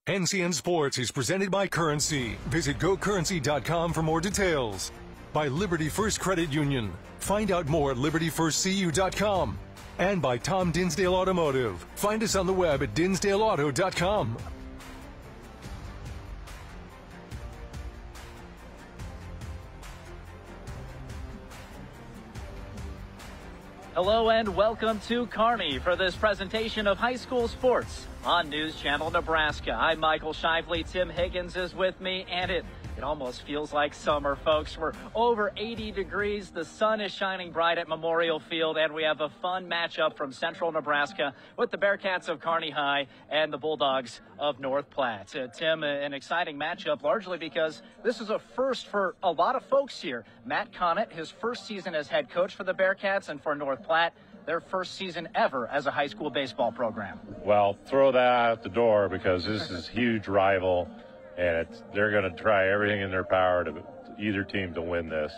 NCN Sports is presented by Currency. Visit GoCurrency.com for more details. By Liberty First Credit Union. Find out more at LibertyFirstCU.com. And by Tom Dinsdale Automotive. Find us on the web at DinsdaleAuto.com. Hello and welcome to Kearney for this presentation of high school sports on News Channel Nebraska. I'm Michael Shively. Tim Higgins is with me, and it almost feels like summer, folks. We're over 80 degrees. The sun is shining bright at Memorial Field, and we have a fun matchup from Central Nebraska with the Bearcats of Kearney High and the Bulldogs of North Platte. Tim, an exciting matchup, largely because this is a first for a lot of folks here. Matt Connett, his first season as head coach for the Bearcats, and for North Platte, their first season ever as a high school baseball program. Well, throw that out the door because this is a huge rival. And they're going to try everything in their power to either team to win this.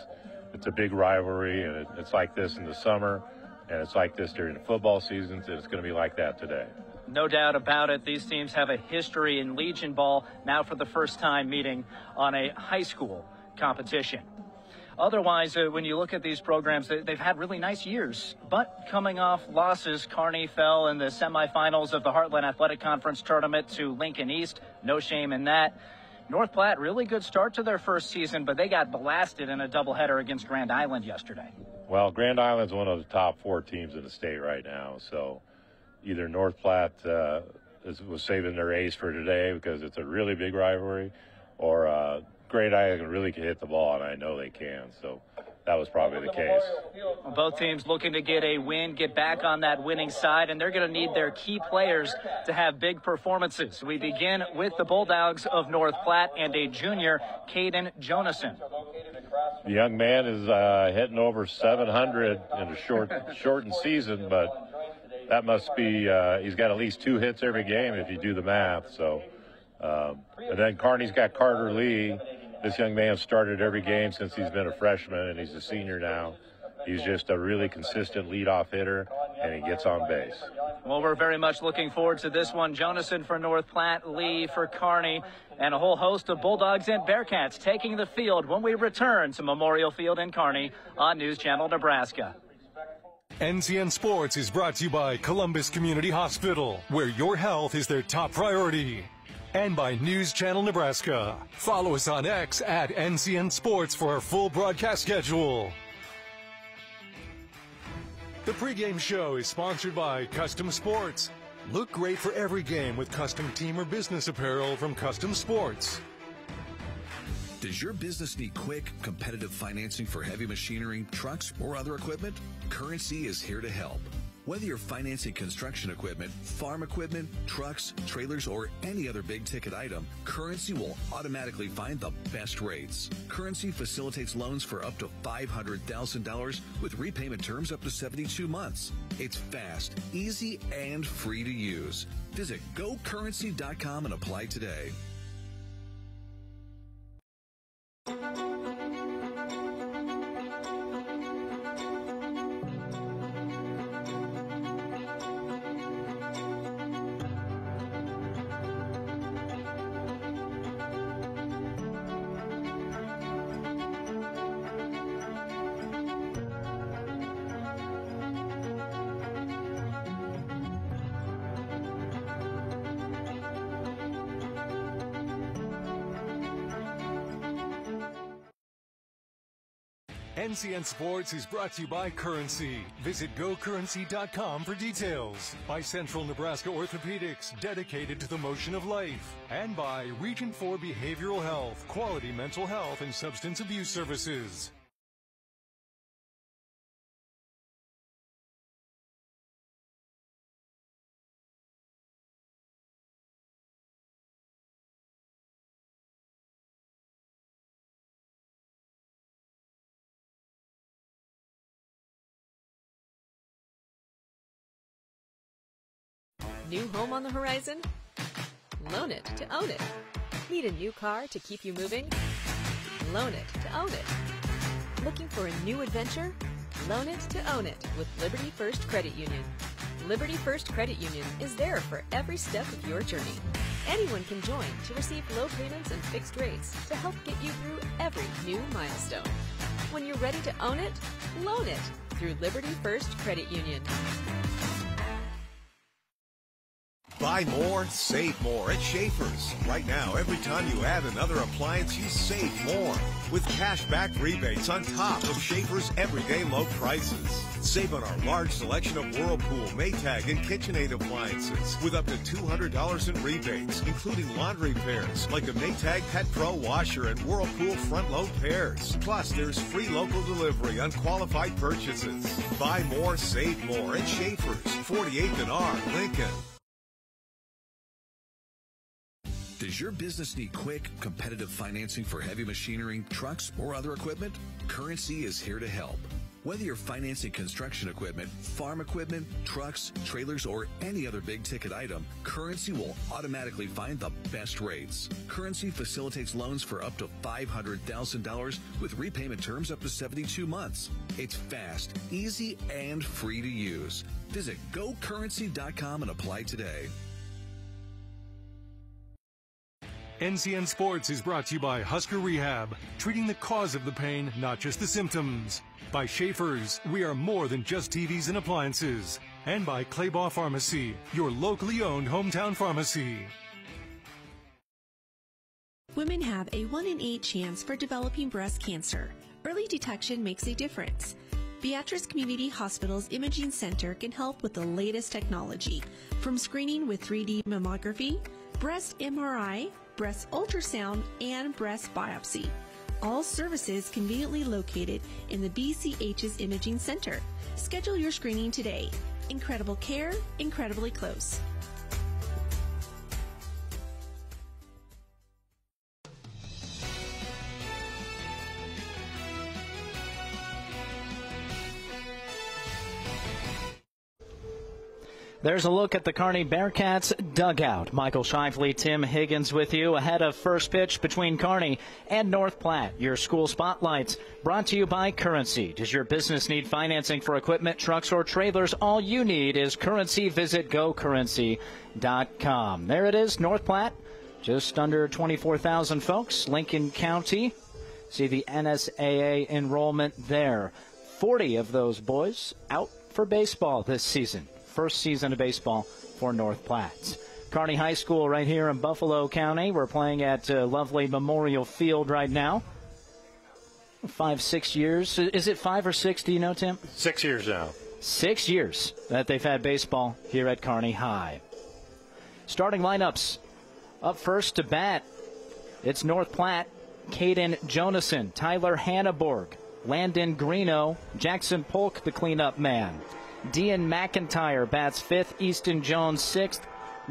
It's a big rivalry, and it's like this in the summer, and it's like this during the football seasons, and it's going to be like that today. No doubt about it. These teams have a history in Legion ball, now for the first time meeting on a high school competition. Otherwise, when you look at these programs, they've had really nice years. But coming off losses, Kearney fell in the semifinals of the Heartland Athletic Conference tournament to Lincoln East. No shame in that. North Platte, really good start to their first season, but they got blasted in a doubleheader against Grand Island yesterday. Well, Grand Island's one of the top 4 teams in the state right now. So either North Platte was saving their ace for today because it's a really big rivalry, or Great Island really can hit the ball, and I know they can. So that was probably the case. Well, both teams looking to get a win, get back on that winning side, and they're going to need their key players to have big performances. We begin with the Bulldogs of North Platte and a junior, Caden Jonason. The young man is hitting over 700 in a shortened season, but that must be he's got at least 2 hits every game if you do the math. So, and then Kearney's got Carter Lee. This young man started every game since he's been a freshman, and he's a senior now. He's just a really consistent leadoff hitter, and he gets on base. Well, we're very much looking forward to this one. Jonason for North Platte, Lee for Kearney, and a whole host of Bulldogs and Bearcats taking the field when we return to Memorial Field in Kearney on News Channel Nebraska. NCN Sports is brought to you by Columbus Community Hospital, where your health is their top priority. And by News Channel Nebraska. Follow us on X at NCN Sports for our full broadcast schedule. The pregame show is sponsored by Custom Sports. Look great for every game with custom team or business apparel from Custom Sports. Does your business need quick, competitive financing for heavy machinery, trucks, or other equipment? Currency is here to help. Whether you're financing construction equipment, farm equipment, trucks, trailers, or any other big-ticket item, Currency will automatically find the best rates. Currency facilitates loans for up to $500,000 with repayment terms up to 72 months. It's fast, easy, and free to use. Visit GoCurrency.com and apply today. NCN Sports is brought to you by Currency. Visit GoCurrency.com for details. By Central Nebraska Orthopedics, dedicated to the motion of life. And by Region 4 Behavioral Health, quality mental health and substance abuse services. New home on the horizon? Loan it to own it. Need a new car to keep you moving? Loan it to own it. Looking for a new adventure? Loan it to own it with Liberty First Credit Union. Liberty First Credit Union is there for every step of your journey. Anyone can join to receive low payments and fixed rates to help get you through every new milestone. When you're ready to own it, loan it through Liberty First Credit Union. Buy more, save more at Schaefer's. Right now, every time you add another appliance, you save more. With cash-back rebates on top of Schaefer's everyday low prices. Save on our large selection of Whirlpool, Maytag, and KitchenAid appliances with up to $200 in rebates, including laundry pairs like the Maytag Pet Pro washer and Whirlpool front-load pairs. Plus, there's free local delivery on qualified purchases. Buy more, save more at Schaefer's, 48th and R, Lincoln. Does your business need quick, competitive financing for heavy machinery, trucks, or other equipment? Currency is here to help. Whether you're financing construction equipment, farm equipment, trucks, trailers, or any other big-ticket item, Currency will automatically find the best rates. Currency facilitates loans for up to $500,000 with repayment terms up to 72 months. It's fast, easy, and free to use. Visit GoCurrency.com and apply today. NCN Sports is brought to you by Husker Rehab, treating the cause of the pain, not just the symptoms. By Schaefer's, we are more than just TVs and appliances. And by Claybaugh Pharmacy, your locally owned hometown pharmacy. Women have a 1 in 8 chance for developing breast cancer. Early detection makes a difference. Beatrice Community Hospital's Imaging Center can help with the latest technology, from screening with 3D mammography, breast MRI, breast ultrasound, and breast biopsy. All services conveniently located in the BCH's Imaging Center. Schedule your screening today. Incredible care, incredibly close. There's a look at the Kearney Bearcats dugout. Michael Shifley, Tim Higgins with you ahead of first pitch between Kearney and North Platte. Your school spotlights brought to you by Currency. Does your business need financing for equipment, trucks, or trailers? All you need is Currency. Visit GoCurrency.com. There it is, North Platte. Just under 24,000 folks. Lincoln County. See the NSAA enrollment there. 40 of those boys out for baseball this season. First season of baseball for North Platte. Kearney High School right here in Buffalo County. We're playing at lovely Memorial Field right now. 5-6 years. Is it 5 or 6? Do you know, Tim? 6 years now. 6 years that they've had baseball here at Kearney High. Starting lineups. Up first to bat, it's North Platte. Caden Jonason, Tyler Hanneborg, Landon Greeno, Jackson Polk, the cleanup man. Dean McIntyre bats 5th, Easton Jones 6th,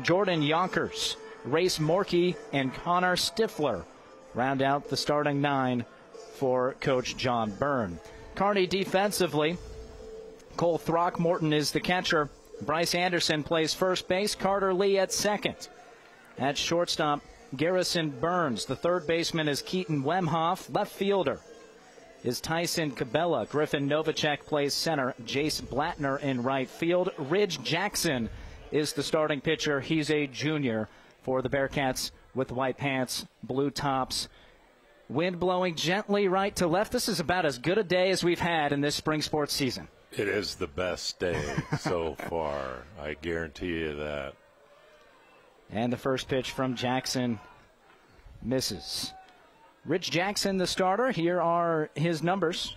Jordan Yonkers, Race Morkey, and Connor Stifler round out the starting 9 for Coach John Byrne. Kearney defensively, Cole Throckmorton is the catcher. Bryce Anderson plays first base, Carter Lee at second. At shortstop, Garrison Burns. The third baseman is Keaton Wemhoff. Left fielder is Tyson Cabela. Griffin Novacek plays center. Jace Blattner in right field. Ridge Jackson is the starting pitcher. He's a junior for the Bearcats with white pants, blue tops. Wind blowing gently right to left. This is about as good a day as we've had in this spring sports season. It is the best day so far. I guarantee you that. And the first pitch from Jackson misses. Rich Jackson, the starter. Here are his numbers.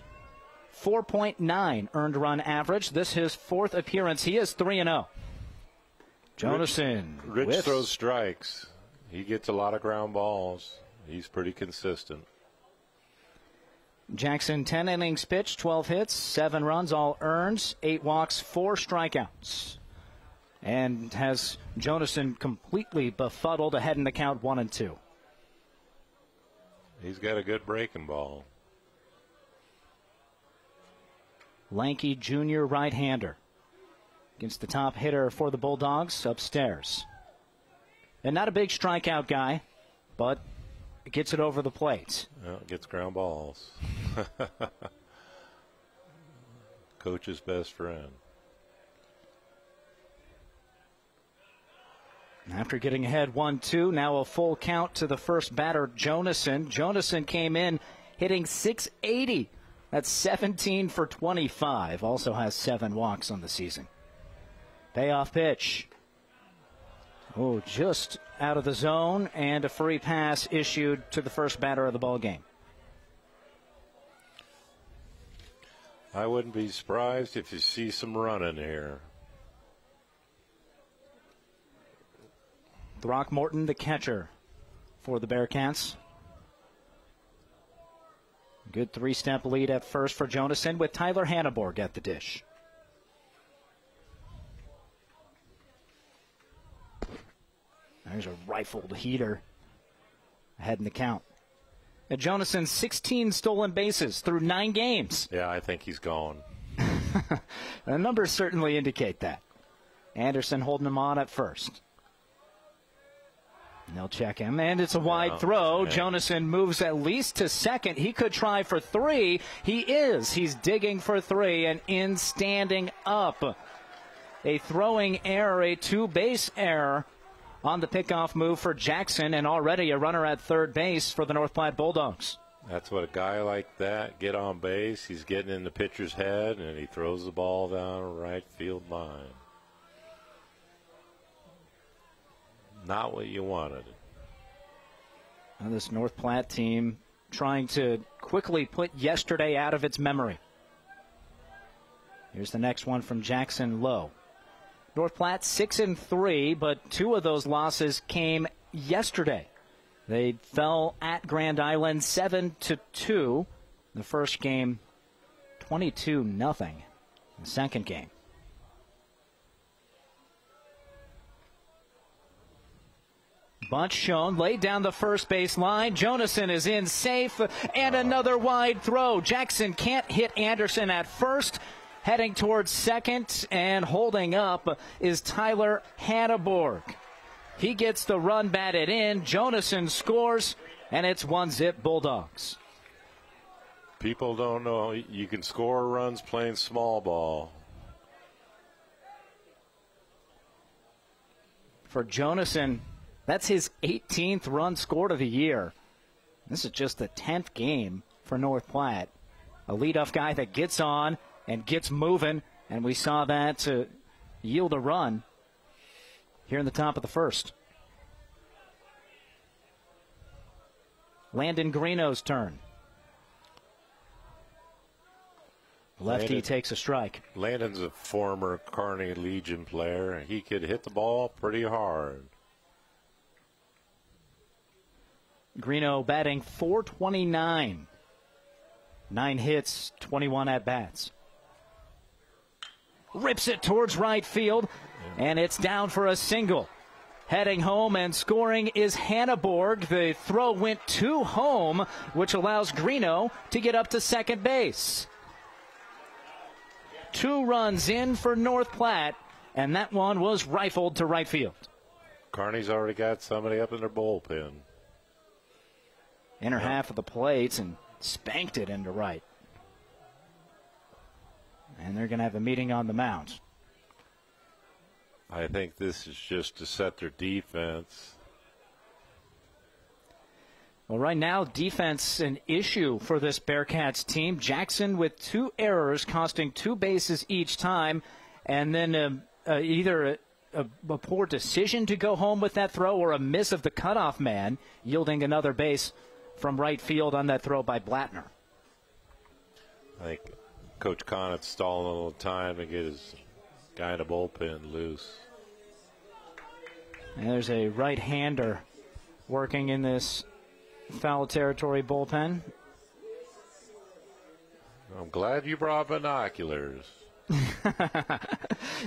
4.9 earned run average. This his 4th appearance. He is 3-0. Jonason. Rich throws strikes. He gets a lot of ground balls. He's pretty consistent. Jackson, 10 innings pitched, 12 hits, 7 runs, all earned, 8 walks, 4 strikeouts. And has Jonason completely befuddled, ahead in the count 1-2. He's got a good breaking ball. Lanky junior right-hander against the top hitter for the Bulldogs upstairs. And not a big strikeout guy, but gets it over the plate. Well, gets ground balls. Coach's best friend. After getting ahead 1-2, now a full count to the first batter, Jonason. Jonason came in hitting .680. That's 17 for 25. Also has 7 walks on the season. Payoff pitch. Oh, just out of the zone, and a free pass issued to the first batter of the ball game. I wouldn't be surprised if you see some running here. Throckmorton, the catcher for the Bearcats. Good 3-step lead at first for Jonason with Tyler Hanneborg at the dish. There's a rifled heater ahead in the count. And Jonason, 16 stolen bases through 9 games. Yeah, I think he's gone. The numbers certainly indicate that. Anderson holding him on at first. And they'll check him, and it's a wide throw. Jonason moves at least to second. He could try for 3. He is. He's digging for 3 and in standing up. A throwing error, a 2-base error on the pickoff move for Jackson, and already a runner at third base for the North Platte Bulldogs. That's what a guy like that get on base. He's getting in the pitcher's head, and he throws the ball down right field line. Not what you wanted. Now this North Platte team trying to quickly put yesterday out of its memory. Here's the next one from Jackson Lowe. North Platte 6-3, but 2 of those losses came yesterday. They fell at Grand Island 7-2. The first game, 22-0. The second game. Bunch shown, laid down the first base line. Jonason is in safe, and another wide throw. Jackson can't hit Anderson at first. Heading towards second and holding up is Tyler Hanneborg. He gets the run batted in. Jonason scores, and it's 1-0 Bulldogs. People don't know you can score runs playing small ball. For Jonason, that's his 18th run scored of the year. This is just the 10th game for North Platte. A leadoff guy that gets on and gets moving, and we saw that yield a run here in the top of the first. Landon Greeno's turn. Lefty takes a strike. Landon's a former Kearney Legion player. He could hit the ball pretty hard. Greeno batting .429. 9 hits, 21 at-bats. Rips it towards right field, and it's down for a single. Heading home and scoring is Hanneborg. The throw went to home, which allows Greeno to get up to second base. 2 runs in for North Platte, and that one was rifled to right field. Kearney's already got somebody up in their bullpen. Inner half of the plate and spanked it into right. And they're going to have a meeting on the mound. I think this is just to set their defense. Well, right now, defense an issue for this Bearcats team. Jackson with 2 errors costing 2 bases each time, and then either a poor decision to go home with that throw or a miss of the cutoff man, yielding another base from right field on that throw by Blattner. I think Coach Connett's stalling a little time to get his guy in the bullpen loose. And there's a right-hander working in this foul territory bullpen. I'm glad you brought binoculars.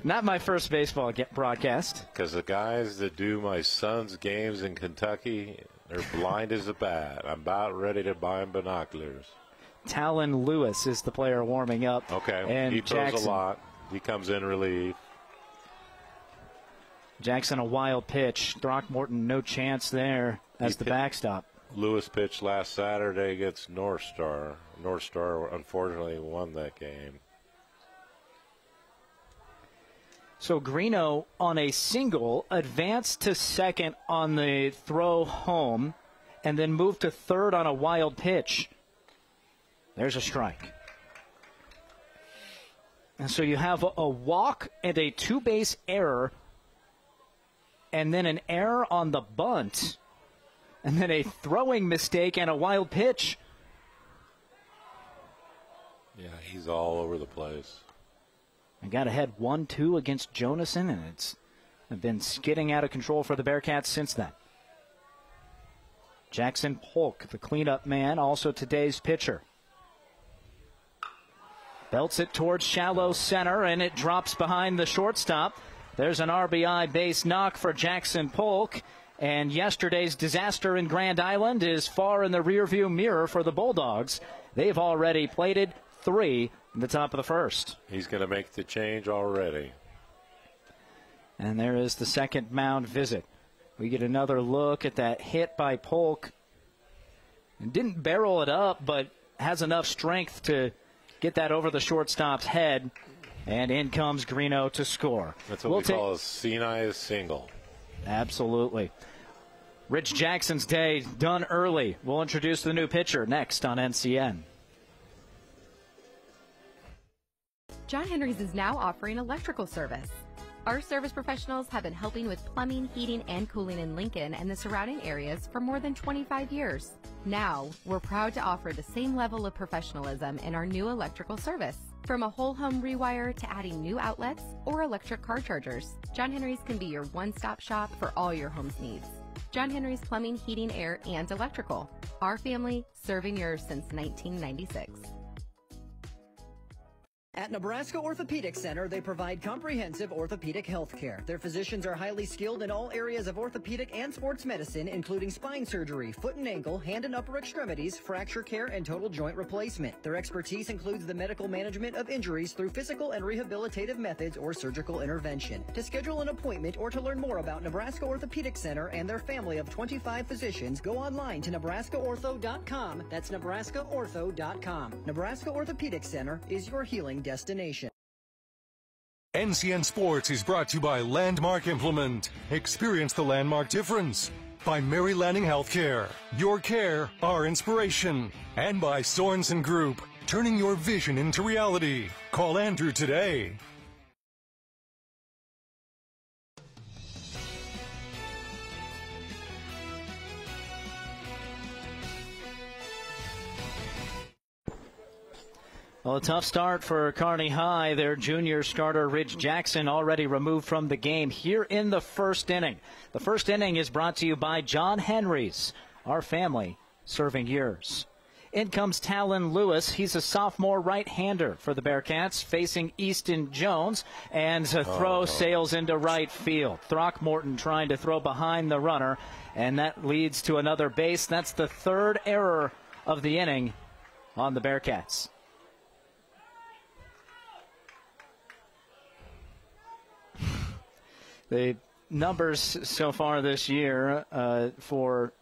Not my first baseball broadcast. Because the guys that do my son's games in Kentucky, they're blind as a bat. I'm about ready to buy them binoculars. Talon Lewis is the player warming up. Okay, and he throws Jackson, a lot. He comes in relief. Jackson, a wild pitch. Throckmorton, no chance there as the backstop. Lewis pitched last Saturday against North Star. North Star, unfortunately, won that game. So Greeno on a single, advanced to second on the throw home, and then moved to third on a wild pitch. There's a strike. And so you have a walk and a two-base error, and then an error on the bunt, and then a throwing mistake and a wild pitch. Yeah, he's all over the place. I got ahead 1-2 against Jonason, and it's been skidding out of control for the Bearcats since then. Jackson Polk, the cleanup man, also today's pitcher. Belts it towards shallow center, and it drops behind the shortstop. There's an RBI base knock for Jackson Polk, and yesterday's disaster in Grand Island is far in the rearview mirror for the Bulldogs. They've already plated 3 in the top of the first. He's going to make the change already. And there is the second mound visit. We get another look at that hit by Polk. And didn't barrel it up, but has enough strength to get that over the shortstop's head. And in comes Greeno to score. That's what we call a senile single. Absolutely. Rich Jackson's day done early. We'll introduce the new pitcher next on NCN. John Henry's is now offering electrical service. Our service professionals have been helping with plumbing, heating, and cooling in Lincoln and the surrounding areas for more than 25 years. Now, we're proud to offer the same level of professionalism in our new electrical service. From a whole home rewire to adding new outlets or electric car chargers, John Henry's can be your one-stop shop for all your home's needs. John Henry's Plumbing, Heating, Air, and Electrical. Our family serving yours since 1996. At Nebraska Orthopedic Center, they provide comprehensive orthopedic health care. Their physicians are highly skilled in all areas of orthopedic and sports medicine, including spine surgery, foot and ankle, hand and upper extremities, fracture care, and total joint replacement. Their expertise includes the medical management of injuries through physical and rehabilitative methods or surgical intervention. To schedule an appointment or to learn more about Nebraska Orthopedic Center and their family of 25 physicians, go online to nebraskaortho.com. That's nebraskaortho.com. Nebraska Orthopedic Center is your healing destination. NCN Sports is brought to you by Landmark Implement. Experience the Landmark difference. By Mary Lanning Healthcare. Your care, our inspiration. And by Sorensen Group. Turning your vision into reality. Call Andrew today. Well, a tough start for Kearney High. Their junior starter, Rich Jackson, already removed from the game here in the first inning. The first inning is brought to you by John Henry's, our family serving yours. In comes Talon Lewis. He's a sophomore right-hander for the Bearcats, facing Easton Jones, and a throw sails into right field. Throckmorton trying to throw behind the runner, and that leads to another base. That's the third error of the inning on the Bearcats. The numbers so far this year for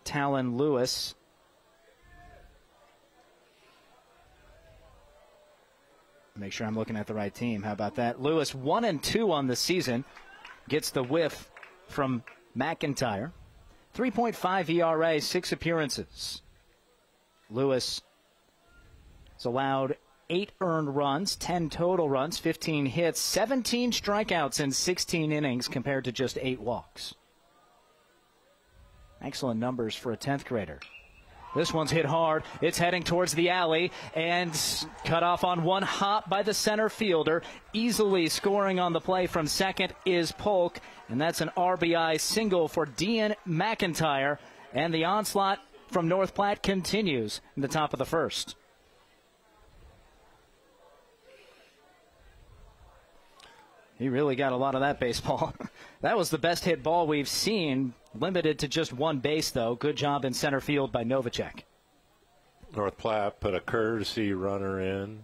Talon Lewis. Make sure I'm looking at the right team. How about that? Lewis 1-2 on the season. Gets the whiff from McIntyre. 3.5 ERA, 6 appearances. Lewis has allowed 8 earned runs, 10 total runs, 15 hits, 17 strikeouts in 16 innings compared to just 8 walks. Excellent numbers for a 10th grader. This one's hit hard. It's heading towards the alley and cut off on one hop by the center fielder. Easily scoring on the play from second is Polk, and that's an RBI single for Dean McIntyre. And the onslaught from North Platte continues in the top of the first. He really got a lot of that baseball. That was the best hit ball we've seen. Limited to just one base, though. Good job in center field by Novacek. North Platte put a courtesy runner in.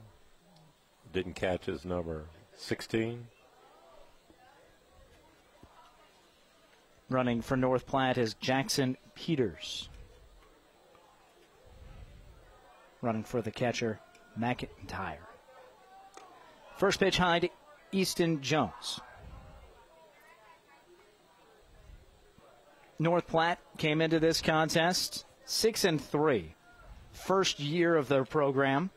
Didn't catch his number. 16. Running for North Platte is Jackson Peters. Running for the catcher, McIntyre. First pitch high to Easton Jones. North Platte came into this contest 6-3. First year of their program.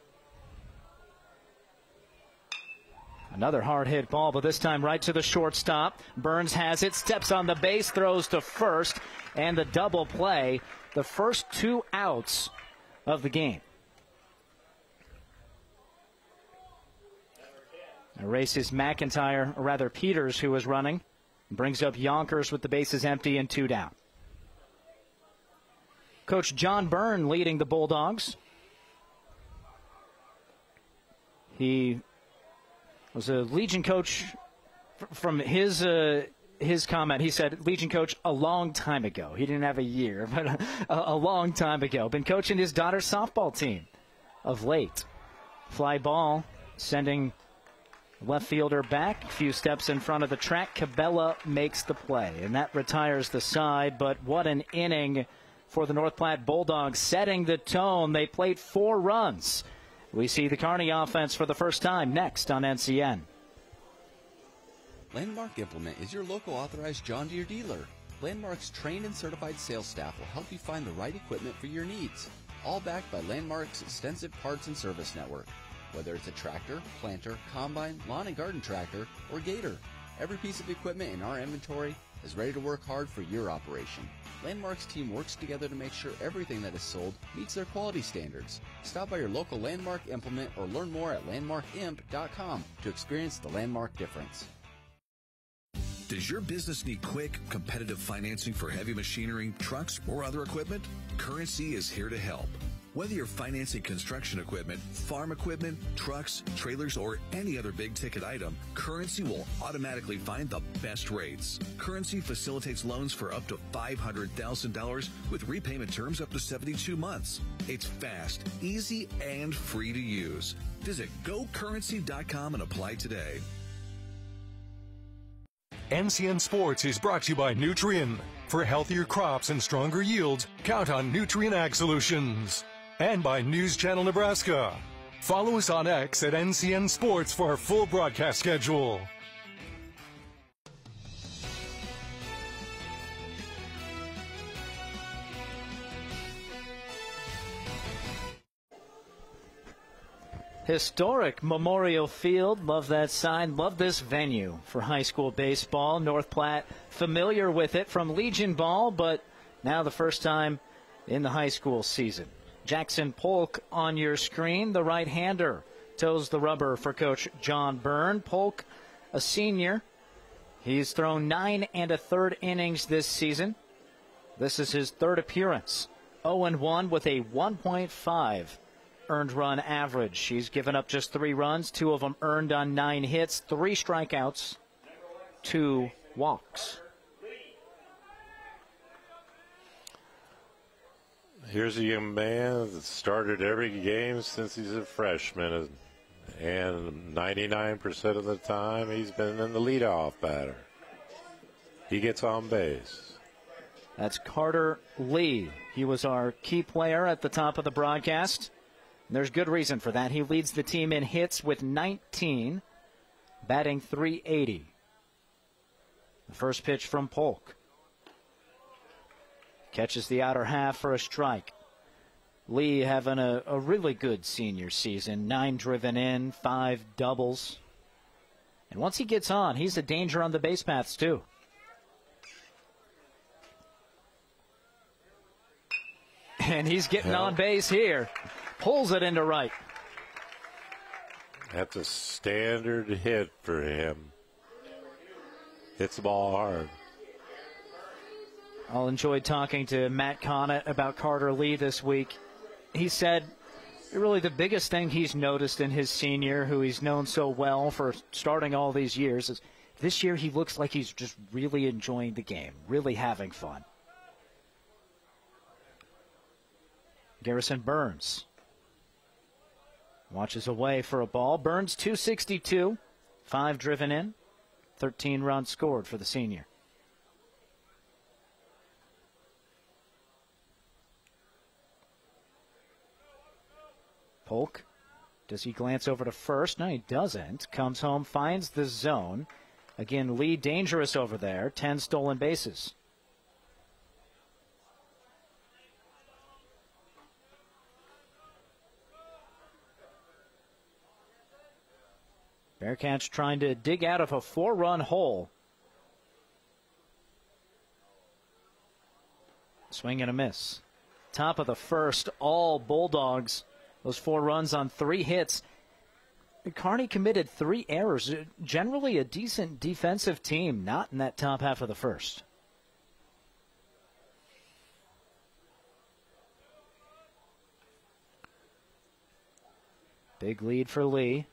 Another hard hit ball, but this time right to the shortstop. Burns has it, steps on the base, throws to first, and the double play. The first 2 outs of the game. Erases McIntyre, or rather Peters, who was running. Brings up Yonkers with the bases empty and 2 down. Coach John Byrne leading the Bulldogs. He was a Legion coach. From his comment, he said Legion coach a long time ago. He didn't have a year, but a long time ago. Been coaching his daughter's softball team of late. Fly ball sending left fielder back a few steps in front of the track. Cabela makes the play, and that retires the side. But what an inning for the North Platte Bulldogs, setting the tone. They played 4 runs. We see the Kearney offense for the first time next on NCN. Landmark Implement is your local authorized John Deere dealer. Landmark's trained and certified sales staff will help you find the right equipment for your needs, all backed by Landmark's extensive parts and service network. Whether it's a tractor, planter, combine, lawn and garden tractor, or gator, every piece of equipment in our inventory is ready to work hard for your operation. Landmark's team works together to make sure everything that is sold meets their quality standards. Stop by your local Landmark Implement or learn more at landmarkimp.com to experience the Landmark difference. Does your business need quick, competitive financing for heavy machinery, trucks, or other equipment? Currency is here to help. Whether you're financing construction equipment, farm equipment, trucks, trailers, or any other big-ticket item, Currency will automatically find the best rates. Currency facilitates loans for up to $500,000 with repayment terms up to 72 months. It's fast, easy, and free to use. Visit GoCurrency.com and apply today. NCN Sports is brought to you by Nutrien. For healthier crops and stronger yields, count on Nutrien Ag Solutions. And by News Channel Nebraska. Follow us on X at NCN Sports for our full broadcast schedule. Historic Memorial Field. Love that sign. Love this venue for high school baseball. North Platte familiar with it from Legion Ball, but now the first time in the high school season. Jackson Polk on your screen, the right-hander, toes the rubber for Coach John Byrne. Polk, a senior. He's thrown 9 1/3 innings this season. This is his 3rd appearance. 0-1 with a 1.5 earned run average. He's given up just 3 runs, 2 of them earned on 9 hits, 3 strikeouts, 2 walks. Here's a young man that started every game since he's a freshman, and 99% of the time he's been in the leadoff batter. He gets on base. That's Carter Lee. He was our key player at the top of the broadcast. And there's good reason for that. He leads the team in hits with 19, batting .380. The first pitch from Polk. Catches the outer half for a strike. Lee having a really good senior season. 9 driven in, 5 doubles. And once he gets on, he's a danger on the base paths too. And he's getting on base here. Pulls it into right. That's a standard hit for him. Hits the ball hard. I'll enjoy talking to Matt Connett about Carter Lee this week. He said really the biggest thing he's noticed in his senior, who he's known so well for starting all these years, is this year he looks like he's just really enjoying the game, really having fun. Garrison Burns watches away for a ball. Burns 262, 5 driven in, 13 runs scored for the senior. Polk Does he glance over to first? No, he doesn't. Comes home, finds the zone. Again, Lee dangerous over there. 10 stolen bases. Bearcats trying to dig out of a 4-run hole. Swing and a miss. Top of the first, all Bulldogs. Those 4 runs on 3 hits. Kearney committed 3 errors. Generally a decent defensive team, not in that top half of the first. Big lead for Lee.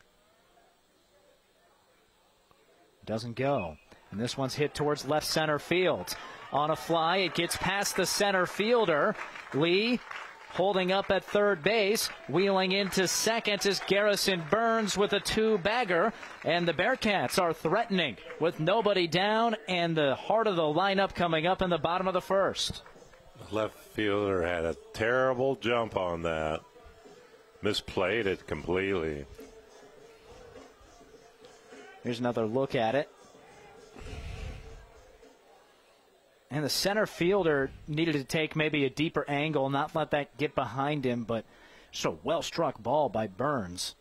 Doesn't go. And this one's hit towards left center field. On a fly, it gets past the center fielder. Lee holding up at third base. Wheeling into second is Garrison Burns with a 2-bagger. And the Bearcats are threatening with nobody down and the heart of the lineup coming up in the bottom of the first. Left fielder had a terrible jump on that. Misplayed it completely. Here's another look at it. And the center fielder needed to take maybe a deeper angle, not let that get behind him, but just a well-struck ball by Burns.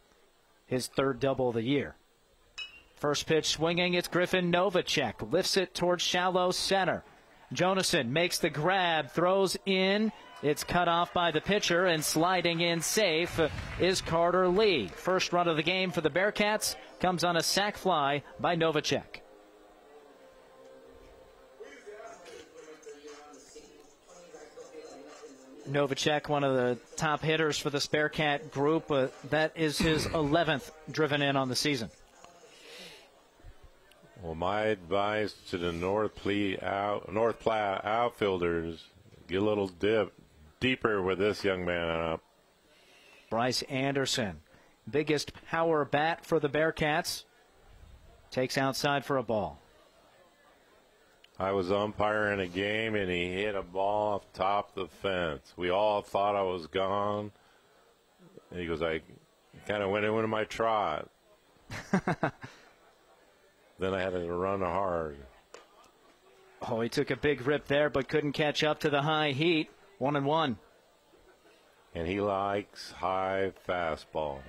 His 3rd double of the year. First pitch swinging, it's Griffin Novacek. Lifts it towards shallow center. Jonason makes the grab, throws in. It's cut off by the pitcher, and sliding in safe is Carter Lee. First run of the game for the Bearcats comes on a sac fly by Novacek. Novacek, one of the top hitters for this Bearcat group. That is his 11th driven in on the season. Well, my advice to the North Platte outfielders, get a little deeper with this young man up. Bryce Anderson, biggest power bat for the Bearcats, takes outside for a ball. I was umpiring a game, and he hit a ball off top of the fence. We all thought I was gone. And he goes, I kind of went into my trot. Then I had to run hard. Oh, he took a big rip there, but couldn't catch up to the high heat. 1-1. And he likes high fastballs.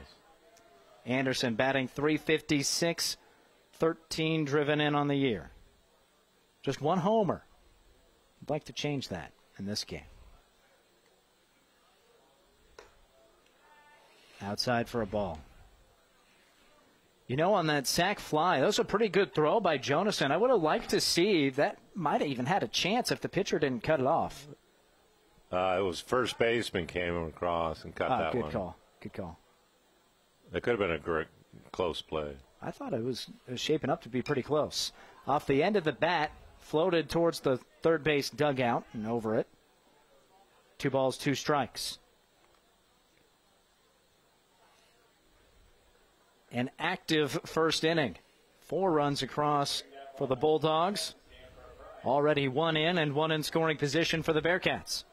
Anderson batting .356, 13 driven in on the year. Just 1 homer. I'd like to change that in this game. Outside for a ball. You know, on that sac fly, that was a pretty good throw by Jonason. I would have liked to see that. Might have even had a chance if the pitcher didn't cut it off. It was first baseman came across and cut that one. Good call. Good call. That could have been a great, close play. I thought it was shaping up to be pretty close. Off the end of the bat, floated towards the third base dugout and over it. 2 balls, 2 strikes. An active first inning. 4 runs across for the Bulldogs. Already 1 in and 1 in scoring position for the Bearcats.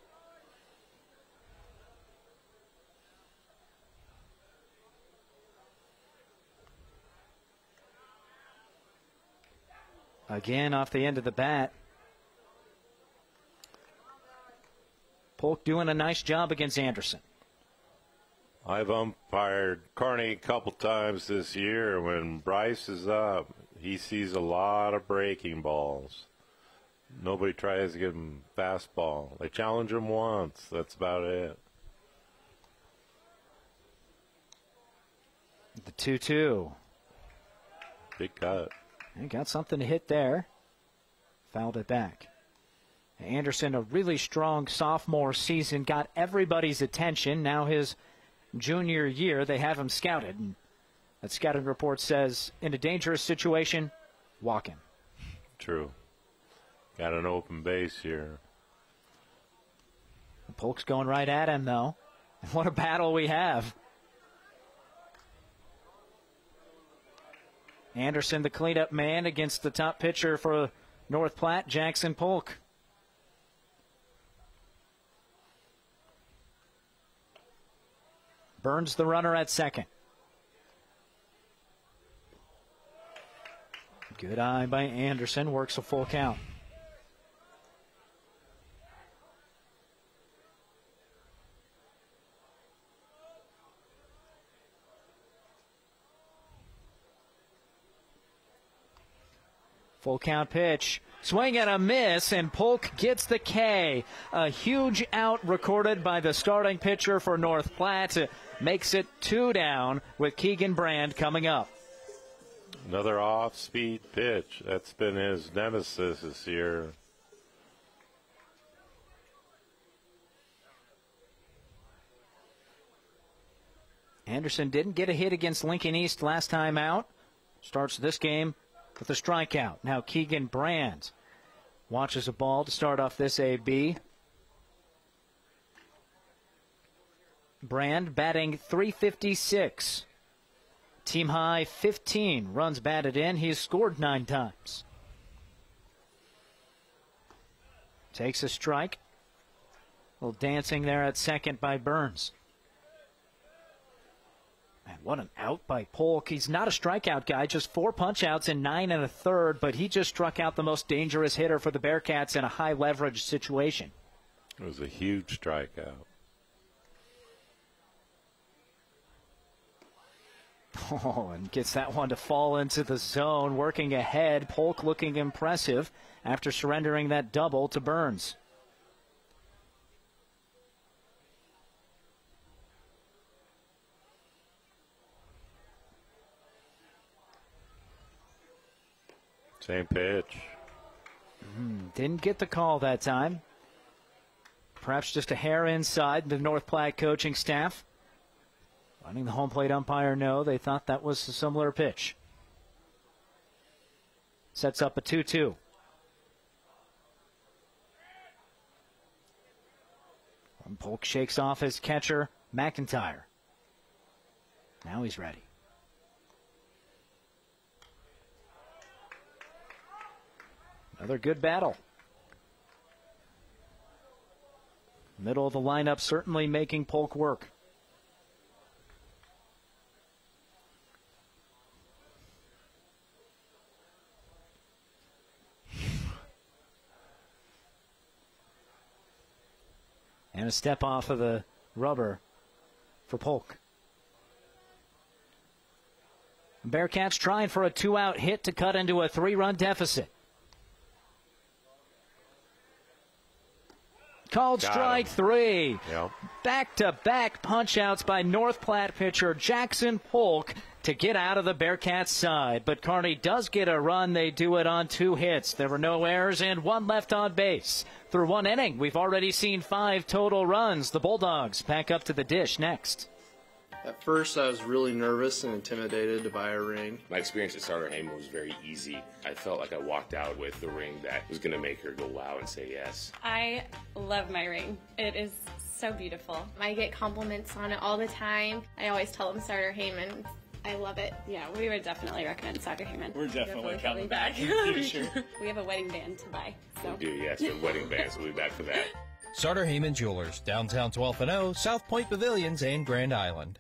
Again, off the end of the bat. Polk doing a nice job against Anderson. I've umpired Kearney a couple times this year. When Bryce is up, he sees a lot of breaking balls. Nobody tries to give him fastball. They challenge him once. That's about it. The 2-2. Big cut. He got something to hit there. Fouled it back. Anderson, a really strong sophomore season, got everybody's attention. Now his junior year, they have him scouted. And that scouting report says, in a dangerous situation, walk him. True. Got an open base here. Polk's going right at him, though. What a battle we have. Anderson, the cleanup man, against the top pitcher for North Platte, Jackson Polk. Burns the runner at second. Good eye by Anderson, works a full count. Full count pitch. Swing and a miss, and Polk gets the K. A huge out recorded by the starting pitcher for North Platte. Makes it 2 down with Keegan Brand coming up. Another off-speed pitch. That's been his nemesis this year. Anderson didn't get a hit against Lincoln East last time out. Starts this game with a strikeout. Now Keegan Brand watches a ball to start off this AB. Brand batting .356. Team high 15 runs batted in. He's scored 9 times. Takes a strike. A little dancing there at second by Burns. Man, what an out by Polk. He's not a strikeout guy, just 4 punch-outs in 9 1/3, but he just struck out the most dangerous hitter for the Bearcats in a high-leverage situation. It was a huge strikeout. Oh, and gets that one to fall into the zone. Working ahead, Polk looking impressive after surrendering that double to Burns. Same pitch. Didn't get the call that time. Perhaps just a hair inside the North Platte coaching staff. Letting the home plate umpire know they thought that was a similar pitch. Sets up a 2-2. And Polk shakes off his catcher, McIntyre. Now he's ready. Another good battle. Middle of the lineup certainly making Polk work. And a step off of the rubber for Polk. Bearcats trying for a 2-out hit to cut into a 3-run deficit. Called strike 3. Yep. Back-to-back punch-outs by North Platte pitcher Jackson Polk to get out of the Bearcats' side. But Kearney does get a run. They do it on 2 hits. There were no errors and 1 left on base. Through 1 inning, we've already seen 5 total runs. The Bulldogs pack up to the dish next. At first, I was really nervous and intimidated to buy a ring. My experience at Starter Heyman was very easy. I felt like I walked out with the ring that was going to make her go wow and say yes. I love my ring. It is so beautiful. I get compliments on it all the time. I always tell them Starter Heyman. I love it. Yeah, we would definitely recommend Starter Heyman. We're definitely coming back in the future. We have a wedding band to buy. So. We do, yes. We have wedding bands. We'll be back for that. Starter Heyman Jewelers, downtown 12th and O, South Point Pavilions, and Grand Island.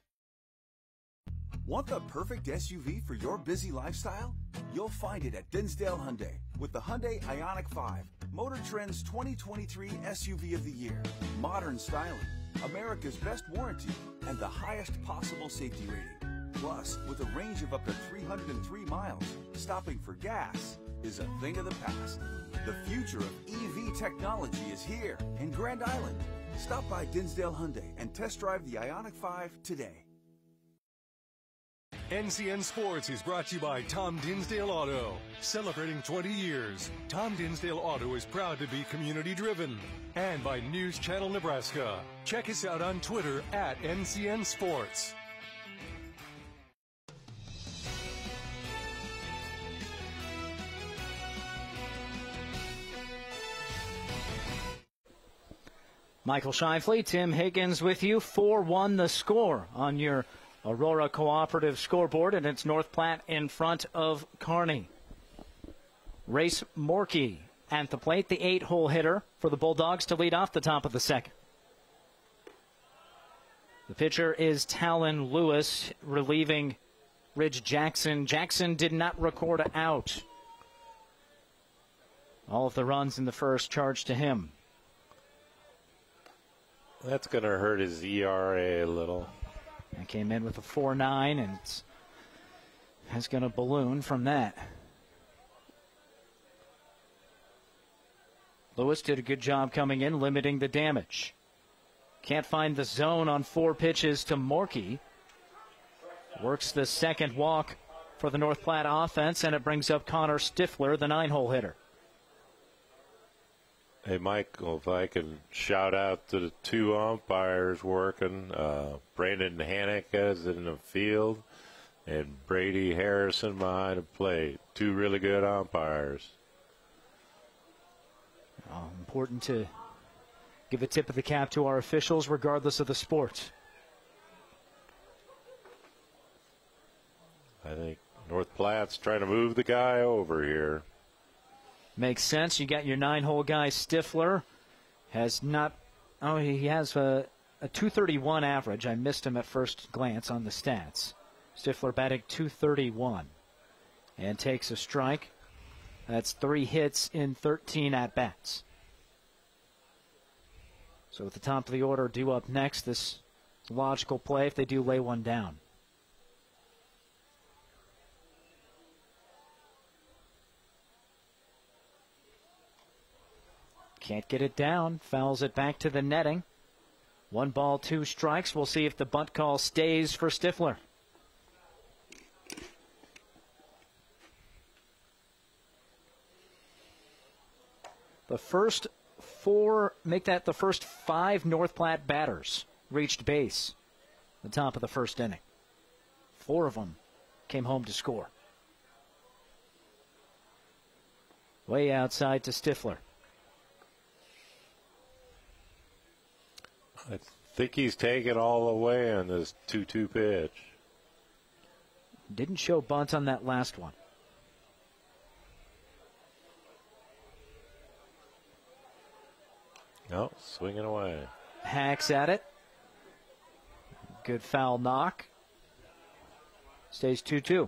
Want the perfect SUV for your busy lifestyle? You'll find it at Dinsdale Hyundai with the Hyundai Ioniq 5, Motor Trend's 2023 SUV of the Year. Modern styling, America's best warranty, and the highest possible safety rating. Plus, with a range of up to 303 miles, stopping for gas is a thing of the past. The future of EV technology is here in Grand Island. Stop by Dinsdale Hyundai and test drive the Ioniq 5 today. NCN Sports is brought to you by Tom Dinsdale Auto. Celebrating 20 years, Tom Dinsdale Auto is proud to be community-driven. And by News Channel Nebraska. Check us out on Twitter at NCN Sports. Michael Shifley, Tim Higgins with you. 4-1 the score on your Aurora Cooperative scoreboard, and it's North Platte in front of Kearney. Race Morkey at the plate, the 8-hole hitter for the Bulldogs to lead off the top of the second. The pitcher is Talon Lewis, relieving Ridge Jackson. Jackson did not record out All of the runs in the first charged to him. That's going to hurt his ERA a little. I came in with a 4.9, and it's going to balloon from that. Lewis did a good job coming in, limiting the damage. Can't find the zone on 4 pitches to Morkey. Works the second walk for the North Platte offense, and it brings up Connor Stifler, the 9-hole hitter. Hey, Michael, if I can shout out to the 2 umpires working, Brandon Hannick is in the field, and Brady Harrison behind the plate. 2 really good umpires. Important to give a tip of the cap to our officials, regardless of the sport. I think North Platte's trying to move the guy over here. Makes sense. You got your 9-hole guy, Stifler. Has not. Oh, he has a 231 average. I missed him at first glance on the stats. Stifler batting 231 and takes a strike. That's 3 hits in 13 at-bats. So at the top of the order, due up next, this logical play if they do lay one down. Can't get it down. Fouls it back to the netting. 1 ball, 2 strikes. We'll see if the bunt call stays for Stifler. The first 4, make that the first 5 North Platte batters reached base at the top of the first inning. 4 of them came home to score. Way outside to Stifler. I think he's taken all the way on this 2-2 pitch. Didn't show bunt on that last one. No, swinging away. Hacks at it. Good foul knock. Stays 2-2.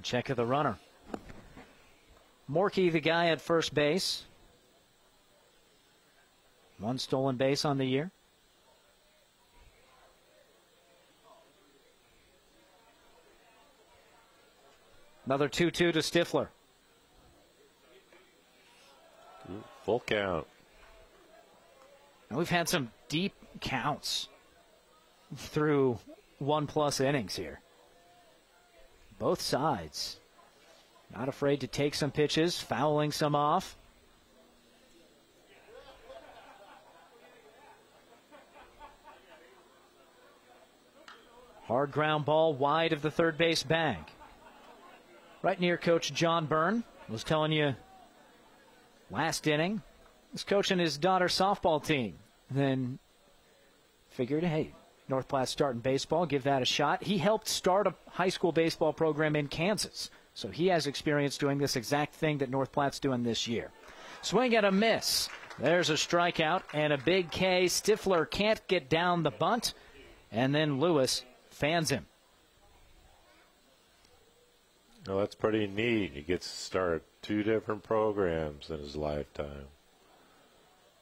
Check of the runner. Morkey, the guy at first base. 1 stolen base on the year. Another 2-2 to Stifler. Full count. And we've had some deep counts through 1+ innings here. Both sides not afraid to take some pitches, fouling some off. Hard ground ball wide of the third base bag. Right near Coach John Byrne. Was telling you last inning, was coaching his daughter's softball team. Then figured, hey, North Platte starting baseball, give that a shot. He helped start a high school baseball program in Kansas. So he has experience doing this exact thing that North Platte's doing this year. Swing and a miss. There's a strikeout and a big K. Stifler can't get down the bunt. And then Lewis fans him. Well, that's pretty neat. He gets to start 2 different programs in his lifetime.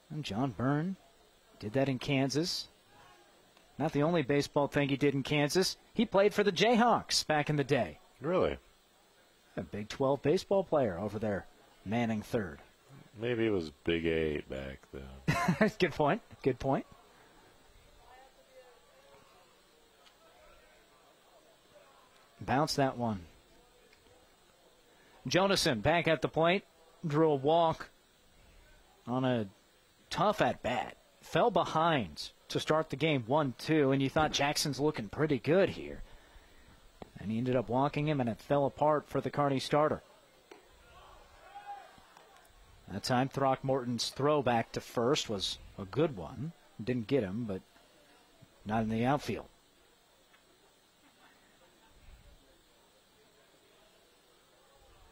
And John Byrne did that in Kansas. Not the only baseball thing he did in Kansas. He played for the Jayhawks back in the day. Really? A Big 12 baseball player over there, manning third. Maybe it was Big 8 back then. Good point. Good point. Bounce that one. Jonason back at the plate. Drew a walk on a tough at-bat. Fell behind to start the game 1-2, and you thought Jackson's looking pretty good here. And he ended up walking him, and it fell apart for the Kearney starter. That time, Throckmorton's throw back to first was a good one. Didn't get him, but not in the outfield.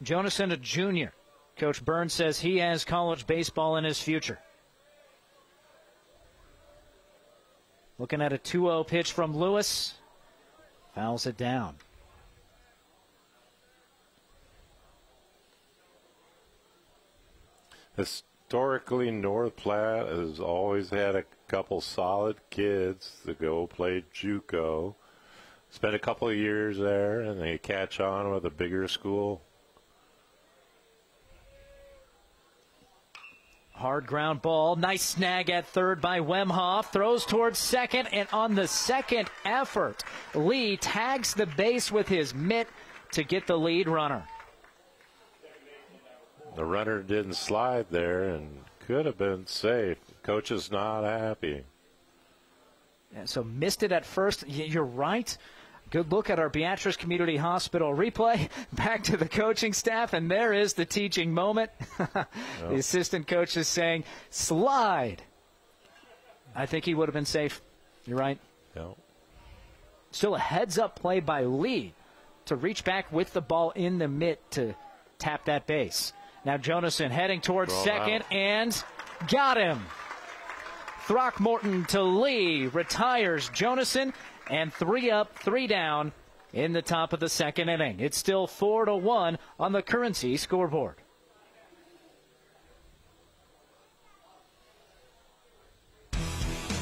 Jonason, a junior, Coach Burns says he has college baseball in his future. Looking at a 2-0 pitch from Lewis. Fouls it down. Historically, North Platte has always had a couple solid kids that go play JUCO. Spend a couple of years there, and they catch on with a bigger school. Hard ground ball. Nice snag at third by Wemhoff. Throws towards second, and on the second effort, Lee tags the base with his mitt to get the lead runner. The runner didn't slide there and could have been safe. Coach is not happy. Yeah, so missed it at first. You're right. Good look at our Beatrice Community Hospital replay. Back to the coaching staff, and there is the teaching moment. The assistant coach is saying, slide. I think he would have been safe. You're right. No. Still a heads-up play by Lee to reach back with the ball in the mitt to tap that base. Now Jonason heading towards second and got him. Throckmorton to Lee, retires Jonason, and 3 up, 3 down in the top of the second inning. It's still 4-1 on the Currency scoreboard.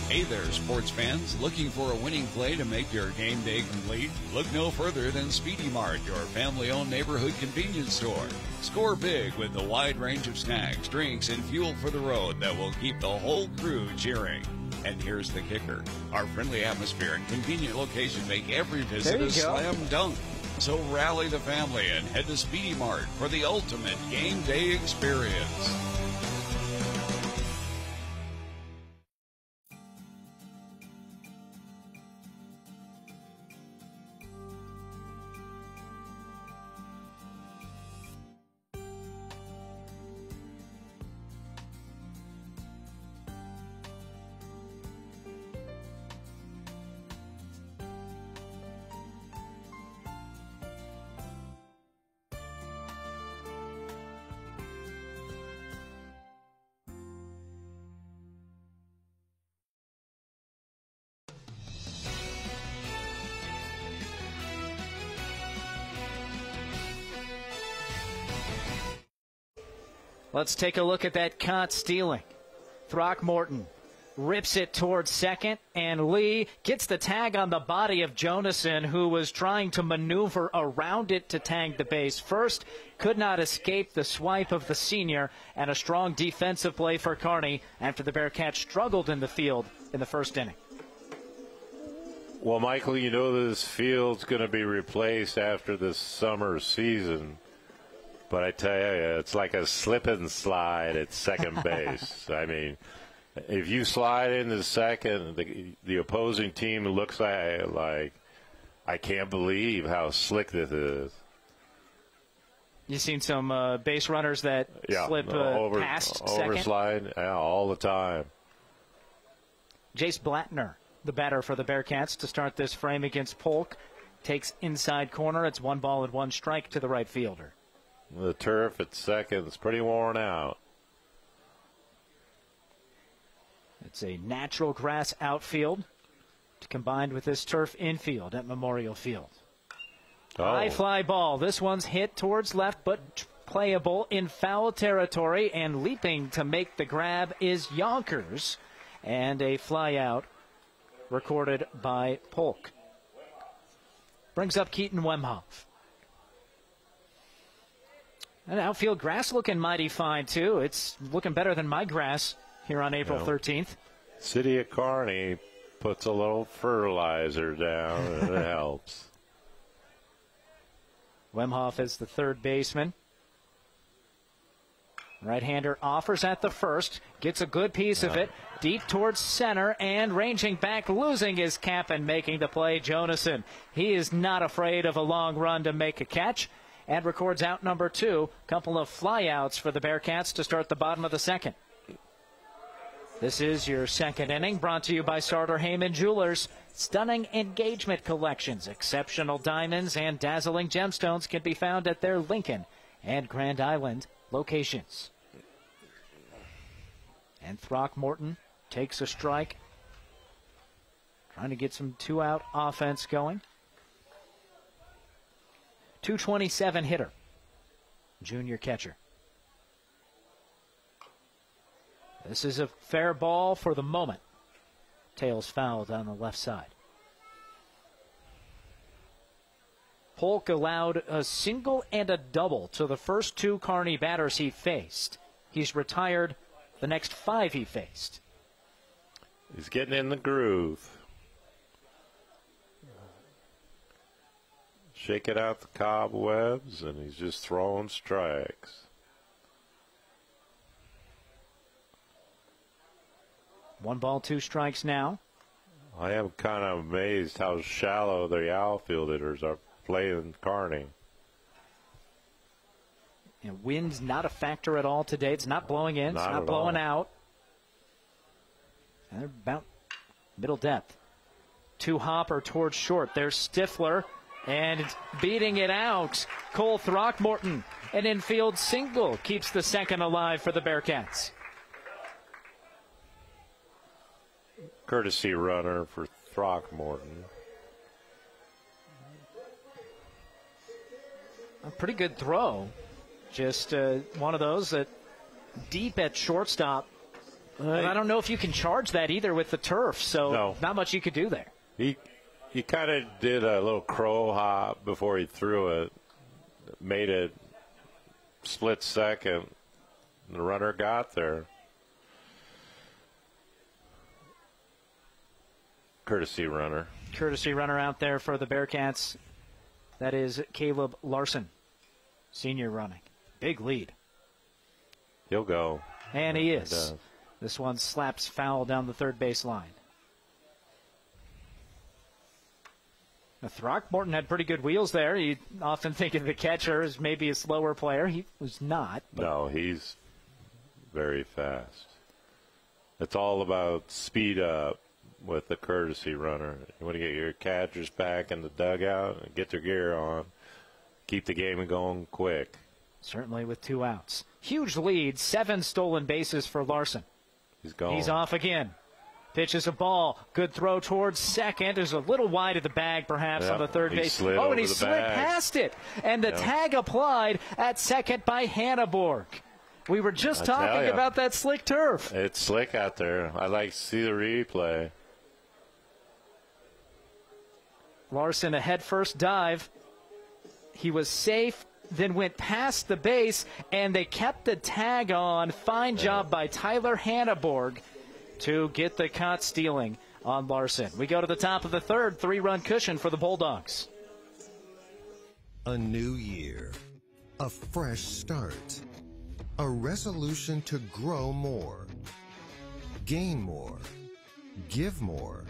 Hey there, sports fans. Looking for a winning play to make your game day complete? Look no further than Speedy Mart, your family-owned neighborhood convenience store. Score big with the wide range of snacks, drinks, and fuel for the road that will keep the whole crew cheering. And here's the kicker. Our friendly atmosphere and convenient location make every visit a slam dunk. So rally the family and head to Speedy Mart for the ultimate game day experience. Let's take a look at that caught stealing. Throckmorton rips it towards second, and Lee gets the tag on the body of Jonason, who was trying to maneuver around it to tag the base first. Could not escape the swipe of the senior, and a strong defensive play for Kearney after the Bearcats struggled in the field in the first inning. Well, Michael, you know this field's going to be replaced after this summer season. But I tell you, it's like a slip and slide at second base. I mean, if you slide into second, the opposing team looks like I can't believe how slick this is. You've seen some base runners that slip past second? Overslide, all the time. Jace Blattner, the batter for the Bearcats, to start this frame against Polk. Takes inside corner. It's 1 ball and 1 strike to the right fielder. The turf at second is pretty worn out. It's a natural grass outfield combined with this turf infield at Memorial Field. High fly ball. This one's hit towards left, but playable in foul territory, and leaping to make the grab is Yonkers, and a fly out recorded by Polk. Brings up Keaton Wemhoff. And outfield grass looking mighty fine, too. It's looking better than my grass here on April 13th. City of Kearney puts a little fertilizer down, and it helps. Wemhoff is the third baseman. Right-hander offers at the first, gets a good piece of it, deep towards center, and ranging back, losing his cap and making the play, Jonason. He is not afraid of a long run to make a catch, and records out number 2. Couple of flyouts for the Bearcats to start the bottom of the second. This is your second inning, brought to you by Sartor Heyman Jewelers. Stunning engagement collections, exceptional diamonds, and dazzling gemstones can be found at their Lincoln and Grand Island locations. And Throckmorton takes a strike, trying to get some two-out offense going. 227 hitter, junior catcher. This is a fair ball for the moment. Tails foul down the left side. Polk allowed a single and a double to the first two Kearney batters he faced. He's retired the next 5 he faced. He's getting in the groove. Shaking out the cobwebs, and he's just throwing strikes. 1 ball, 2 strikes now. I am kind of amazed how shallow the outfielders are playing Kearney. And wind's not a factor at all today. It's not blowing in. It's not blowing out. And they're about middle depth. 2 hopper towards short. There's Stifler. And beating it out, Cole Throckmorton. An infield single keeps the second alive for the Bearcats. Courtesy runner for Throckmorton. A pretty good throw. Just one of those that deep at shortstop. I don't know if you can charge that either with the turf, so not much you could do there. He kind of did a little crow hop before he threw it. Made it split second. The runner got there. Courtesy runner. Courtesy runner out there for the Bearcats. That is Caleb Larson, senior running. Big lead. He'll go. And he is. This one slaps foul down the third base line. Now, Throckmorton had pretty good wheels there. You often think of the catcher as maybe a slower player. He was not. No, he's very fast. It's all about speed up with the courtesy runner. You want to get your catchers back in the dugout and get their gear on. Keep the game going quick. Certainly with 2 outs. Huge lead, 7 stolen bases for Larson. He's gone. He's off again. Pitches a ball. Good throw towards second. Is a little wide of the bag, perhaps, on the third base. Oh, and he slid past it. And the tag applied at second by Hanneborg. We were just talking about that slick turf. It's slick out there. I like to see the replay. Larson, a head-first dive. He was safe, then went past the base, and they kept the tag on. Fine job by Tyler Hanneborg to get the caught stealing on Larson. We go to the top of the third, 3-run cushion for the Bulldogs. A new year, a fresh start, a resolution to grow more, gain more, give more.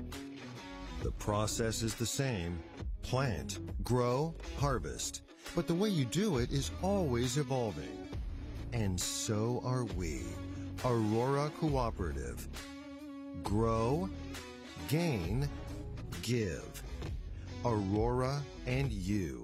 The process is the same: plant, grow, harvest. But the way you do it is always evolving. And so are we, Aurora Cooperative. Grow, gain, give. Aurora and you.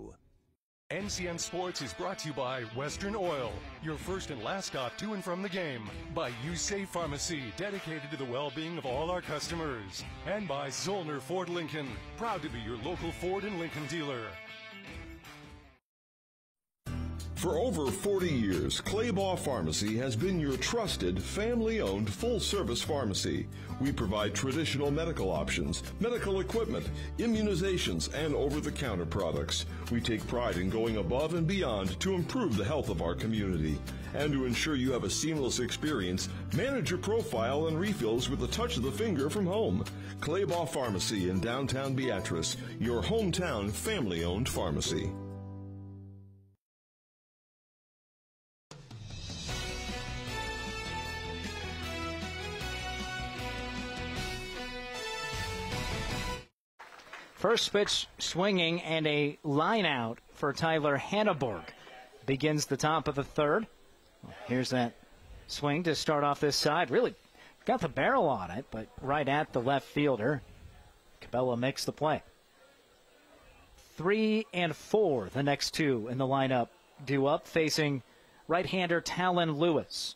NCN Sports is brought to you by Western Oil, your first and last stop to and from the game. By USafe Pharmacy, dedicated to the well-being of all our customers. And by Zollner Ford Lincoln, proud to be your local Ford and Lincoln dealer. For over 40 years, Claybaugh Pharmacy has been your trusted, family-owned, full-service pharmacy. We provide traditional medical options, medical equipment, immunizations, and over-the-counter products. We take pride in going above and beyond to improve the health of our community. And to ensure you have a seamless experience, manage your profile and refills with a touch of the finger from home. Claybaugh Pharmacy in downtown Beatrice, your hometown family-owned pharmacy. First pitch swinging and a line out for Tyler Hanneborg begins the top of the third. Here's that swing to start off this side. Really got the barrel on it, but right at the left fielder. Cabela makes the play. 3 and 4, the next two in the lineup due up, facing right-hander Talon Lewis,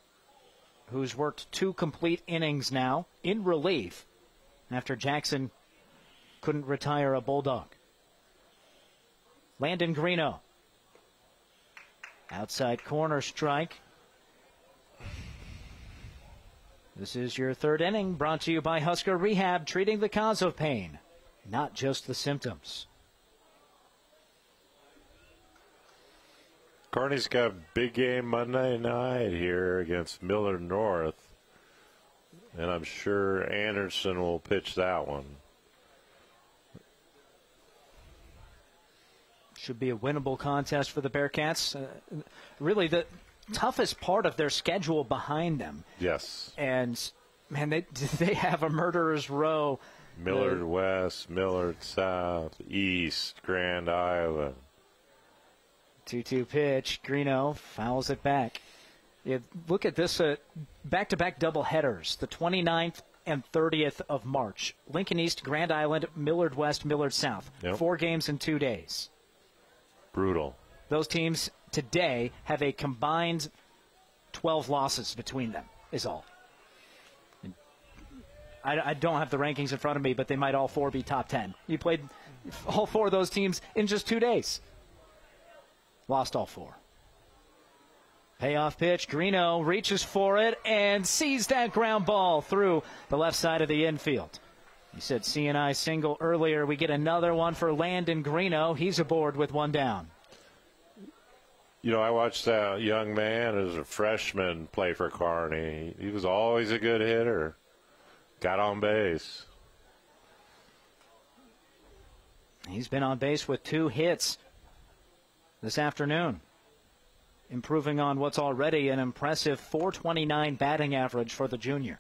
who's worked 2 complete innings now in relief after Jackson couldn't retire a Bulldog. Landon Greeno. Outside corner strike. This is your 3rd inning, brought to you by Husker Rehab, treating the cause of pain, not just the symptoms. Kearney's got a big game Monday night here against Millard North, and I'm sure Anderson will pitch that one. Should be a winnable contest for the Bearcats. Really the toughest part of their schedule behind them. Yes. And, man, they have a murderer's row. Millard West, Millard South, East, Grand Island. 2-2 pitch. Greeno fouls it back. Yeah, look at this back-to-back doubleheaders, the 29th and 30th of March. Lincoln East, Grand Island, Millard West, Millard South. Yep. 4 games in 2 days. Brutal. Those teams today have a combined 12 losses between them, is all. And I don't have the rankings in front of me, but they might all 4 be top 10. You played all 4 of those teams in just 2 days. Lost all 4. Payoff pitch. Greeno reaches for it and sees that ground ball through the left side of the infield. You said C&I single earlier. We get another one for Landon Greeno. He's aboard with 1 down. You know, I watched that young man as a freshman play for Kearney. He was always a good hitter. Got on base. He's been on base with 2 hits this afternoon, improving on what's already an impressive .429 batting average for the junior.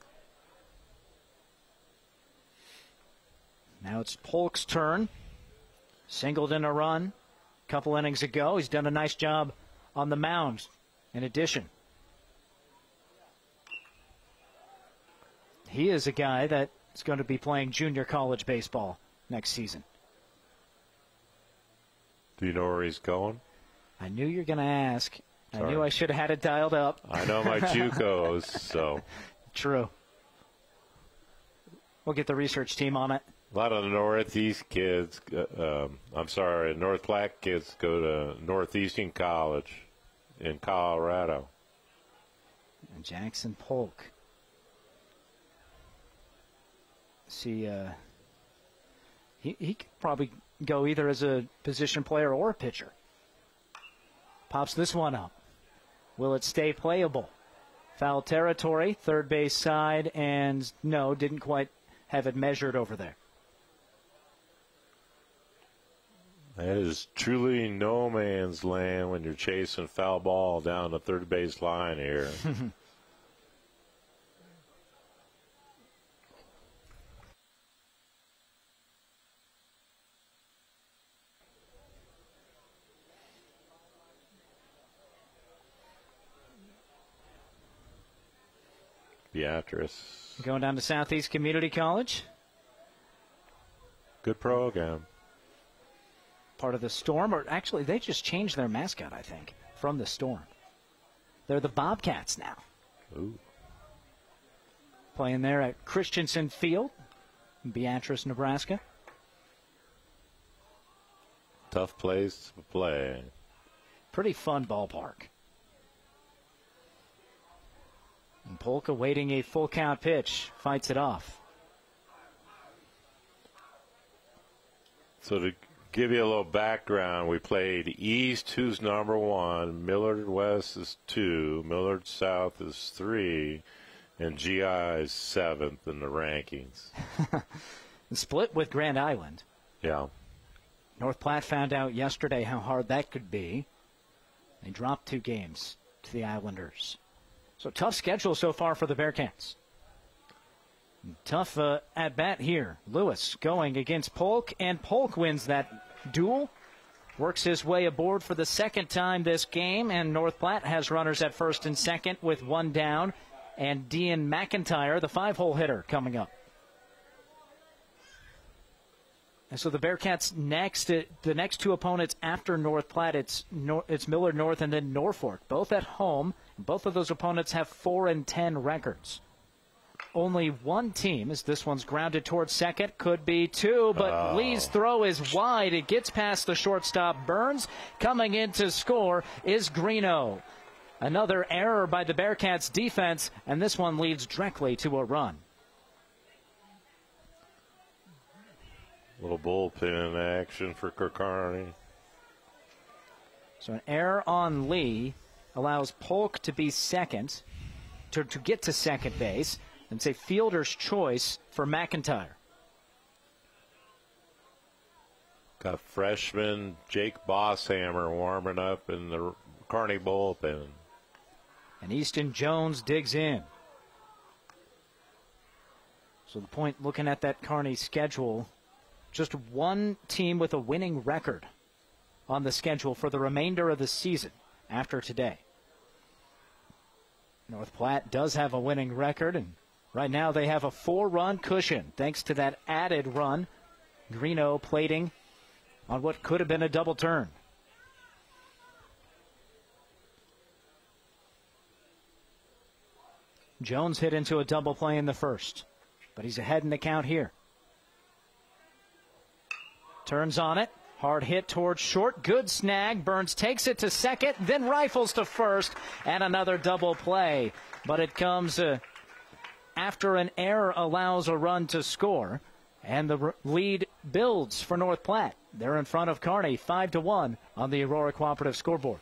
Now it's Polk's turn. Singled in a run a couple innings ago. He's done a nice job on the mound in addition. He is a guy that's going to be playing junior college baseball next season. Do you know where he's going? I knew you were going to ask. Sorry. I knew I should have had it dialed up. I know my JUCOs, so. True. We'll get the research team on it. A lot of the Northeast kids, North Platte kids go to Northeastern College in Colorado. And Jackson Polk. See, he could probably go either as a position player or a pitcher. Pops this one up. Will it stay playable? Foul territory, third base side, and no, didn't quite have it measured over there. That is truly no man's land when you're chasing foul ball down the third base line here. Beatrice. Going down to Southeast Community College. Good program. Part of the Storm, or actually they just changed their mascot, I think, from the Storm. They're the Bobcats now. Ooh. Playing there at Christensen Field in Beatrice, Nebraska. Tough place to play. Pretty fun ballpark. And Polk awaiting a full count pitch. Fights it off. So to give you a little background, we played East, who's number 1, Millard West is 2, Millard South is 3, and GI is 7th in the rankings. Split with Grand Island. Yeah. North Platte found out yesterday how hard that could be. They dropped 2 games to the Islanders. So tough schedule so far for the Bearcats. Tough at-bat here. Lewis going against Polk, and Polk wins that duel. Works his way aboard for the second time this game, and North Platte has runners at first and second with 1 down. And Dean McIntyre, the 5-hole hitter, coming up. And so the Bearcats the next two opponents after North Platte, it's Millard North and then Norfolk, both at home. Both of those opponents have 4-10 records. Only one team, as this one's grounded towards second, could be two, but Lee's throw is wide. It gets past the shortstop Burns. Coming in to score is Greeno. Another error by the Bearcats defense, and this one leads directly to a run. Little bullpen action for Kearney. So an error on Lee allows Polk to be second, to get to second base, and say fielder's choice for McIntyre. Got freshman Jake Bosshammer warming up in the Kearney bullpen. And Easton Jones digs in. So the Point, looking at that Kearney schedule, just one team with a winning record on the schedule for the remainder of the season after today. North Platte does have a winning record, and right now they have a 4-run cushion thanks to that added run. Greeno plating on what could have been a double turn. Jones hit into a double play in the first, but he's ahead in the count here. Turns on it. Hard hit towards short. Good snag. Burns takes it to second, then rifles to first, and another double play. But it comes after an error allows a run to score, and the lead builds for North Platte. They're in front of Kearney 5-1 on the Aurora Cooperative scoreboard.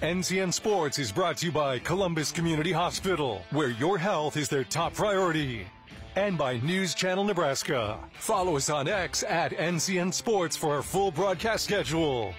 NCN Sports is brought to you by Columbus Community Hospital, where your health is their top priority. And by News Channel Nebraska. Follow us on X at NCN Sports for our full broadcast schedule.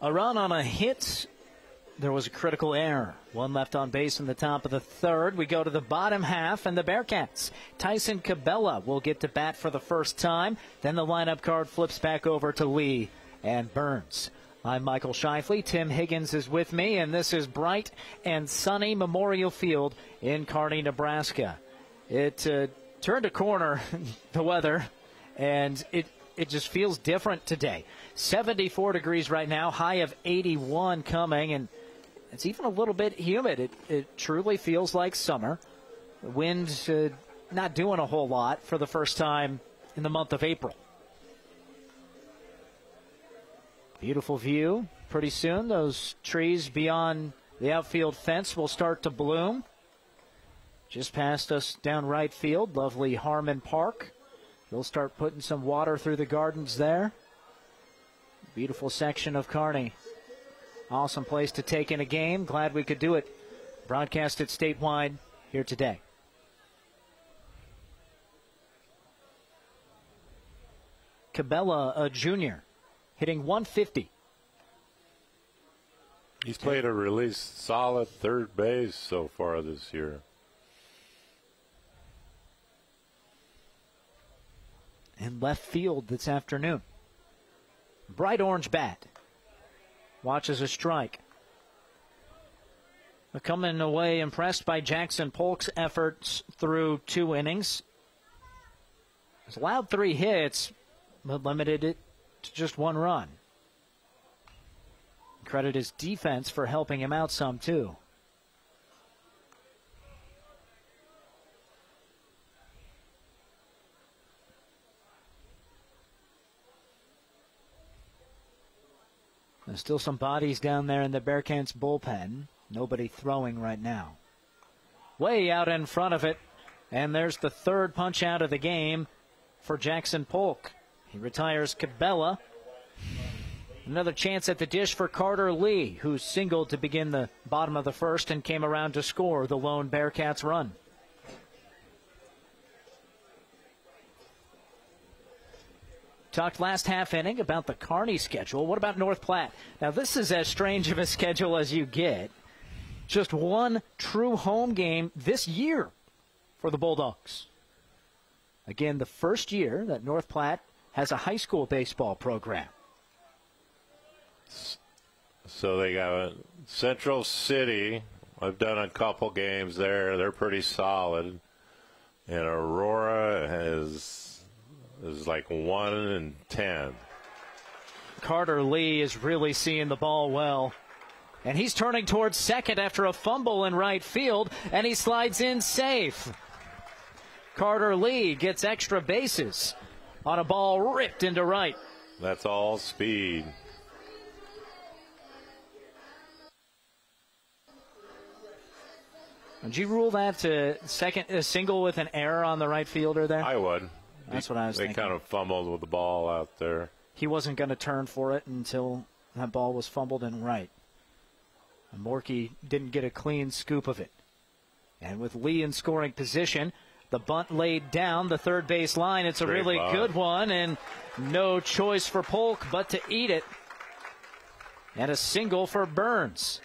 A run on a hit. There was a critical error. One left on base in the top of the third. We go to the bottom half, and the Bearcats. Tyson Cabela will get to bat for the first time. Then the lineup card flips back over to Lee and Burns. I'm Michael Shifley. Tim Higgins is with me, and this is bright and sunny Memorial Field in Kearney, Nebraska. It turned a corner, the weather, and it just feels different today. 74 degrees right now, high of 81 coming, and it's even a little bit humid. It truly feels like summer. The wind not doing a whole lot for the first time in the month of April. Beautiful view. Pretty soon, those trees beyond the outfield fence will start to bloom. Just past us down right field, lovely Harmon Park. They'll start putting some water through the gardens there. Beautiful section of Kearney. Awesome place to take in a game. Glad we could do it. Broadcast it statewide here today. Cabela, a junior, hitting 150. He's played a really solid third base so far this year. In left field this afternoon. Bright orange bat. Watches a strike. Coming away impressed by Jackson Polk's efforts through 2 innings. He's allowed 3 hits, but limited it to just 1 run. Credit his defense for helping him out some, too. There's still some bodies down there in the Bearcats bullpen. Nobody throwing right now. Way out in front of it. And there's the third punch out of the game for Jackson Polk. He retires Cabela. Another chance at the dish for Carter Lee, who singled to begin the bottom of the first and came around to score the lone Bearcats run. Talked last half inning about the Kearney schedule. What about North Platte? Now, this is as strange of a schedule as you get. Just one true home game this year for the Bulldogs. Again, the first year that North Platte has a high school baseball program. So they got Central City. I've done a couple games there. They're pretty solid. And Aurora is like 1-10. Carter Lee is really seeing the ball well. And he's turning towards second after a fumble in right field, and he slides in safe. Carter Lee gets extra bases on a ball ripped into right. That's all speed. Would you rule that to a single with an error on the right fielder there? I would. That's what I was thinking. They kind of fumbled with the ball out there. He wasn't going to turn for it until that ball was fumbled in right. And Morkey didn't get a clean scoop of it. And with Lee in scoring position, the bunt laid down the third base line. It's a really good one, and no choice for Polk but to eat it. And a single for Burns.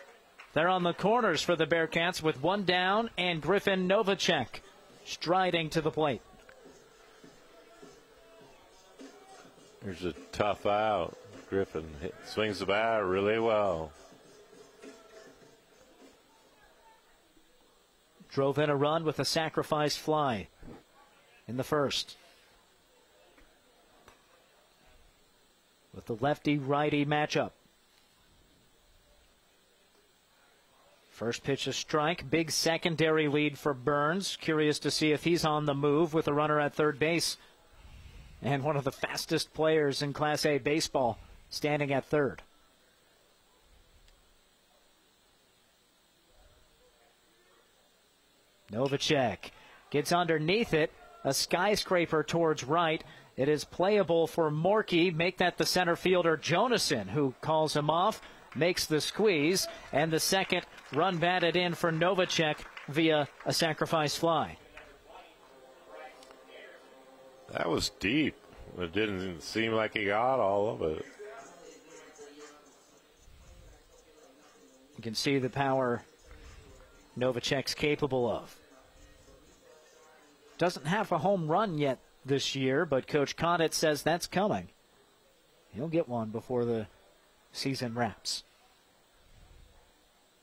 They're on the corners for the Bearcats with one down, and Griffin Novacek striding to the plate. There's a tough out. Griffin swings the bat really well. Drove in a run with a sacrifice fly in the first. With the lefty-righty matchup. First pitch a strike. Big secondary lead for Burns. Curious to see if he's on the move with a runner at third base. And one of the fastest players in Class A baseball standing at third. Novacek gets underneath it. A skyscraper towards right. It is playable for Morkey. Make that the center fielder Jonason, who calls him off. Makes the squeeze, and the second run batted in for Novacek via a sacrifice fly. That was deep. It didn't seem like he got all of it. You can see the power Novacek's capable of. Doesn't have a home run yet this year, but Coach Condit says that's coming. He'll get one before the season wraps.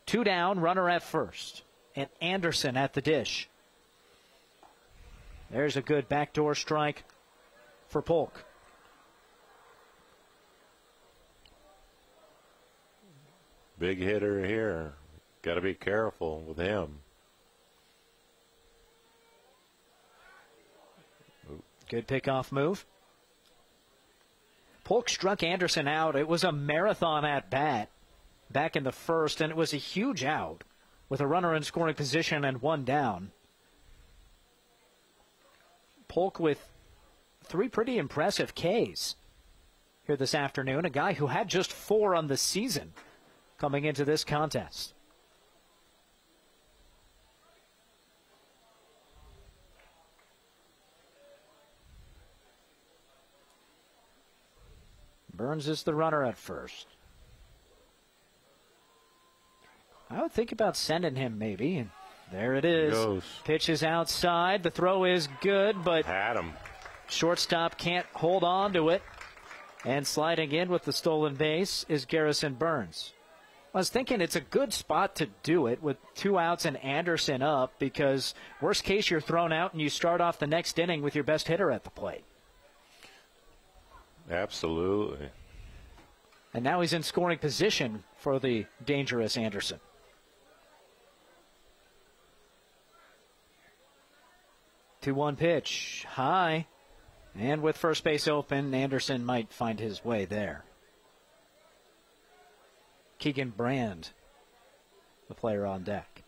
Two down, runner at first, and Anderson at the dish. There's a good backdoor strike for Polk. Big hitter here. Got to be careful with him. Good pickoff move. Polk struck Anderson out. It was a marathon at bat back in the first, and it was a huge out with a runner in scoring position and one down. Polk with 3 pretty impressive Ks here this afternoon. A guy who had just 4 on the season coming into this contest. Burns is the runner at first. I would think about sending him maybe. And there it is. Goes. Pitch is outside. The throw is good, but had him. Shortstop can't hold on to it. And sliding in with the stolen base is Garrison Burns. I was thinking it's a good spot to do it with 2 outs and Anderson up, because worst case you're thrown out and you start off the next inning with your best hitter at the plate. Absolutely. And now he's in scoring position for the dangerous Anderson. Two-one pitch, high. And with first base open, Anderson might find his way there. Keegan Brand, the player on deck.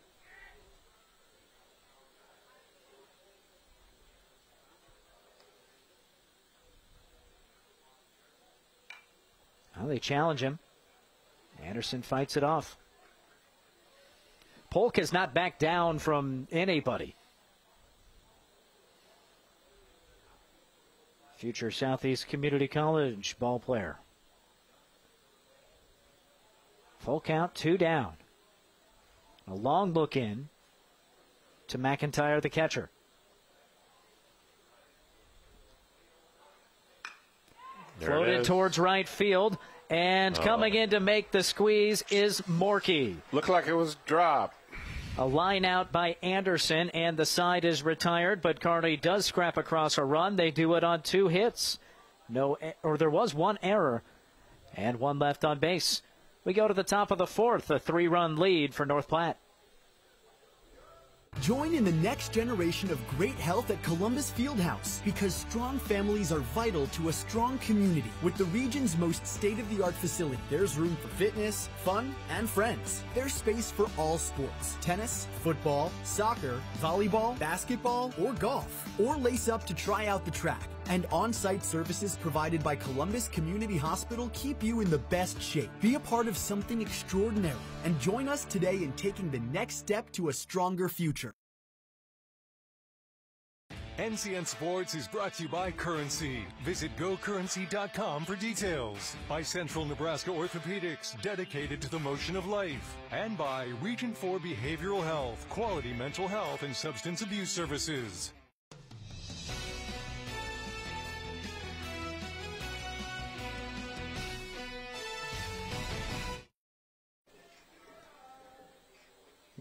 Well, they challenge him. Anderson fights it off. Polk has not backed down from anybody. Future Southeast Community College ball player. Full count, 2 down. A long look in to McIntyre, the catcher. Floated towards right field, and coming in to make the squeeze is Morkey. Looked like it was dropped. A line out by Anderson, and the side is retired, but Kearney does scrap across a run. They do it on 2 hits. There was 1 error, and 1 left on base. We go to the top of the 4th, a 3-run lead for North Platte. Join in the next generation of great health at Columbus Fieldhouse, because strong families are vital to a strong community. With the region's most state-of-the-art facility, there's room for fitness, fun, and friends. There's space for all sports: tennis, football, soccer, volleyball, basketball, or golf. Or lace up to try out the track. And on-site services provided by Columbus Community Hospital keep you in the best shape. Be a part of something extraordinary and join us today in taking the next step to a stronger future. NCN Sports is brought to you by Currency. Visit GoCurrency.com for details. By Central Nebraska Orthopedics, dedicated to the motion of life. And by Region 4 Behavioral Health, quality mental health and substance abuse services.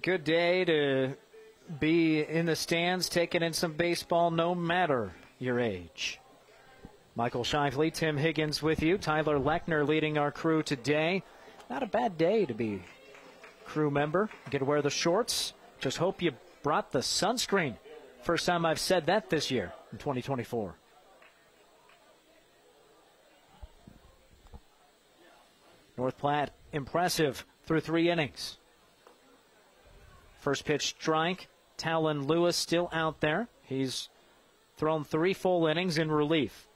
Good day to be in the stands, taking in some baseball, no matter your age. Michael Shively, Tim Higgins with you. Tyler Lechner leading our crew today. Not a bad day to be crew member. Get to wear the shorts. Just hope you brought the sunscreen. First time I've said that this year in 2024. North Platte impressive through 3 innings. First pitch strike. Talon Lewis still out there. He's thrown 3 full innings in relief.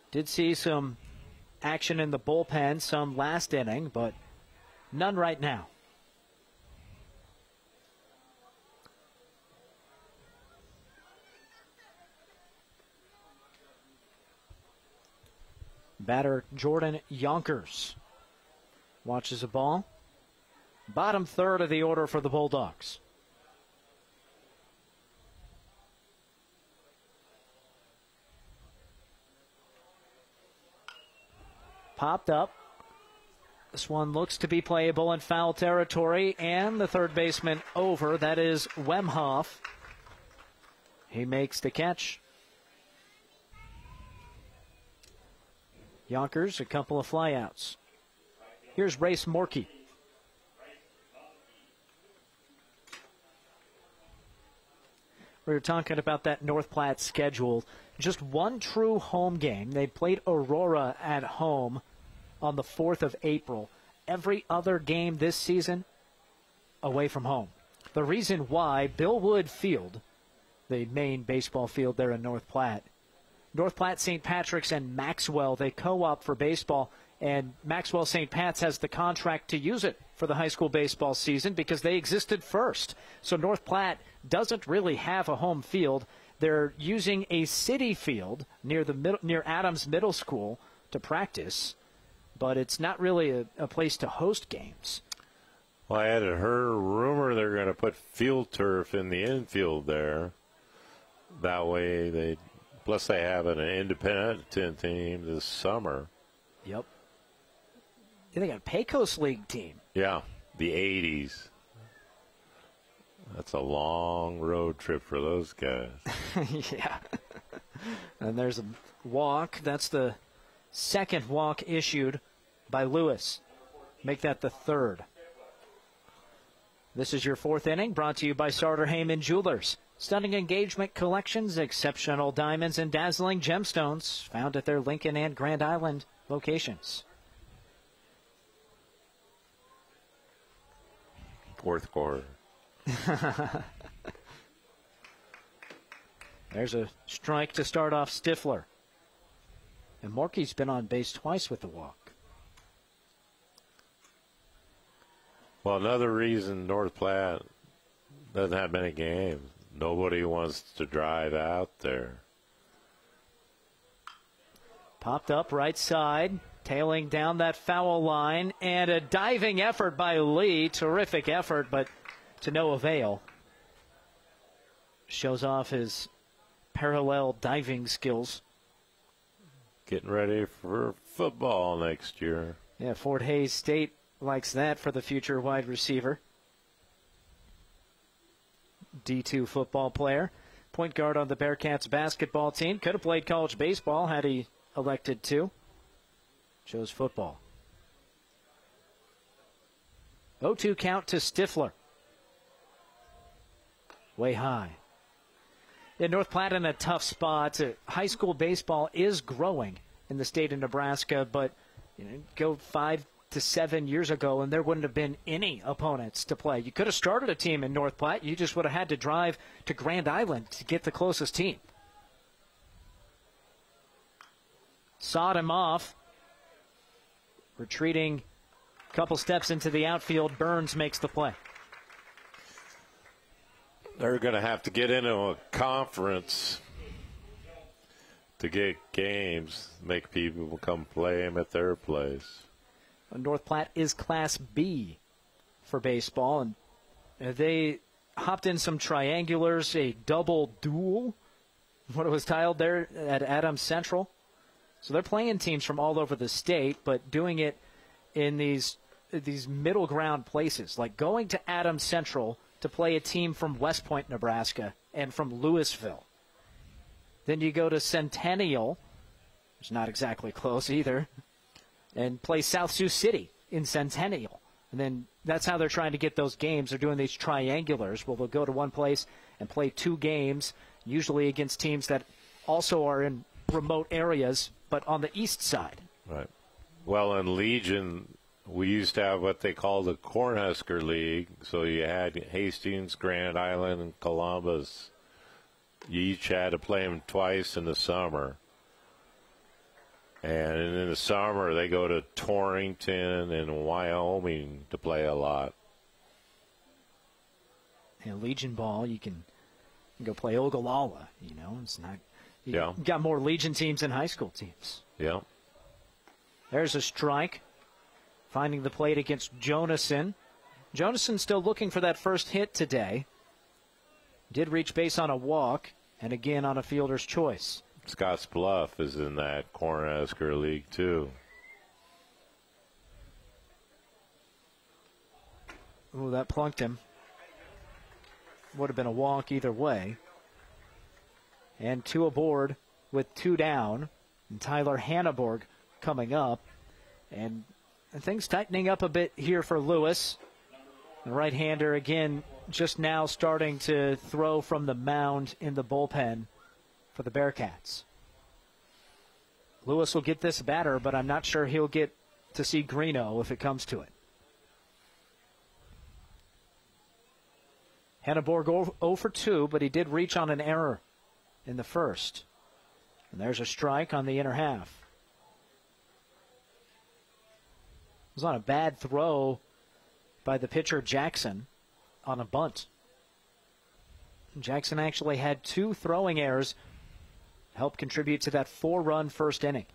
Did see some action in the bullpen, some last inning, but none right now. Batter Jordan Yonkers watches a ball. Bottom 3rd of the order for the Bulldogs. Popped up. This one looks to be playable in foul territory, and the third baseman over. That is Wemhoff. He makes the catch. Yonkers, a couple of flyouts. Here's Race Morkey. We were talking about that North Platte schedule. Just 1 true home game. They played Aurora at home on the 4th of April. Every other game this season, away from home. The reason why, Bill Wood Field, the main baseball field there in North Platte, North Platte, St. Patrick's, and Maxwell, they co-op for baseball. And Maxwell St. Pat's has the contract to use it for the high school baseball season because they existed first. So North Platte doesn't really have a home field. They're using a city field near Adams Middle School to practice, but it's not really a place to host games. Well, I had heard a rumor they're going to put field turf in the infield there. That way plus they have an independent team this summer. Yep. They got a Pecos League team. Yeah, the 80s. That's a long road trip for those guys. Yeah. And there's a walk. That's the second walk issued by Lewis. Make that the 3rd. This is your 4th inning, brought to you by Sartor Heyman Jewelers. Stunning engagement collections, exceptional diamonds, and dazzling gemstones found at their Lincoln and Grand Island locations. 4th quarter. There's a strike to start off Stifler. And Morkey's been on base twice with the walk. Well, another reason North Platte doesn't have many games. Nobody wants to drive out there. Popped up right side, tailing down that foul line, and a diving effort by Lee. Terrific effort, but to no avail. Shows off his parallel diving skills. Getting ready for football next year. Yeah, Fort Hays State likes that for the future wide receiver. D2 football player. Point guard on the Bearcats basketball team. Could have played college baseball had he elected to. Chose football. 0-2 count to Stifler. Way high. Yeah, North Platte in a tough spot. High school baseball is growing in the state of Nebraska, but go 5 to 7 years ago, and there wouldn't have been any opponents to play. You could have started a team in North Platte. You just would have had to drive to Grand Island to get the closest team. Sawed him off. Retreating a couple steps into the outfield. Burns makes the play. They're going to have to get into a conference to get games, make people come play them at their place. North Platte is Class B for baseball, and they hopped in some triangulars, a double duel, what it was titled there at Adams Central. So they're playing teams from all over the state, but doing it in these middle ground places, like going to Adams Central to play a team from West Point, Nebraska, and from Louisville. Then you go to Centennial, which is not exactly close either, and play South Sioux City in Centennial. And then that's how they're trying to get those games. They're doing these triangulars where they'll go to one place and play 2 games, usually against teams that also are in remote areas, but on the east side. Right. Well, in Legion, we used to have what they call the Cornhusker League. So you had Hastings, Grand Island, and Columbus. You each had to play them twice in the summer. And in the summer, they go to Torrington and Wyoming to play a lot. And Legion ball, you can go play Ogallala, It's not. You got more Legion teams than high school teams. Yeah. There's a strike. Finding the plate against Jonason. Jonason still looking for that first hit today. Did reach base on a walk, and again on a fielder's choice. Scotts Bluff is in that Cornhusker League, too. Ooh, that plunked him. Would have been a walk either way. And 2 aboard with 2 down. And Tyler Hanneborg coming up. And things tightening up a bit here for Lewis. The right-hander, again, just now starting to throw from the mound in the bullpen for the Bearcats. Lewis will get this batter, but I'm not sure he'll get to see Greeno if it comes to it. Hanneborg 0 for 2, but he did reach on an error in the first. And there's a strike on the inner half. It was on a bad throw by the pitcher Jackson on a bunt. Jackson actually had 2 throwing errors, helped contribute to that 4-run first inning.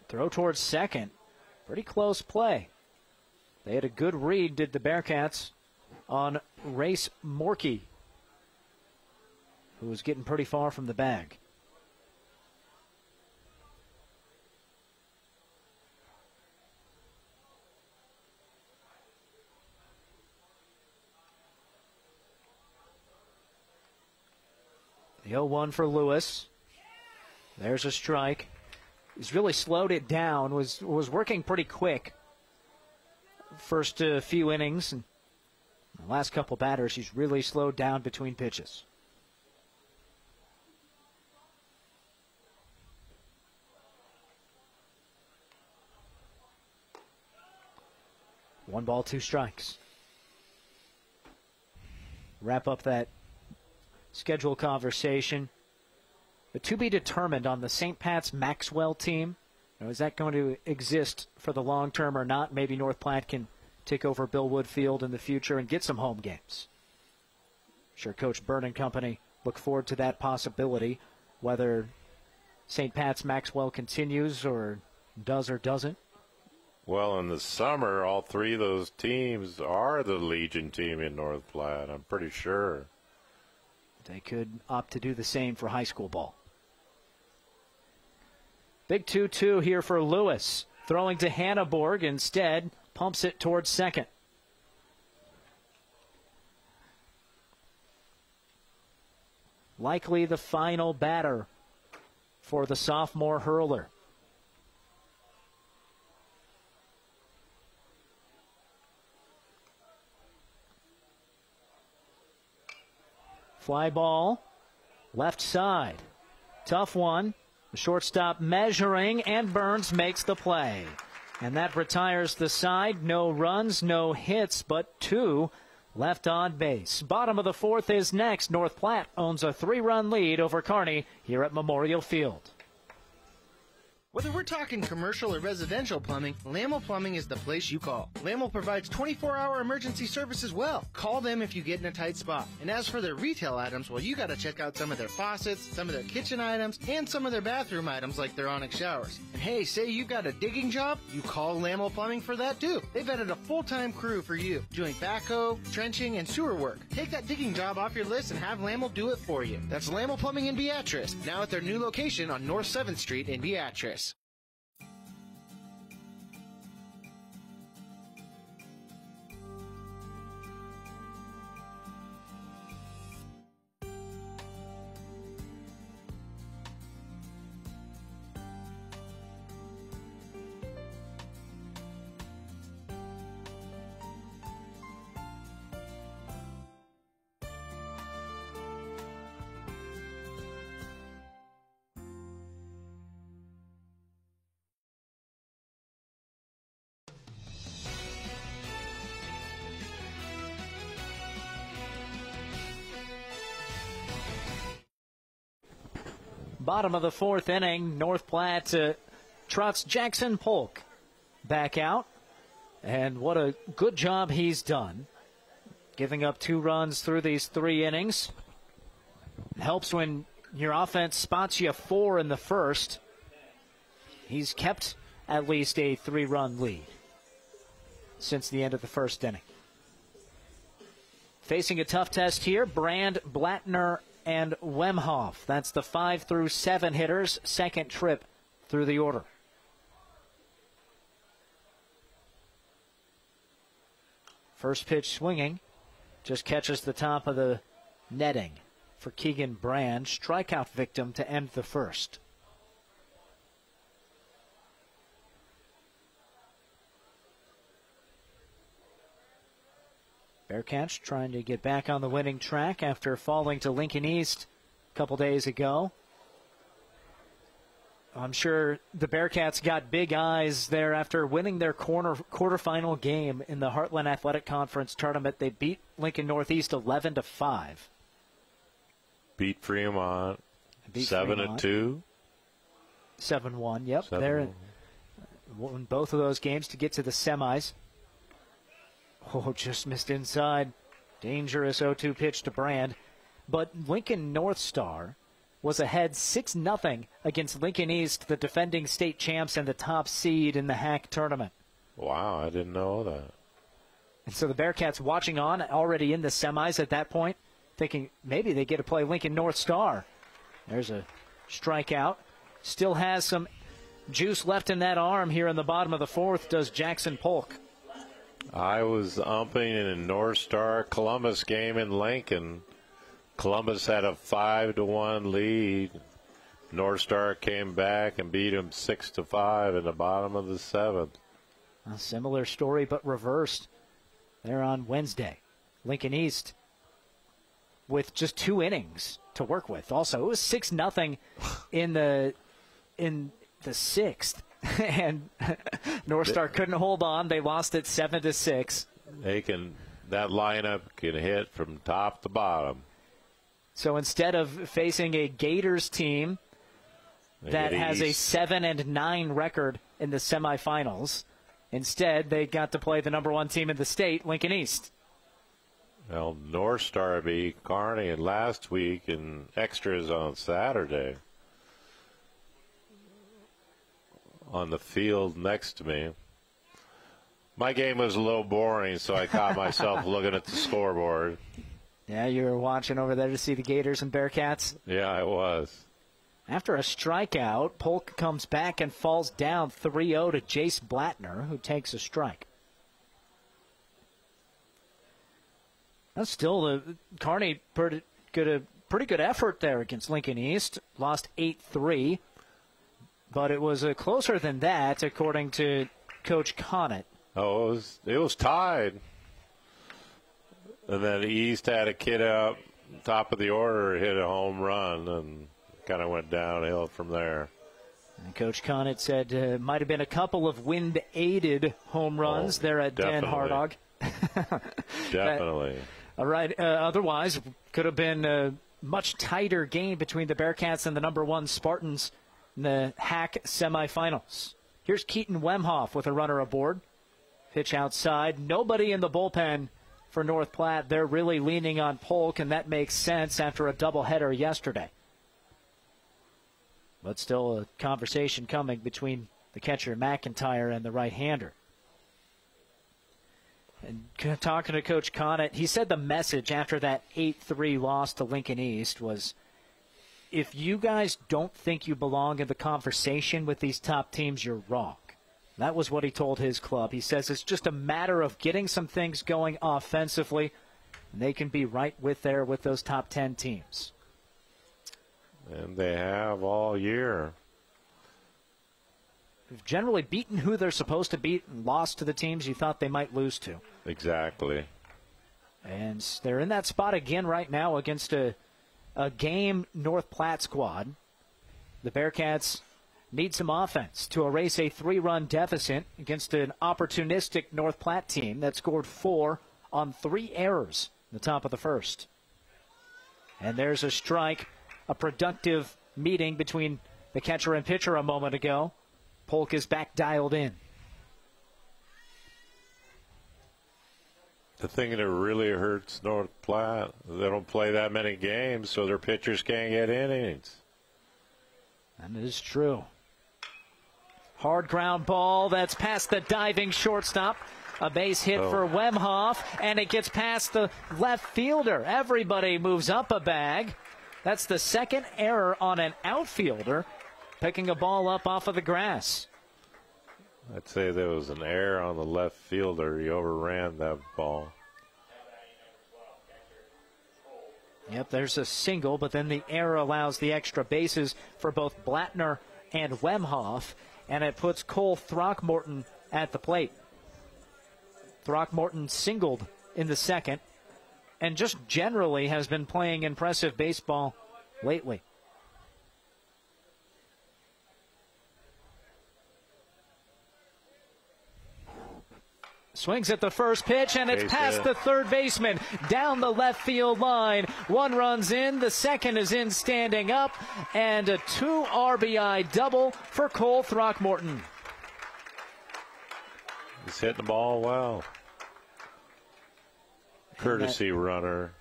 Throw towards second. Pretty close play. They had a good read, did the Bearcats, on Race Morkey, who was getting pretty far from the bag. The 0-1 for Lewis. There's a strike. He's really slowed it down, was working pretty quick. First few innings, and the last couple batters, he's really slowed down between pitches. One ball, 2 strikes. wrap up that schedule conversation. But to be determined on the St. Pat's Maxwell team. Is that going to exist for the long term or not? Maybe North Platte can take over Bill Wood Field in the future and get some home games. I'm sure Coach Byrne and company look forward to that possibility, whether St. Pat's Maxwell continues or does or doesn't. Well, in the summer, all three of those teams are the Legion team in North Platte, I'm pretty sure. They could opt to do the same for high school ball. Big 2-2 here for Lewis. Throwing to Hannaborg instead. Pumps it towards second. Likely the final batter for the sophomore hurler. Fly ball. Left side. Tough one. The shortstop measuring, and Burns makes the play. And that retires the side. No runs, no hits, but 2 left on base. Bottom of the 4th is next. North Platte owns a 3-run lead over Kearney here at Memorial Field. Whether we're talking commercial or residential plumbing, Lamel Plumbing is the place you call. Lamel provides 24-hour emergency service as well. Call them if you get in a tight spot. And as for their retail items, well, you got to check out some of their faucets, some of their kitchen items, and some of their bathroom items like their Onyx showers. And hey, say you got a digging job, you call Lamel Plumbing for that too. They've added a full-time crew for you, doing backhoe, trenching, and sewer work. Take that digging job off your list and have Lamel do it for you. That's Lamel Plumbing in Beatrice, now at their new location on North 7th Street in Beatrice. Bottom of the 4th inning, North Platte trots Jackson Polk back out. And what a good job he's done. Giving up 2 runs through these 3 innings. Helps when your offense spots you 4 in the first. He's kept at least a 3-run lead since the end of the first inning. Facing a tough test here, Brand, Blattner, and Wemhoff. That's the 5 through 7 hitters, second trip through the order. First pitch swinging, just catches the top of the netting for Keegan Brand, strikeout victim to end the first. Bearcats trying to get back on the winning track after falling to Lincoln East a couple days ago. I'm sure the Bearcats got big eyes there after winning their quarterfinal game in the Heartland Athletic Conference tournament. They beat Lincoln Northeast 11-5. Beat Fremont 7-2. 7-1. Yep, 7-1. They're won both of those games to get to the semis. Oh, just missed inside. Dangerous 0-2 pitch to Brand. But Lincoln North Star was ahead 6-0 against Lincoln East, the defending state champs and the top seed in the HAC tournament. Wow, I didn't know that. And so the Bearcats watching on, already in the semis at that point, thinking maybe they get to play Lincoln North Star. There's a strikeout. Still has some juice left in that arm here in the bottom of the 4th, does Jackson Polk. I was umping in a North Star Columbus game in Lincoln. Columbus had a 5-1 lead. North Star came back and beat them 6-5 in the bottom of the 7th. A similar story, but reversed there on Wednesday. Lincoln East with just 2 innings to work with. Also, it was 6-0 in the 6th. And North Star couldn't hold on. They lost it 7-6. They can that lineup can hit from top to bottom. So instead of facing a Gators team that has a 7-9 record in the semifinals, instead they got to play the number 1 team in the state, Lincoln East. Well, North Star beat Kearney and last week in extras on Saturday. On the field next to me. My game was a little boring, so I caught myself looking at the scoreboard. Yeah, you were watching over there to see the Gators and Bearcats? Yeah, I was. After a strikeout, Polk comes back and falls down 3-0 to Jace Blattner, who takes a strike. That's still Kearney pretty good effort there against Lincoln East. Lost 8-3, but it was closer than that, according to Coach Connett. Oh, it was tied. And then East had a kid up top of the order, hit a home run, and kind of went downhill from there. And Coach Connett said it might have been a couple of wind-aided home runs there at Dan Hardog. Definitely. All right. Otherwise, could have been a much tighter game between the Bearcats and the number 1 Spartans in the HAC semifinals. Here's Keaton Wemhoff with a runner aboard. Pitch outside. Nobody in the bullpen for North Platte. They're really leaning on Polk, and that makes sense after a doubleheader yesterday. But still a conversation coming between the catcher McIntyre and the right-hander. And talking to Coach Connett, he said the message after that 8-3 loss to Lincoln East was, if you guys don't think you belong in the conversation with these top teams, you're wrong. That was what he told his club. He says it's just a matter of getting some things going offensively, and they can be right there with those top 10 teams. And they have all year. They've generally beaten who they're supposed to beat and lost to the teams you thought they might lose to. Exactly. And they're in that spot again right now against a game North Platte squad. The Bearcats need some offense to erase a 3-run deficit against an opportunistic North Platte team that scored 4 on 3 errors in the top of the first. And there's a strike, a productive meeting between the catcher and pitcher a moment ago. Polk is back dialed in. The thing that really hurts North Platte, they don't play that many games, so their pitchers can't get innings. That is true. Hard ground ball that's past the diving shortstop. A base hit for Wemhoff, and it gets past the left fielder. Everybody moves up a bag. That's the second error on an outfielder picking a ball up off of the grass. I'd say there was an error on the left fielder. He overran that ball. Yep, there's a single, but then the error allows the extra bases for both Blattner and Wemhoff, and it puts Cole Throckmorton at the plate. Throckmorton singled in the second and just generally has been playing impressive baseball lately. Swings at the first pitch, and it's past the third baseman, down the left field line. 1 run's in, the second is in standing up, and a 2 RBI double for Cole Throckmorton. He's hitting the ball well. Courtesy runner.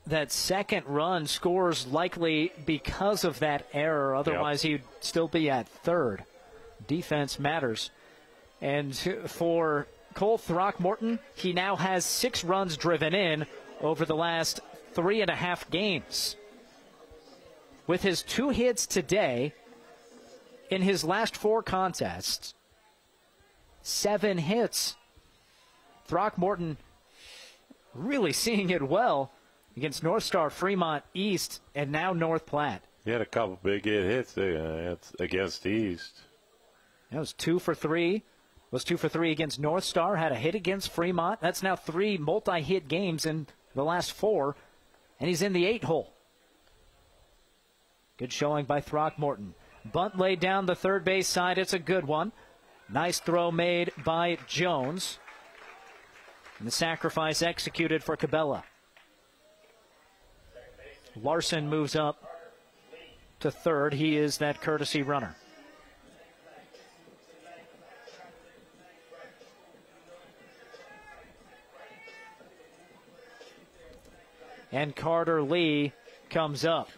That second run scores likely because of that error. Otherwise, he'd still be at third. Defense matters. And for Cole Throckmorton, he now has 6 runs driven in over the last 3.5 games. With his 2 hits today, in his last 4 contests, 7 hits. Throckmorton really seeing it well against North Star, Fremont East, and now North Platte. He had a couple big hits against East. That was 2 for 3. Was 2 for 3 against North Star. Had a hit against Fremont. That's now 3 multi-hit games in the last 4. And he's in the 8-hole. Good showing by Throckmorton. Bunt laid down the third base side. It's a good one. Nice throw made by Jones. And the sacrifice executed for Cabela. Larson moves up to third. He is that courtesy runner. And Carter Lee comes up.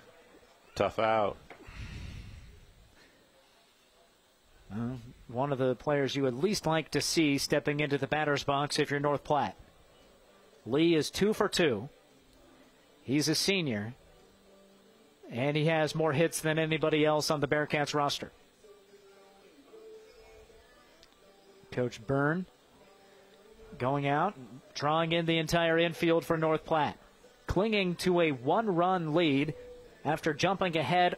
Tough out. One of the players you would least like to see stepping into the batter's box if you're North Platte. Lee is 2 for 2. He's a senior. And he has more hits than anybody else on the Bearcats roster. Coach Byrne going out, drawing in the entire infield for North Platte. Clinging to a 1-run lead after jumping ahead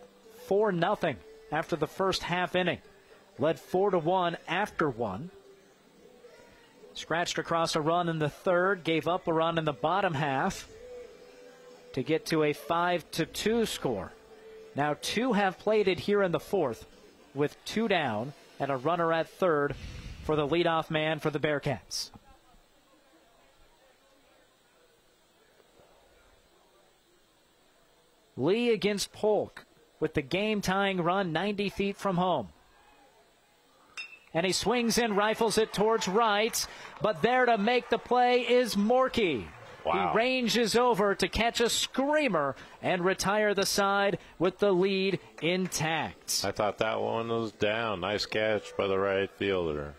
4-0 after the first half inning. Led 4-1 after 1. Scratched across a run in the third, gave up a run in the bottom half to get to a 5-2 score. Now 2 have played it here in the fourth with 2 down and a runner at third for the leadoff man for the Bearcats. Lee against Polk with the game-tying run 90 feet from home. And he swings in, rifles it towards right, but there to make the play is Morkey. Wow. He ranges over to catch a screamer and retire the side with the lead intact. I thought that one was down. Nice catch by the right fielder.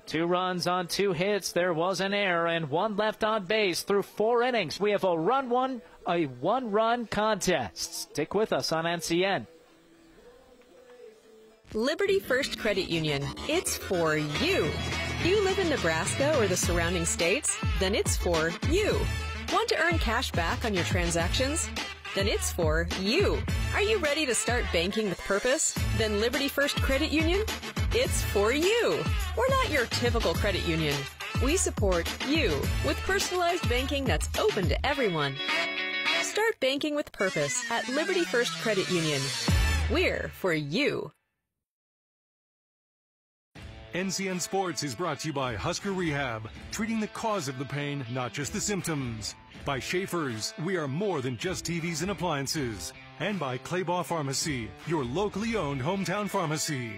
2 runs on 2 hits. There was an error and 1 left on base through 4 innings. We have a one-run contest. Stick with us on NCN. Liberty First Credit Union. It's for you. You live in Nebraska or the surrounding states? Then it's for you. Want to earn cash back on your transactions? Then it's for you. Are you ready to start banking with purpose? Then Liberty First Credit Union? It's for you. We're not your typical credit union. We support you with personalized banking that's open to everyone. Start banking with purpose at Liberty First Credit Union. We're for you. NCN Sports is brought to you by Husker Rehab, treating the cause of the pain, not just the symptoms. By Schaefer's, we are more than just TVs and appliances. And by Claybaugh Pharmacy, your locally owned hometown pharmacy.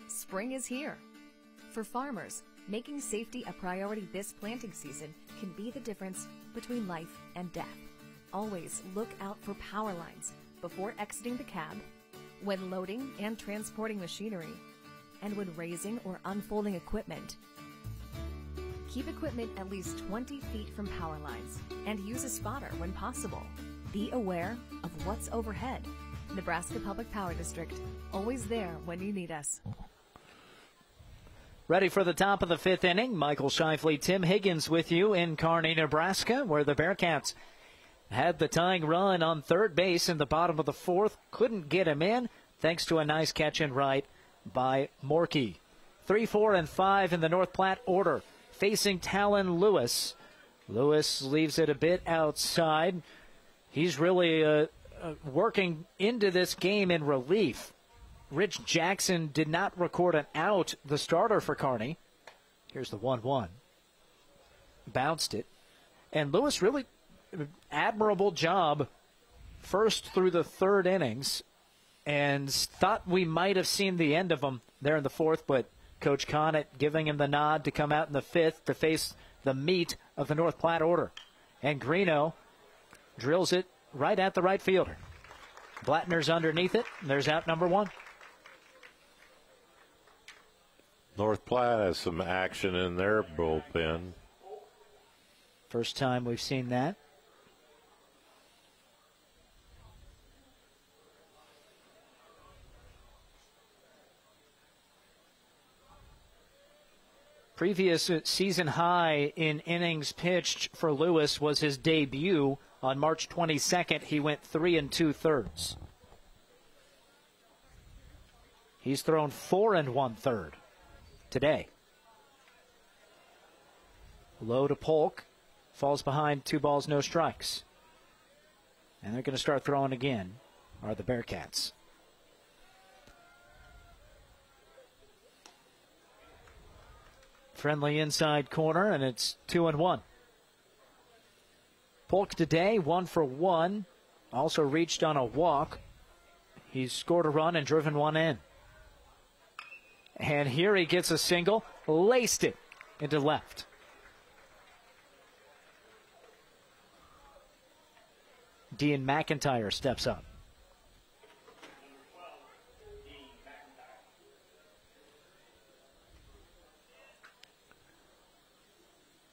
Spring is here. For farmers, making safety a priority this planting season can be the difference between life and death. Always look out for power lines before exiting the cab, when loading and transporting machinery, and when raising or unfolding equipment. Keep equipment at least 20 feet from power lines and use a spotter when possible. Be aware of what's overhead. Nebraska Public Power District, always there when you need us. Ready for the top of the 5th inning. Michael Shifley, Tim Higgins with you in Kearney, Nebraska, where the Bearcats had the tying run on third base in the bottom of the 4th. Couldn't get him in thanks to a nice catch in right by Morkey. 3, 4, and 5 in the North Platte order. Facing Talon Lewis. Lewis leaves it a bit outside. He's really working into this game in relief. Rich Jackson did not record an out, the starter for Kearney. Here's the 1-1. Bounced it. And Lewis really admirable job first through the 3rd innings, and thought we might have seen the end of him there in the 4th, but Coach Connett giving him the nod to come out in the 5th to face the meat of the North Platte order. And Greeno drills it right at the right fielder. Blattner's underneath it. There's out number 1. North Platte has some action in their bullpen. First time we've seen that. Previous season high in innings pitched for Lewis was his debut on March 22nd. He went 3 2/3. He's thrown 4 1/3 today. Low to Polk. Falls behind 2 balls, no strikes. And they're going to start throwing again, are the Bearcats. Friendly inside corner, and it's 2-1. Polk today, 1 for 1. Also reached on a walk. He's scored a run and driven one in. And here he gets a single, laced it into left. Dean McIntyre steps up.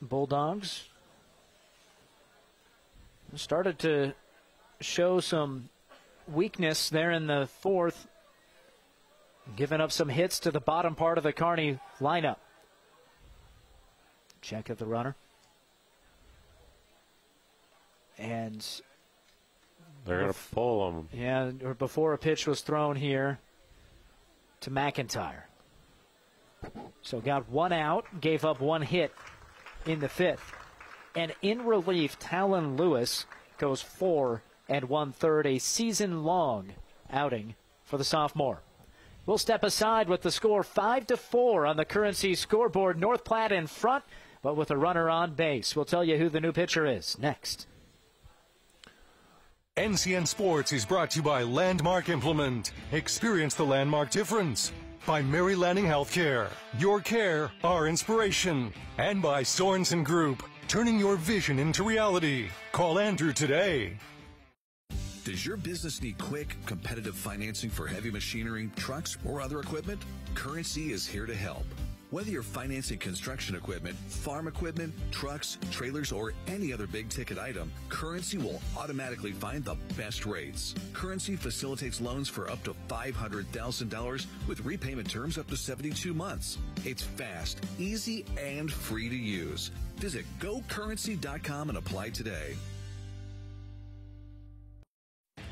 Bulldogs started to show some weakness there in the fourth, giving up some hits to the bottom part of the Kearney lineup. Check at the runner. And they're going to pull him. Yeah, before a pitch was thrown here to McIntyre. So got one out, gave up one hit in the fifth. And in relief, Talon Lewis goes 4 1/3, a season-long outing for the sophomore. We'll step aside with the score 5-4 on the Currency scoreboard. North Platte in front, but with a runner on base. We'll tell you who the new pitcher is next. NCN Sports is brought to you by Landmark Implement. Experience the Landmark difference. By Mary Lanning Healthcare. Your care, our inspiration. And by Sorensen Group. Turning your vision into reality. Call Andrew today. Does your business need quick, competitive financing for heavy machinery, trucks, or other equipment? Currency is here to help. Whether you're financing construction equipment, farm equipment, trucks, trailers, or any other big-ticket item, Currency will automatically find the best rates. Currency facilitates loans for up to $500,000 with repayment terms up to 72 months. It's fast, easy, and free to use. Visit GoCurrency.com and apply today.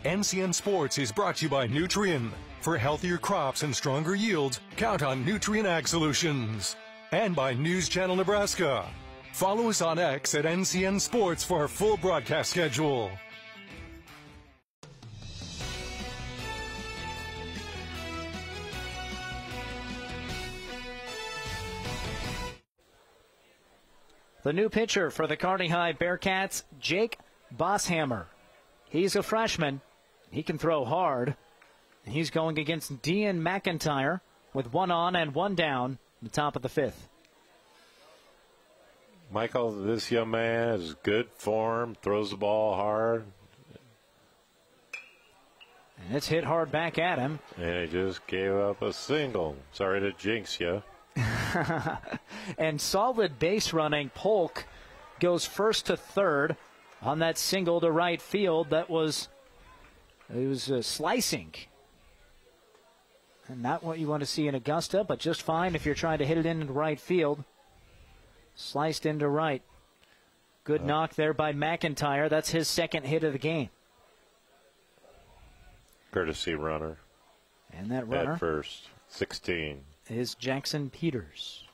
NCN Sports is brought to you by Nutrien. For healthier crops and stronger yields, count on Nutrien Ag Solutions. And by News Channel Nebraska. Follow us on X at NCN Sports for our full broadcast schedule. The new pitcher for the Kearney High Bearcats, Jake Bosshammer. He's a freshman. He can throw hard. He's going against Dean McIntyre with one on and one down in the top of the fifth. Michael, this young man is good form, throws the ball hard. And it's hit hard back at him. And he just gave up a single. Sorry to jinx you. And solid base running. Polk goes first to third on that single to right field. That was slicing. And not what you want to see in Augusta, but just fine if you're trying to hit it into right field. Sliced into right. Good knock there by McIntyre. That's his second hit of the game. Courtesy runner. And that runner at first, 16. Is Jackson Peters.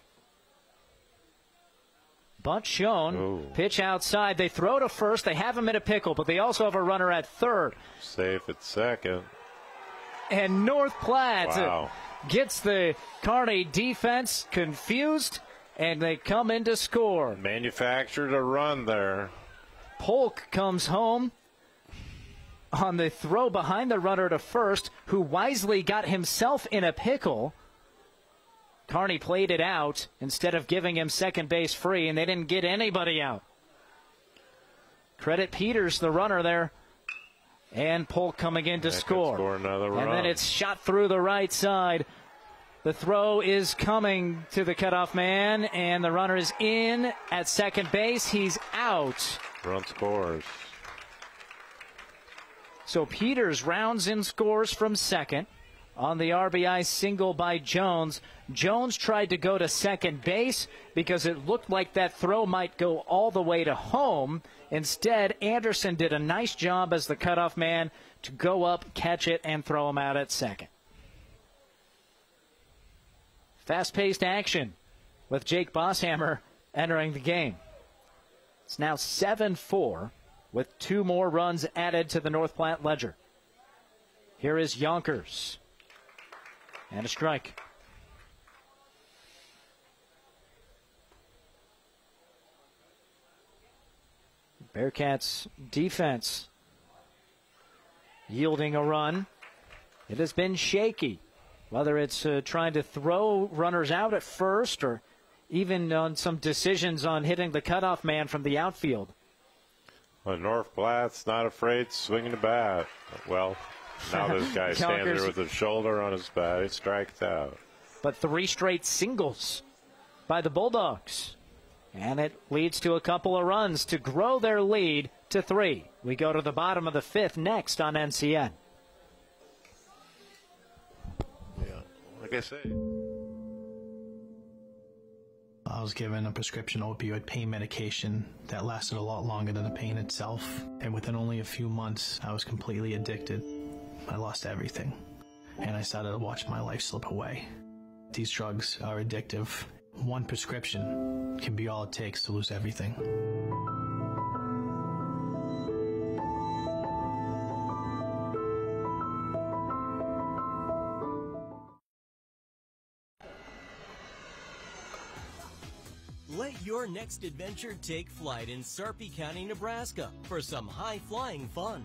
Bunt shown. Ooh. Pitch outside. They throw to first. They have him in a pickle, but they also have a runner at third. Safe at second. And North Platte gets the Kearney defense confused, and they come in to score. Manufactured a run there. Polk comes home on the throw behind the runner to first, who wisely got himself in a pickle. Kearney played it out instead of giving him second base free, and they didn't get anybody out. Credit Peters, the runner there. And Polk coming in to score. Another run. And then it's shot through the right side. The throw is coming to the cutoff man, and the runner is in at second base. He's out. Run scores. So Peters rounds in scores from second on the RBI single by Jones. Jones tried to go to second base because it looked like that throw might go all the way to home. Instead, Anderson did a nice job as the cutoff man to go up, catch it, and throw him out at second. Fast-paced action with Jake Bosshammer entering the game. It's now 7-4 with 2 more runs added to the North Platte ledger. Here is Yonkers. And a strike. Bearcats defense yielding a run. It has been shaky, whether it's trying to throw runners out at first or even on some decisions on hitting the cutoff man from the outfield. Well, North Platte's not afraid swinging the bat. Well, now this guy stands there with his shoulder on his bat. He strikes out. But 3 straight singles by the Bulldogs. And it leads to a couple of runs to grow their lead to 3. We go to the bottom of the 5th next on NCN. Yeah, like I say. I was given a prescription opioid pain medication that lasted a lot longer than the pain itself. And within only a few months, I was completely addicted. I lost everything. And I started to watch my life slip away. These drugs are addictive. One prescription can be all it takes to lose everything. Let your next adventure take flight in Sarpy County, Nebraska for some high-flying fun.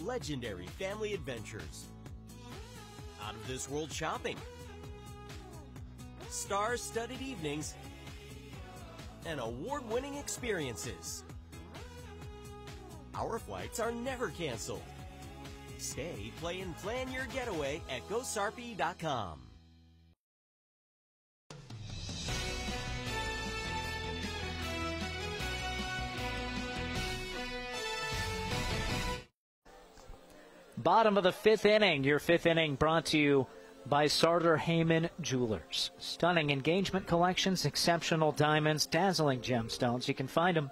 Legendary family adventures. Out-of-this-world shopping. Star-studded evenings. And award-winning experiences. Our flights are never canceled. Stay, play, and plan your getaway at GoSarpy.com. Bottom of the 5th inning. Your 5th inning brought to you by Sartor Heyman Jewelers. Stunning engagement collections, exceptional diamonds, dazzling gemstones. You can find them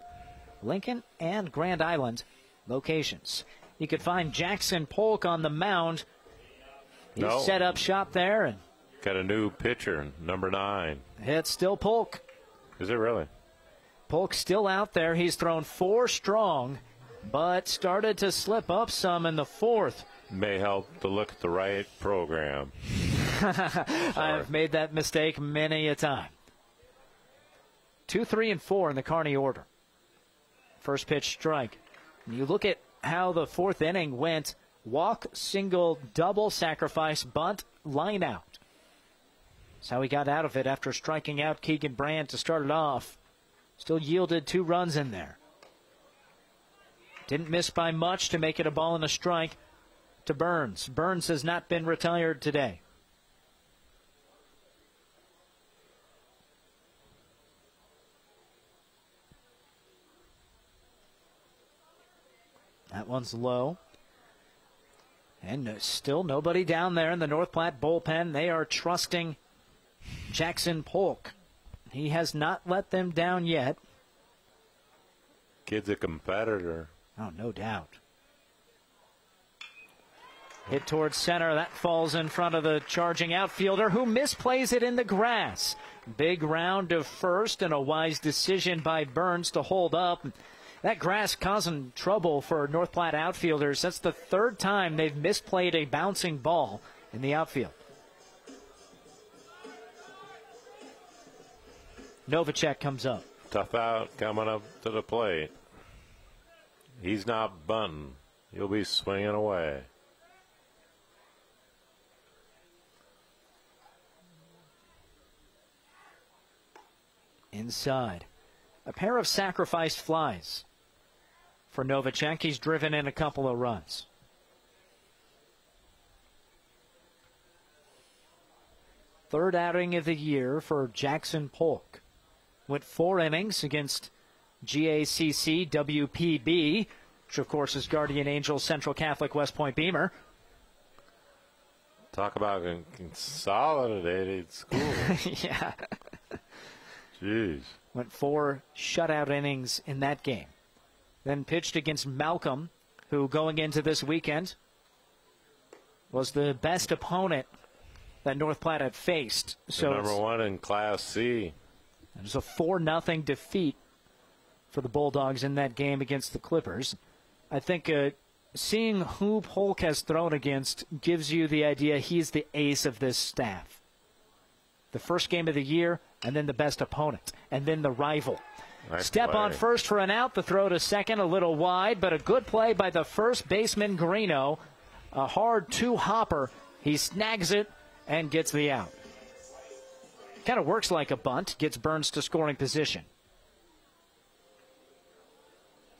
Lincoln and Grand Island locations. You could find Jackson Polk on the mound. He's set up shop there. And got a new pitcher, number 9. It's still Polk. Is it really? Polk's still out there. He's thrown 4 strong, but started to slip up some in the 4th. May help to look at the right program. I've made that mistake many a time. 2, 3, and 4 in the Kearney order. First pitch strike. And you look at how the 4th inning went. Walk, single, double, sacrifice, bunt, line out. That's how he got out of it after striking out Keegan Brand to start it off. Still yielded 2 runs in there. Didn't miss by much to make it a ball and a strike to Burns. Burns has not been retired today. That one's low. And still nobody down there in the North Platte bullpen. They are trusting Jackson Polk. He has not let them down yet. Kid's a competitor. Oh, no doubt. Hit towards center. That falls in front of the charging outfielder who misplays it in the grass. Big round of first and a wise decision by Burns to hold up. That grass causing trouble for North Platte outfielders. That's the 3rd time they've misplayed a bouncing ball in the outfield. Novacek comes up. Tough out coming up to the plate. He's not bunting. He'll be swinging away. Inside. A pair of sacrificed flies for Novacek. He's driven in a couple of runs. Third outing of the year for Jackson Polk. Went 4 innings against GACC WPB, which of course is Guardian Angels Central Catholic West Point Beamer. Talk about a consolidated school. Yeah. Jeez. Went 4 shutout innings in that game. Then pitched against Malcolm, who going into this weekend was the best opponent that North Platte had faced. So number 1 in Class C. It was a 4-0 defeat for the Bulldogs in that game against the Clippers. I think seeing who Polk has thrown against gives you the idea he's the ace of this staff. The first game of the year, and then the best opponent, and then the rival. Nice Step play. on first for an out. The throw to second, a little wide, but a good play by the first baseman, Greeno. A hard two-hopper. He snags it and gets the out. Kind of works like a bunt, gets Burns to scoring position.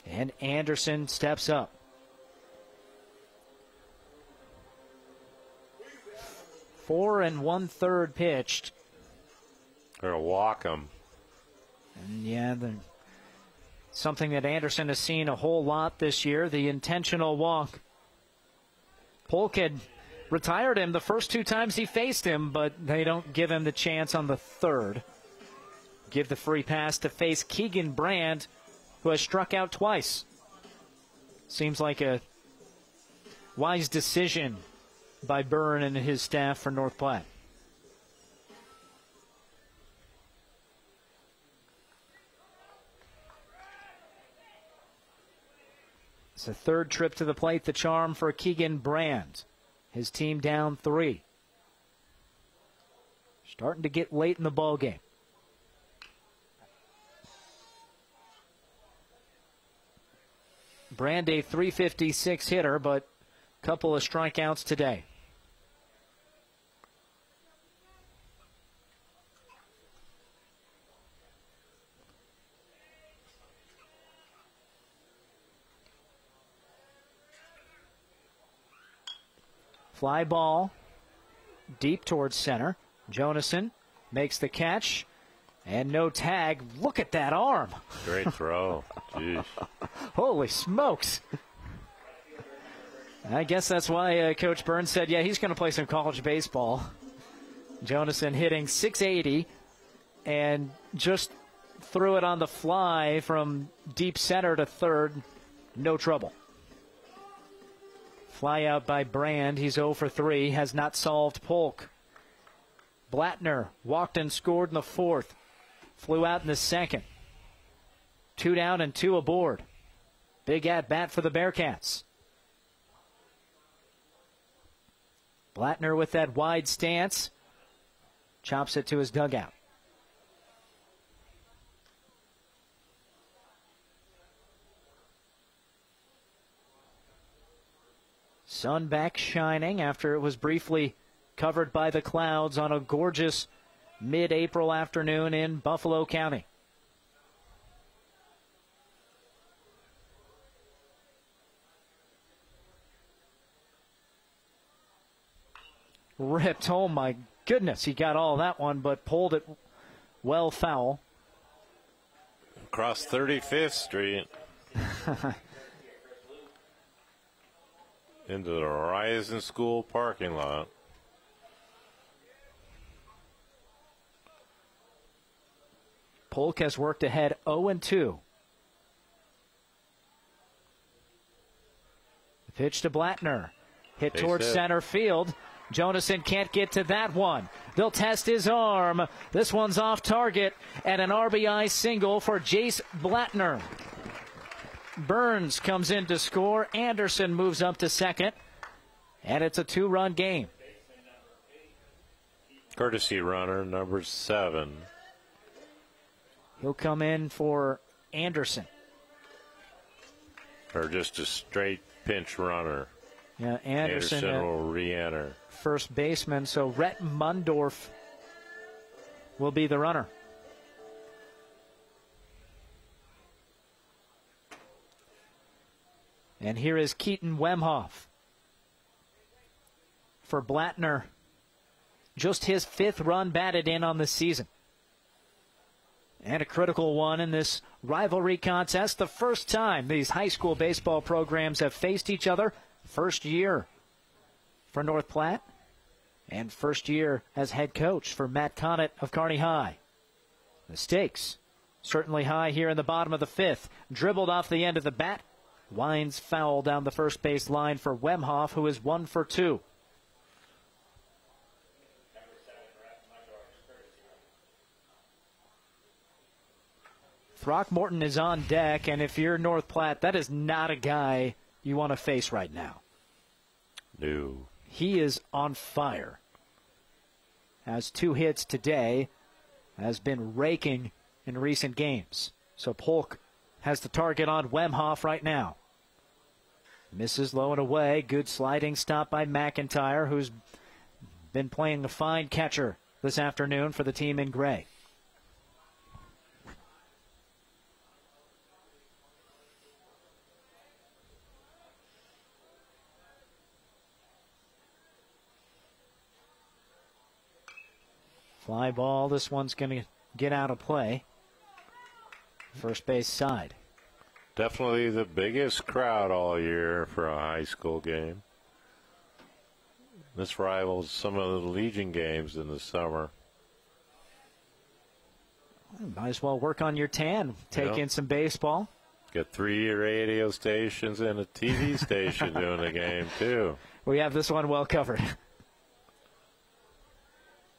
And Anderson steps up. 4 1/3 pitched. They're going to walk him. And yeah, something that Anderson has seen a whole lot this year, the intentional walk. Polk had retired him the first 2 times he faced him, but they don't give him the chance on the third. Give the free pass to face Keegan Brand, who has struck out twice. Seems like a wise decision by Byrne and his staff for North Platte. It's a third trip to the plate, the charm for Keegan Brand. His team down 3. Starting to get late in the ball game. Brand a .356 hitter, but a couple of strikeouts today. Fly ball deep towards center. Jonason makes the catch and no tag. Look at that arm. Great throw. Jeez. Holy smokes. I guess that's why Coach Burns said, yeah, he's going to play some college baseball. Jonason hitting .680 and just threw it on the fly from deep center to third. No trouble. Fly out by Brand. He's 0 for 3. Has not solved Polk. Blattner walked and scored in the 4th. Flew out in the 2nd. 2 down and 2 aboard. Big at-bat for the Bearcats. Blattner with that wide stance. Chops it to his dugout. Sun back shining after it was briefly covered by the clouds on a gorgeous mid-April afternoon in Buffalo County. Ripped, oh my goodness, he got all that one, but pulled it well foul. Across 35th Street. Into the Horizon School parking lot. Polk has worked ahead 0-2. The pitch to Blattner. Hit towards center field. Jonason can't get to that one. They'll test his arm. This one's off target, and an RBI single for Jace Blattner. Burns comes in to score. Anderson moves up to second, and it's a 2-run game. Courtesy runner, number 7. He'll come in for Anderson. Or just a straight pinch runner. Yeah, Anderson will re-enter. First baseman, so Rhett Mundorf will be the runner. And here is Keaton Wemhoff. For Blattner, just his 5th run batted in on the season. And a critical one in this rivalry contest. The first time these high school baseball programs have faced each other. First year for North Platte. And first year as head coach for Matt Connett of Kearney High. The stakes certainly high here in the bottom of the 5th. Dribbled off the end of the bat. Winds foul down the first base line for Wemhoff, who is 1 for 2. Throckmorton is on deck, and if you're North Platte, that is not a guy you want to face right now. No. He is on fire. Has 2 hits today. Has been raking in recent games. So Polk has the target on Wemhoff right now. Misses low and away. Good sliding stop by McIntyre, who's been playing a fine catcher this afternoon for the team in gray. Fly ball. This one's going to get out of play. First base side. Definitely the biggest crowd all year for a high school game. This rivals some of the Legion games in the summer. Might as well work on your tan. Take in some baseball. Got 3 radio stations and a TV station doing the game, too. We have this one well covered.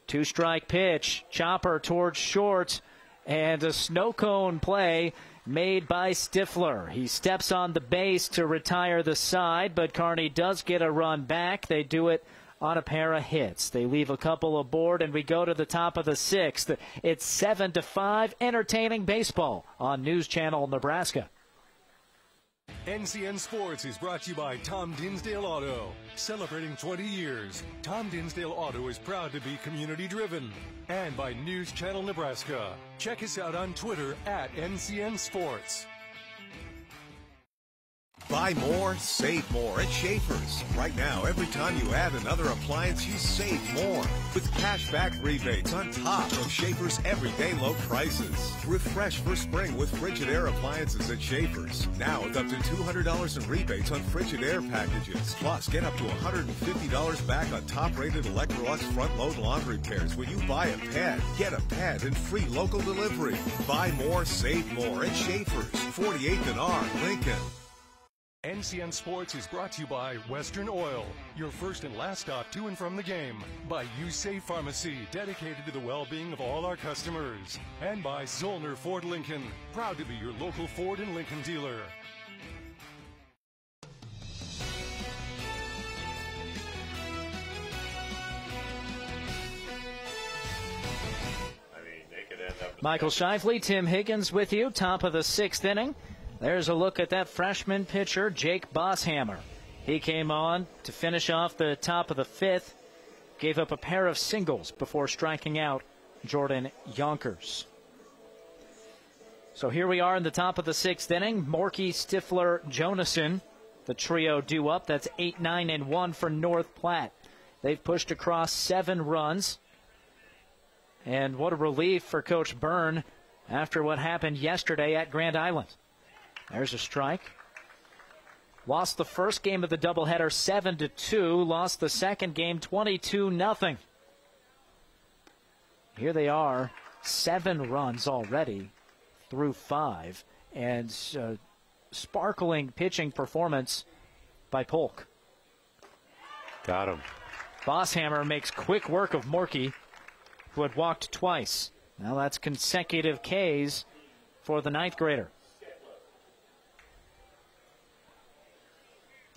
2-strike pitch. Chopper towards short. And a snow cone play made by Stifler. He steps on the base to retire the side, but Kearney does get a run back. They do it on a pair of hits. They leave a couple aboard, and we go to the top of the 6th. It's 7-5. Entertaining baseball on News Channel Nebraska. NCN Sports is brought to you by Tom Dinsdale Auto. Celebrating 20 years, Tom Dinsdale Auto is proud to be community-driven. And by News Channel Nebraska. Check us out on Twitter at NCN Sports. Buy more, save more at Schaefer's. Right now, every time you add another appliance, you save more. With cash-back rebates on top of Schaefer's everyday low prices. Refresh for spring with Frigidaire appliances at Schaefer's. Now with up to $200 in rebates on Frigidaire packages. Plus, get up to $150 back on top-rated Electrolux front-load laundry pairs when you buy a pad. Get a pad and free local delivery. Buy more, save more at Schaefer's. 48th and R, Lincoln. NCN Sports is brought to you by Western Oil, your first and last stop to and from the game. By USafe Pharmacy, dedicated to the well-being of all our customers. And by Zollner Ford Lincoln, proud to be your local Ford and Lincoln dealer. Michael Shifley, Tim Higgins with you, top of the 6th inning. There's a look at that freshman pitcher, Jake Bosshammer. He came on to finish off the top of the 5th, gave up a pair of singles before striking out Jordan Yonkers. So here we are in the top of the 6th inning. Morkey, Stifler, Jonason, the trio due up. That's 8, 9, and 1 for North Platte. They've pushed across 7 runs. And what a relief for Coach Byrne after what happened yesterday at Grand Island. There's a strike. Lost the first game of the doubleheader 7-2. Lost the second game 22-0. Here they are, 7 runs already through 5. And sparkling pitching performance by Polk. Got him. Bosshammer makes quick work of Morkey, who had walked twice. Now that's consecutive Ks for the 9th grader.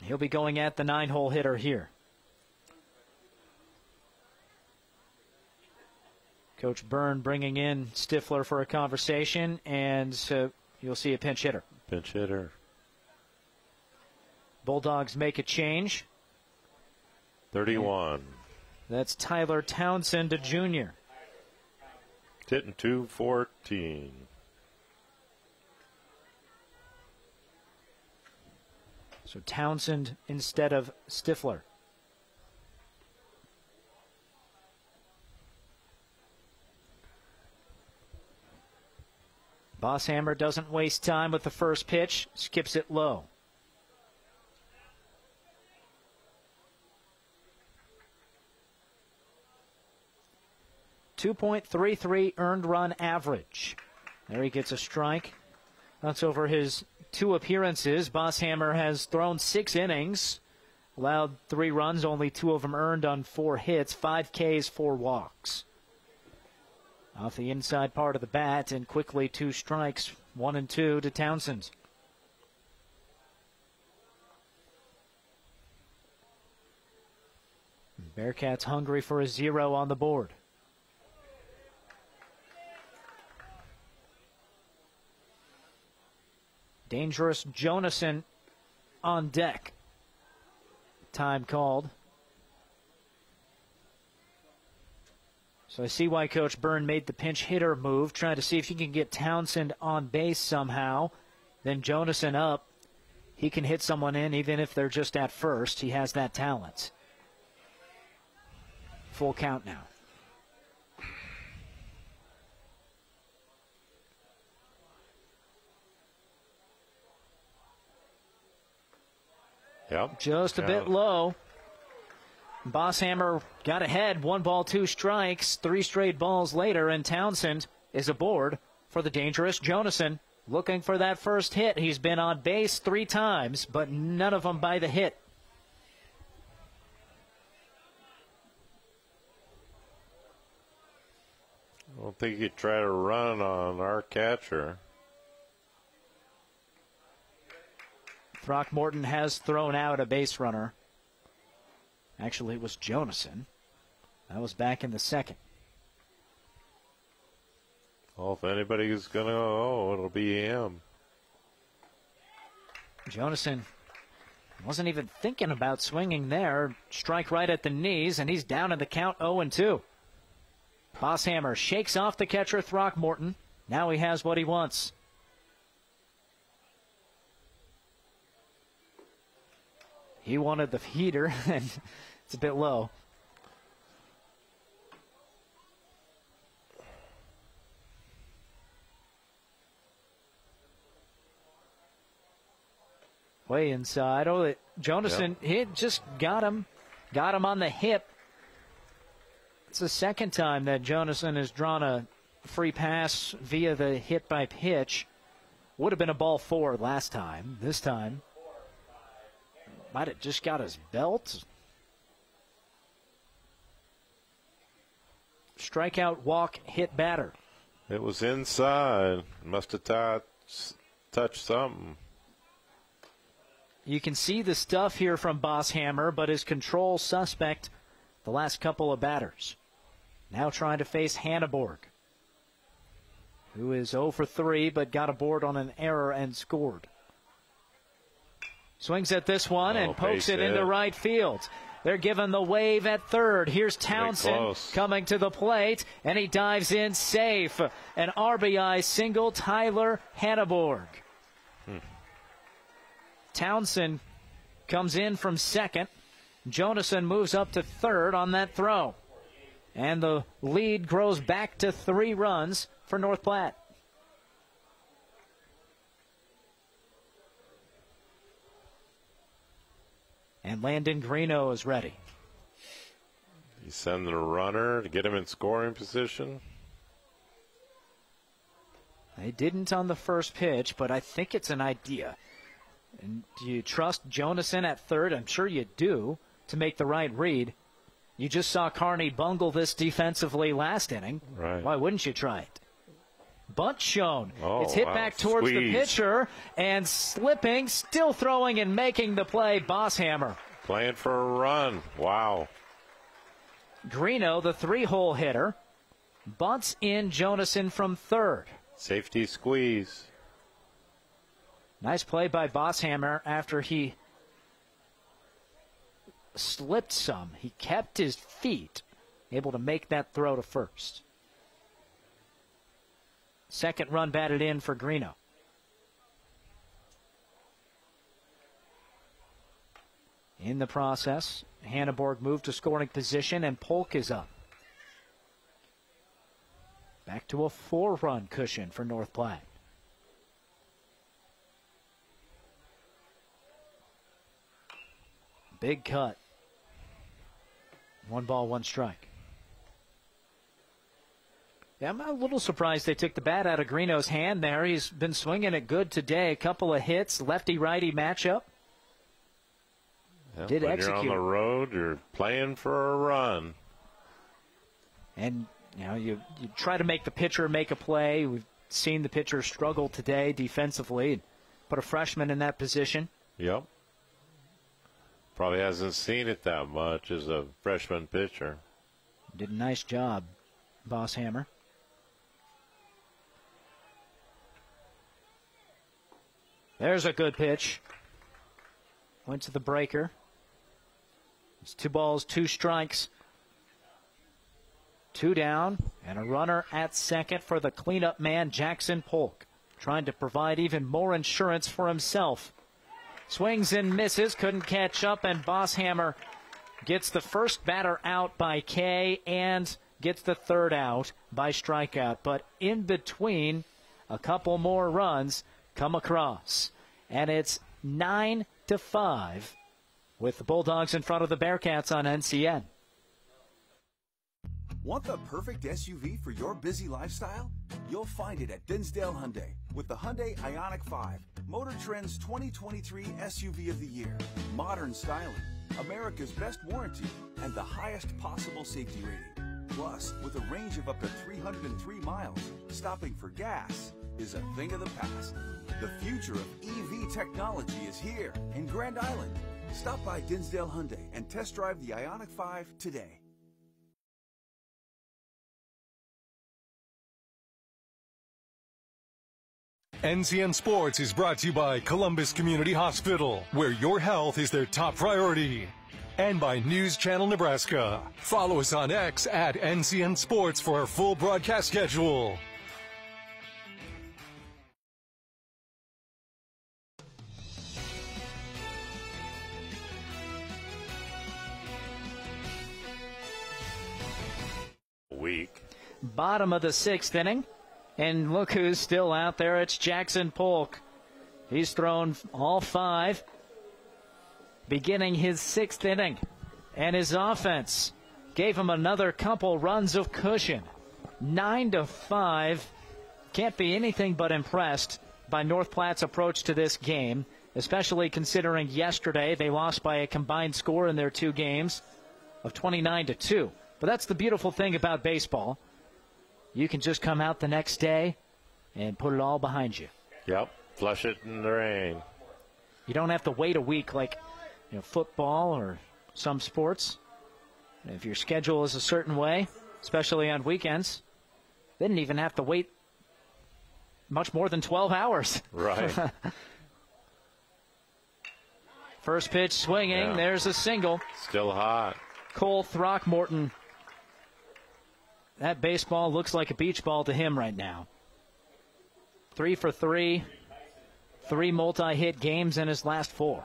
He'll be going at the 9-hole hitter here. Coach Byrne bringing in Stifler for a conversation, and you'll see a pinch hitter. Pinch hitter. Bulldogs make a change. 31. That's Tyler Townsend, a junior. Hitting .214. So Townsend instead of Stifler. Bosshammer doesn't waste time with the first pitch, skips it low. .333 earned run average. There he gets a strike. That's over his 2 appearances. Bosshammer has thrown 6 innings, allowed 3 runs, only 2 of them earned on 4 hits, 5 Ks, 4 walks. Off the inside part of the bat, and quickly 2 strikes, 1 and 2 to Townsend. Bearcats hungry for a 0 on the board. Dangerous Jonason on deck. Time called. So I see why Coach Byrne made the pinch hitter move, trying to see if he can get Townsend on base somehow. Then Jonason up. He can hit someone in even if they're just at first. He has that talent. Full count now. Yep. Just a bit low. Bosshammer got ahead. 1 ball, 2 strikes. 3 straight balls later, and Townsend is aboard for the Dangerous Jonason. Looking for that first hit. He's been on base 3 times, but none of them by the hit. I don't think he'd try to run on our catcher. Throckmorton has thrown out a base runner. Actually, it was Jonason. That was back in the second. Well, if anybody's going to go, it'll be him. Jonason wasn't even thinking about swinging there. Strike right at the knees, and he's down in the count 0-2. Bosshammer shakes off the catcher Throckmorton. Now he has what he wants. He wanted the heater, and it's a bit low. Way inside. Oh, Jonason hit, just got him on the hip. It's the second time that Jonason has drawn a free pass via the hit by pitch. Would have been a ball 4 last time. This time might have just got his belt. Strikeout, walk, hit batter. It was inside. Must have touched something. You can see the stuff here from Bosshammer, but his control suspect the last couple of batters. Now trying to face Hanneborg, who is 0 for 3, but got aboard on an error and scored. Swings at this one and pokes it into right field. They're giving the wave at third. Here's Townsend coming to the plate, and he dives in safe. An RBI single, Tyler Hanneborg. Townsend comes in from second. Jonason moves up to third on that throw. And the lead grows back to 3 runs for North Platte. And Landon Greeno is ready. You send the runner to get him in scoring position. They didn't on the first pitch, but I think it's an idea. And do you trust Jonason at third? I'm sure you do, to make the right read. You just saw Kearney bungle this defensively last inning. Right. Why wouldn't you try it? Bunt shown. Oh, it's hit wow. back towards the pitcher, and slipping, still throwing and making the play, Bosshammer. Playing for a run. Wow. Greeno, the 3-hole hitter, bunts in Jonason from third. Safety squeeze. Nice play by Bosshammer after he slipped some. He kept his feet, able to make that throw to first. Second run batted in for Greeno. In the process, Hanneborg moved to scoring position, and Polk is up. Back to a 4-run cushion for North Platte. Big cut. 1 ball, 1 strike. Yeah, I'm a little surprised they took the bat out of Greeno's hand there. He's been swinging it good today. A couple of hits, lefty-righty matchup. Yep, Did when execute. you're on the road, you're playing for a run. And, you try to make the pitcher make a play. We've seen the pitcher struggle today defensively. Put a freshman in that position. Yep. Probably hasn't seen it that much as a freshman pitcher. Did a nice job, Bosshammer. There's a good pitch. Went to the breaker. It's 2 balls, 2 strikes. 2 down, and a runner at second for the cleanup man, Jackson Polk, trying to provide even more insurance for himself. Swings and misses, couldn't catch up, and Bosshammer gets the first batter out by Kay and gets the third out by strikeout. But in between, a couple more runs come across, and it's 9-5 with the Bulldogs in front of the Bearcats on NCN. Want the perfect SUV for your busy lifestyle? You'll find it at Dinsdale Hyundai with the Hyundai Ioniq 5, Motor Trend's 2023 SUV of the Year. Modern styling, America's best warranty, and the highest possible safety rating. Plus, with a range of up to 303 miles, stopping for gas is a thing of the past. The future of EV technology is here in Grand Island. Stop by Dinsdale Hyundai and test drive the Ioniq 5 today. NCN Sports is brought to you by Columbus Community Hospital, where your health is their top priority. And by News Channel Nebraska. Follow us on X at NCN Sports for our full broadcast schedule. Week. Bottom of the 6th inning. And look who's still out there. It's Jackson Polk. He's thrown all 5, beginning his 6th inning. And his offense gave him another couple runs of cushion. 9-5. Can't be anything but impressed by North Platte's approach to this game, especially considering yesterday they lost by a combined score in their 2 games of 29-2. But that's the beautiful thing about baseball. You can just come out the next day and put it all behind you. Yep, flush it in the rain. You don't have to wait a week like football or some sports. If your schedule is a certain way, especially on weekends, they didn't even have to wait much more than 12 hours. Right. First pitch swinging. Yeah. There's a single. Still hot. Cole Throckmorton. That baseball looks like a beach ball to him right now. 3 for 3. 3 multi-hit games in his last 4.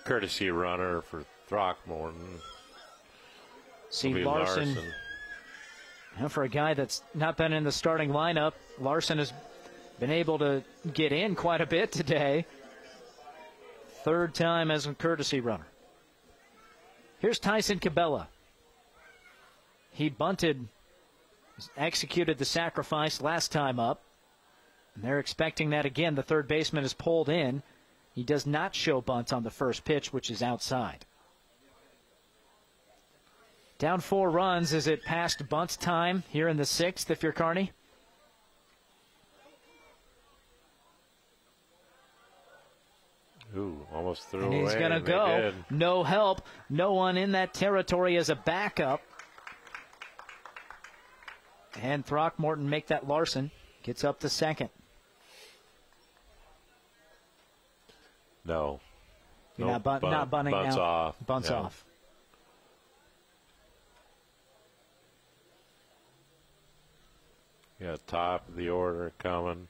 Courtesy runner for Throckmorton. See Larson. For a guy that's not been in the starting lineup, Larson has been able to get in quite a bit today. 3rd time as a courtesy runner. Here's Tyson Cabela. He bunted, executed the sacrifice last time up. And they're expecting that again. The third baseman is pulled in. He does not show bunt on the first pitch, which is outside. Down 4 runs. Is it past bunt time here in the 6th if you're Kearney? Ooh, almost threw and away. He's going to go. No help. No one in that territory as a backup. And Throckmorton make that Larson. Gets up to second. No. You're not bunting bunts out. Off. Bunts off. Yeah, top of the order coming.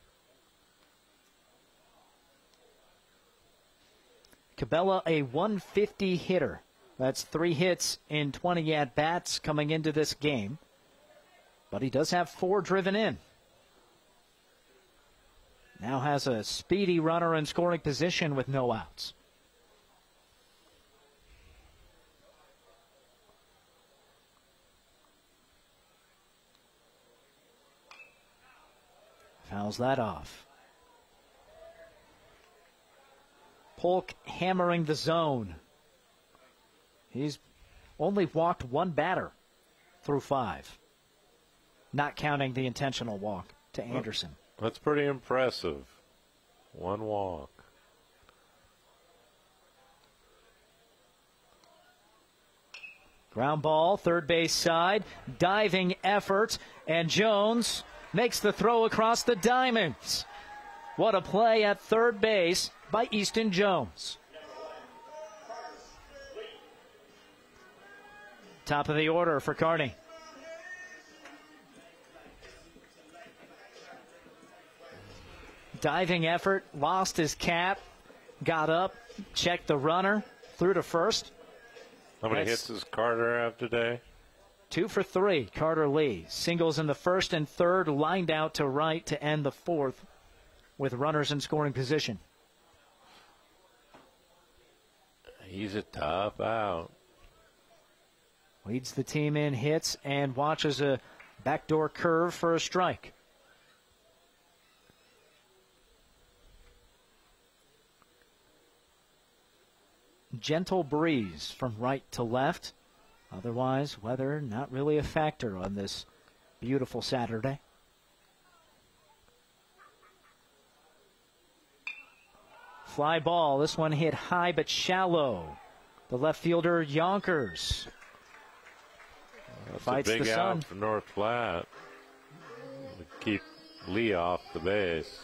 Cabela, a 150 hitter. That's 3 hits in 20 at-bats coming into this game. But he does have 4 driven in. Now has a speedy runner in scoring position with no outs. Fouls that off. Polk hammering the zone. He's only walked 1 batter through 5. Not counting the intentional walk to Anderson. That's pretty impressive. 1 walk. Ground ball, third base side, diving effort, and Jones makes the throw across the diamonds. What a play at third base by Easton Jones. Top of the order for Kearney. Diving effort, lost his cap, got up, checked the runner, threw to first. How many hits does Carter have today? 2 for 3, Carter Lee. Singles in the first and third, lined out to right to end the fourth with runners in scoring position. He's a tough out. Leads the team in hits and watches a backdoor curve for a strike. Gentle breeze from right to left. Otherwise, weather not really a factor on this beautiful Saturday. Fly ball. This one hit high but shallow. The left fielder, Yonkers. That's a big out for North Platte. Keep Lee off the base.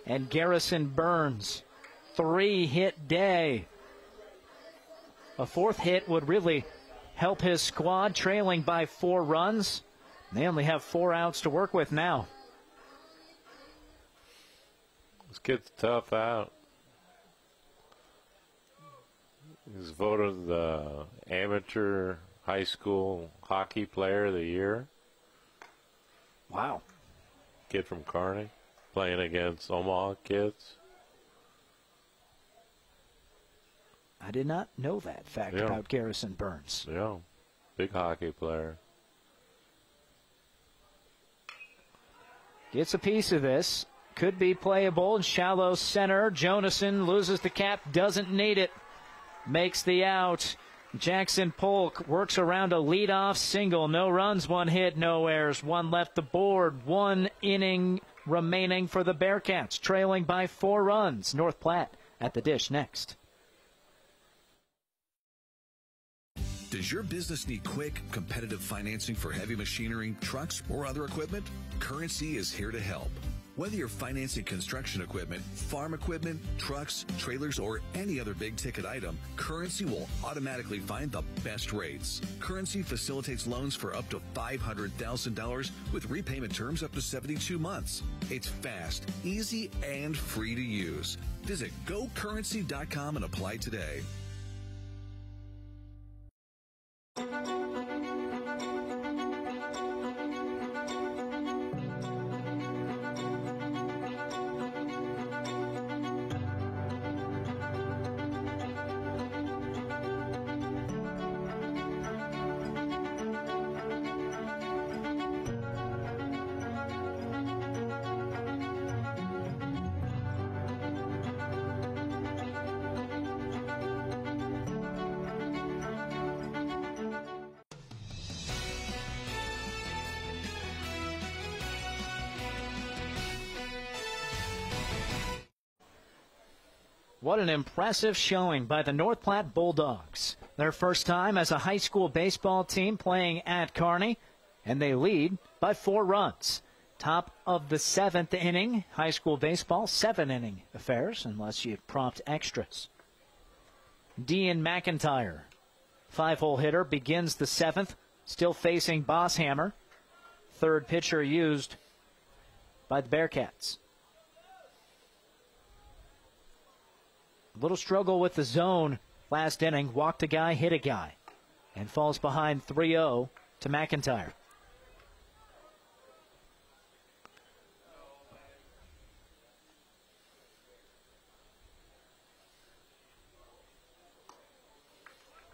And Garrison Burns, 3-hit day. A fourth hit would really help his squad, trailing by 4 runs. They only have 4 outs to work with now. This kid's tough out. He's voted the amateur high school hockey player of the year. Wow. Kid from Kearney playing against Omaha kids. I did not know that fact about Garrison Burns. Yeah, big hockey player. Gets a piece of this. Could be playable in shallow center. Jonason loses the cap, doesn't need it. Makes the out. Jackson Polk works around a leadoff single. No runs, 1 hit, no errors. 1 left the board. 1 inning remaining for the Bearcats, trailing by 4 runs. North Platte at the dish next. Does your business need quick, competitive financing for heavy machinery, trucks, or other equipment? Currency is here to help. Whether you're financing construction equipment, farm equipment, trucks, trailers, or any other big-ticket item, Currency will automatically find the best rates. Currency facilitates loans for up to $500,000 with repayment terms up to 72 months. It's fast, easy, and free to use. Visit GoCurrency.com and apply today. What an impressive showing by the North Platte Bulldogs. Their first time as a high school baseball team playing at Kearney, and they lead by 4 runs. Top of the 7th inning, high school baseball, 7-inning affairs, unless you prompt extras. Dean McIntyre, 5-hole hitter, begins the 7th, still facing Bosshammer. 3rd pitcher used by the Bearcats. Little struggle with the zone last inning. Walked a guy, hit a guy, and falls behind 3-0 to McIntyre.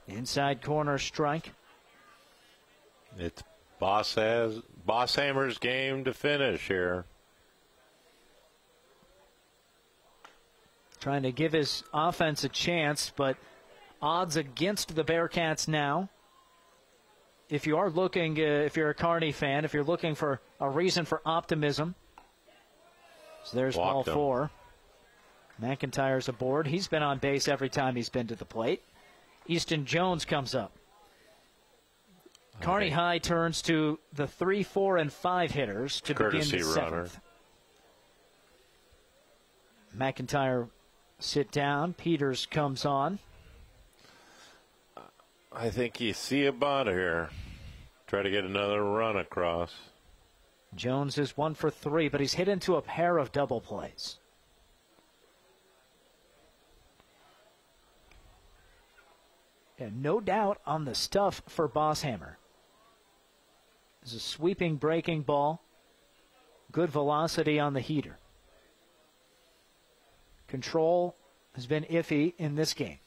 Inside corner strike. It's Bosshammer's game to finish here. Trying to give his offense a chance, but odds against the Bearcats now. If you are looking, if you're a Kearney fan, if you're looking for a reason for optimism, so there's ball 4. McIntyre's aboard. He's been on base every time he's been to the plate. Easton Jones comes up. Kearney High turns to the 3, 4, and 5 hitters to begin the 7th. McIntyre sit down. Peters comes on. I think you see a bunt here. Try to get another run across. Jones is 1 for 3, but he's hit into a pair of double plays. And no doubt on the stuff for Bosshammer. It's a sweeping breaking ball. Good velocity on the heater. Control has been iffy in this game.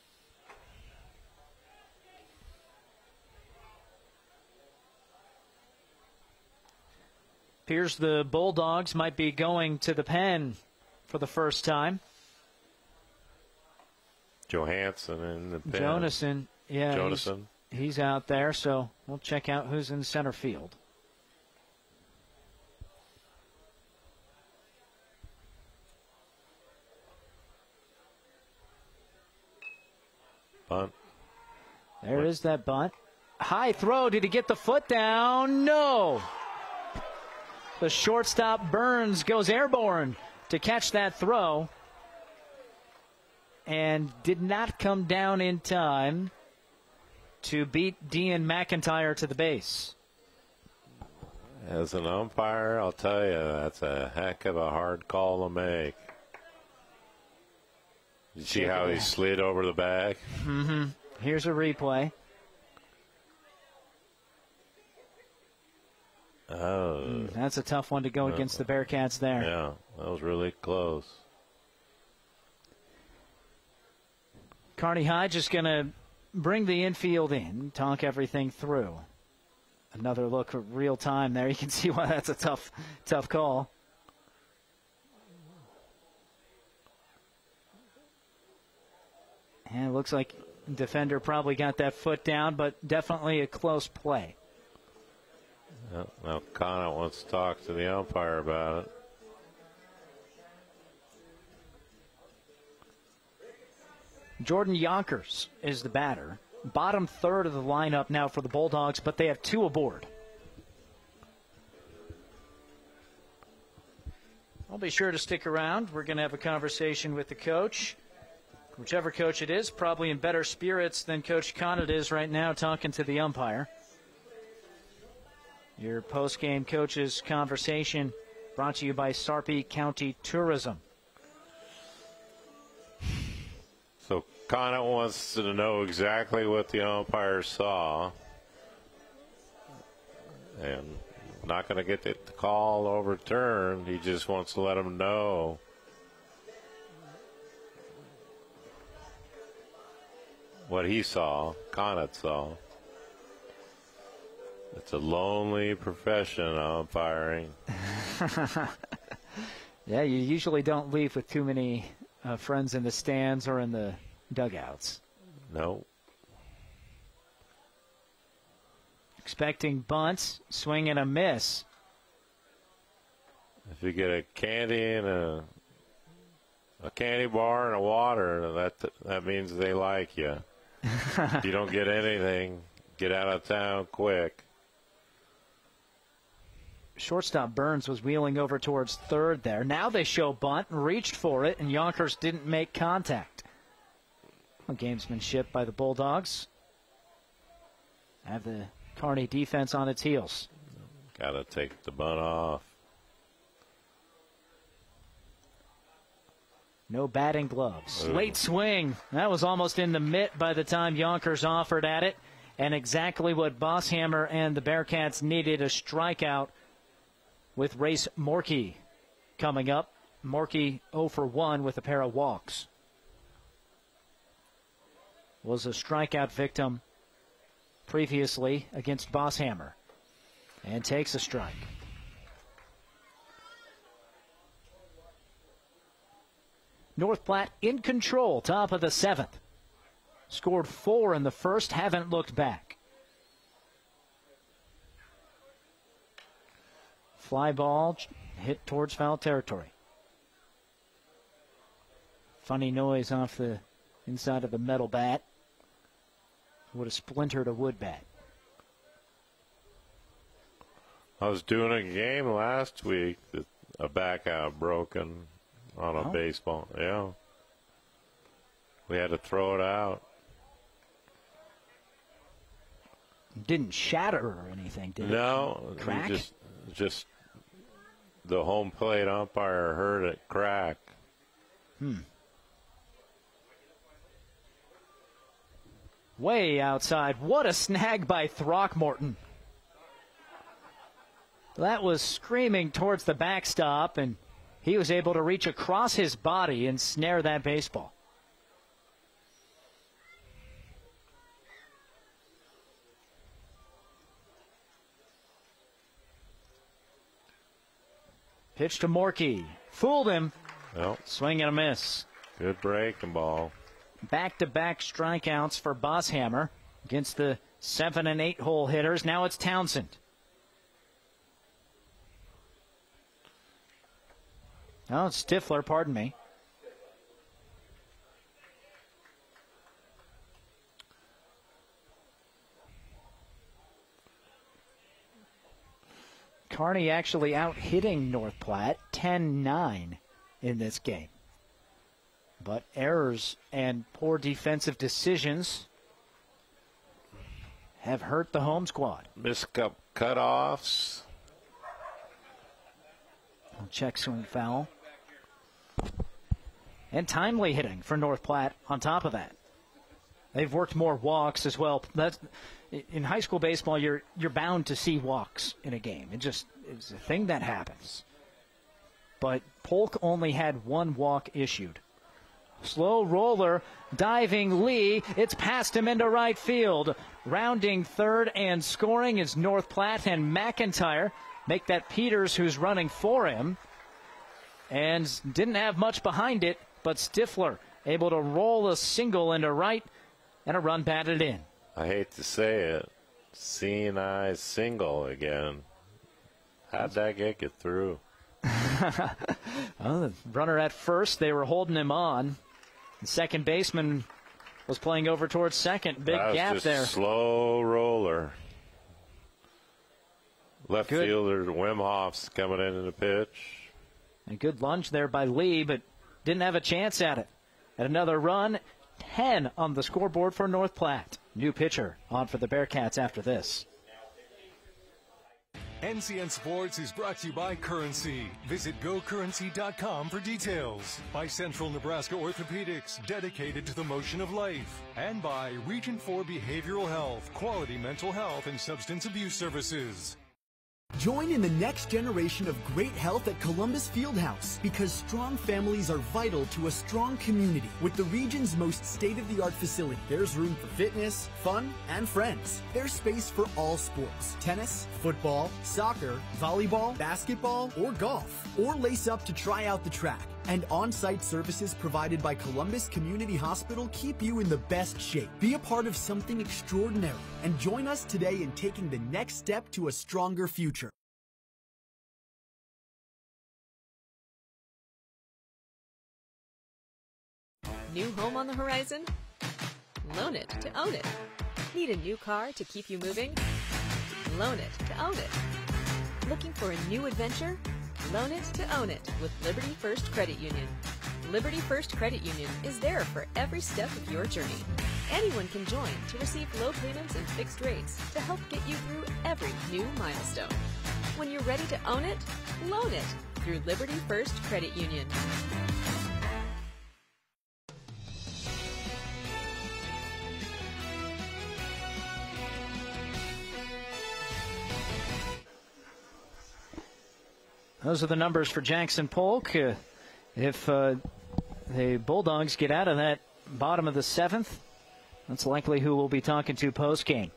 Appears the Bulldogs might be going to the pen for the first time. Johansson in the pen. Jonasson, yeah, Jonasson. He's out there, so we'll check out who's in center field. Bunt. There is that bunt. High throw. Did he get the foot down? No. The shortstop Burns goes airborne to catch that throw and did not come down in time to beat Dean McIntyre to the base. As an umpire, I'll tell you, that's a heck of a hard call to make. You see how he slid over the bag? Mm-hmm. Here's a replay. Oh. That's a tough one to go against the Bearcats there. Yeah, that was really close. Kearney High just going to bring the infield in, talk everything through. Another look at real time there. You can see why that's a tough call. And it looks like defender probably got that foot down, but definitely a close play. Now Connett wants to talk to the umpire about it. Jordan Yonkers is the batter. Bottom third of the lineup now for the Bulldogs, but they have 2 aboard. I'll be sure to stick around. We're going to have a conversation with the coach. Whichever coach it is, probably in better spirits than Coach Connett is right now talking to the umpire. Your post-game coaches conversation brought to you by Sarpy County Tourism. So Connett wants to know exactly what the umpire saw. And not going to get the call overturned. He just wants to let him know. What he saw, Connett saw. It's a lonely profession, umpiring. Yeah, you usually don't leave with too many friends in the stands or in the dugouts. No. Expecting bunts, swing and a miss. If you get a candy and a candy bar and a water, that means they like you. If you don't get anything, get out of town quick. Shortstop Burns was wheeling over towards third there. Now they show bunt and reached for it, and Yonkers didn't make contact. Gamesmanship by the Bulldogs. Have the Kearney defense on its heels. Got to take the bunt off. No batting gloves. Late swing. That was almost in the mitt by the time Yonkers offered at it. And exactly what Bosshammer and the Bearcats needed, a strikeout with Race Morkey coming up. Morkey 0 for 1 with a pair of walks. Was a strikeout victim previously against Bosshammer. And takes a strike. North Platte in control, top of the 7th. Scored 4 in the first, haven't looked back. Fly ball hit towards foul territory. Funny noise off the inside of the metal bat. Would have splintered a wood bat. I was doing a game last week that a back out broken on a baseball. Yeah. We had to throw it out. Didn't shatter or anything, did it? No. Crack? Just the home plate umpire heard it crack. Way outside. What a snag by Throckmorton. That was screaming towards the backstop, and he was able to reach across his body and snare that baseball. Pitch to Morkey. Fooled him. Well, swing and a miss. Good breaking ball. Back-to-back strikeouts for Bosshammer against the 7 and 8 hole hitters. Now it's Townsend. Oh, it's Stifler, pardon me. Kearney actually out-hitting North Platte 10-9 in this game. But errors and poor defensive decisions have hurt the home squad. Missed cutoffs. Check swing foul. And timely hitting for North Platte on top of that. They've worked more walks as well. In high school baseball, you're bound to see walks in a game. It's a thing that happens. But Polk only had one walk issued. Slow roller, diving Lee. It's past him into right field. Rounding third and scoring is North Platte, and McIntyre make that Peters, who's running for him. And didn't have much behind it, but Stifler able to roll a single into right, and a run batted in. I hate to say it, seeing eye single again. How'd that get through? Well, the runner at first, they were holding him on. The second baseman was playing over towards second. Big gap just there. Slow roller. Left fielder Wim Hof's coming into the pitch. A good lunge there by Lee, but didn't have a chance at it. And another run, 10 on the scoreboard for North Platte. New pitcher on for the Bearcats after this. NCN Sports is brought to you by Currency. Visit GoCurrency.com for details. By Central Nebraska Orthopedics, dedicated to the motion of life. And by Region 4 Behavioral Health, quality mental health and substance abuse services. Join in the next generation of great health at Columbus Fieldhouse, because strong families are vital to a strong community. With the region's most state-of-the-art facility, there's room for fitness, fun, and friends. There's space for all sports: tennis, football, soccer, volleyball, basketball, or golf. Or lace up to try out the track. And on-site services provided by Columbus Community Hospital keep you in the best shape. Be a part of something extraordinary and join us today in taking the next step to a stronger future. New home on the horizon? Loan it to own it. Need a new car to keep you moving? Loan it to own it. Looking for a new adventure? Loan it to own it with Liberty First Credit Union. Liberty First Credit Union is there for every step of your journey. Anyone can join to receive low payments and fixed rates to help get you through every new milestone. When you're ready to own it, loan it through Liberty First Credit Union. Those are the numbers for Jackson Polk. If the Bulldogs get out of that bottom of the 7th, that's likely who we'll be talking to post-game.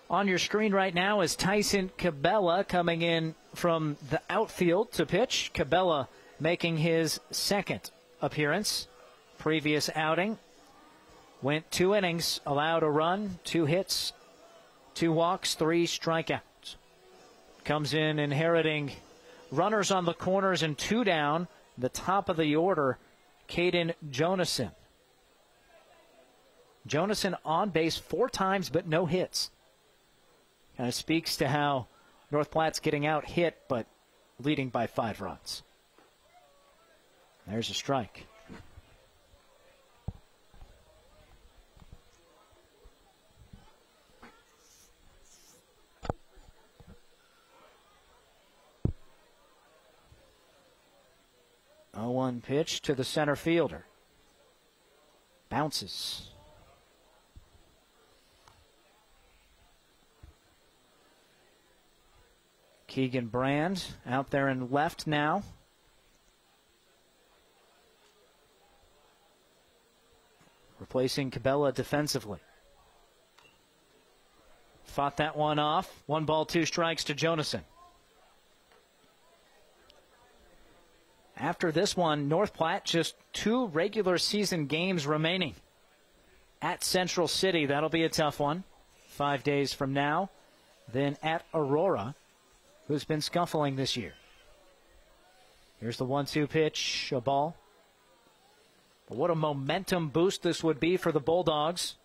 On your screen right now is Tyson Cabela coming in from the outfield to pitch. Cabela making his second appearance. Previous outing went 2 innings, allowed a run, 2 hits, 2 walks, 3 strikeouts. Comes in inheriting runners on the corners and 2 down. The top of the order, Caden Jonason. Jonason on base 4 times, but no hits. Kind of speaks to how North Platte's getting out hit, but leading by 5 runs. There's a strike. A 0-1 pitch to the center fielder. Bounces. Keegan Brand out there in left now. Replacing Cabela defensively. Fought that one off. 1 ball, 2 strikes to Jonason. After this one, North Platte just 2 regular season games remaining. At Central City, that'll be a tough one. 5 days from now. Then at Aurora, who's been scuffling this year. Here's the 1-2 pitch, a ball. But what a momentum boost this would be for the Bulldogs.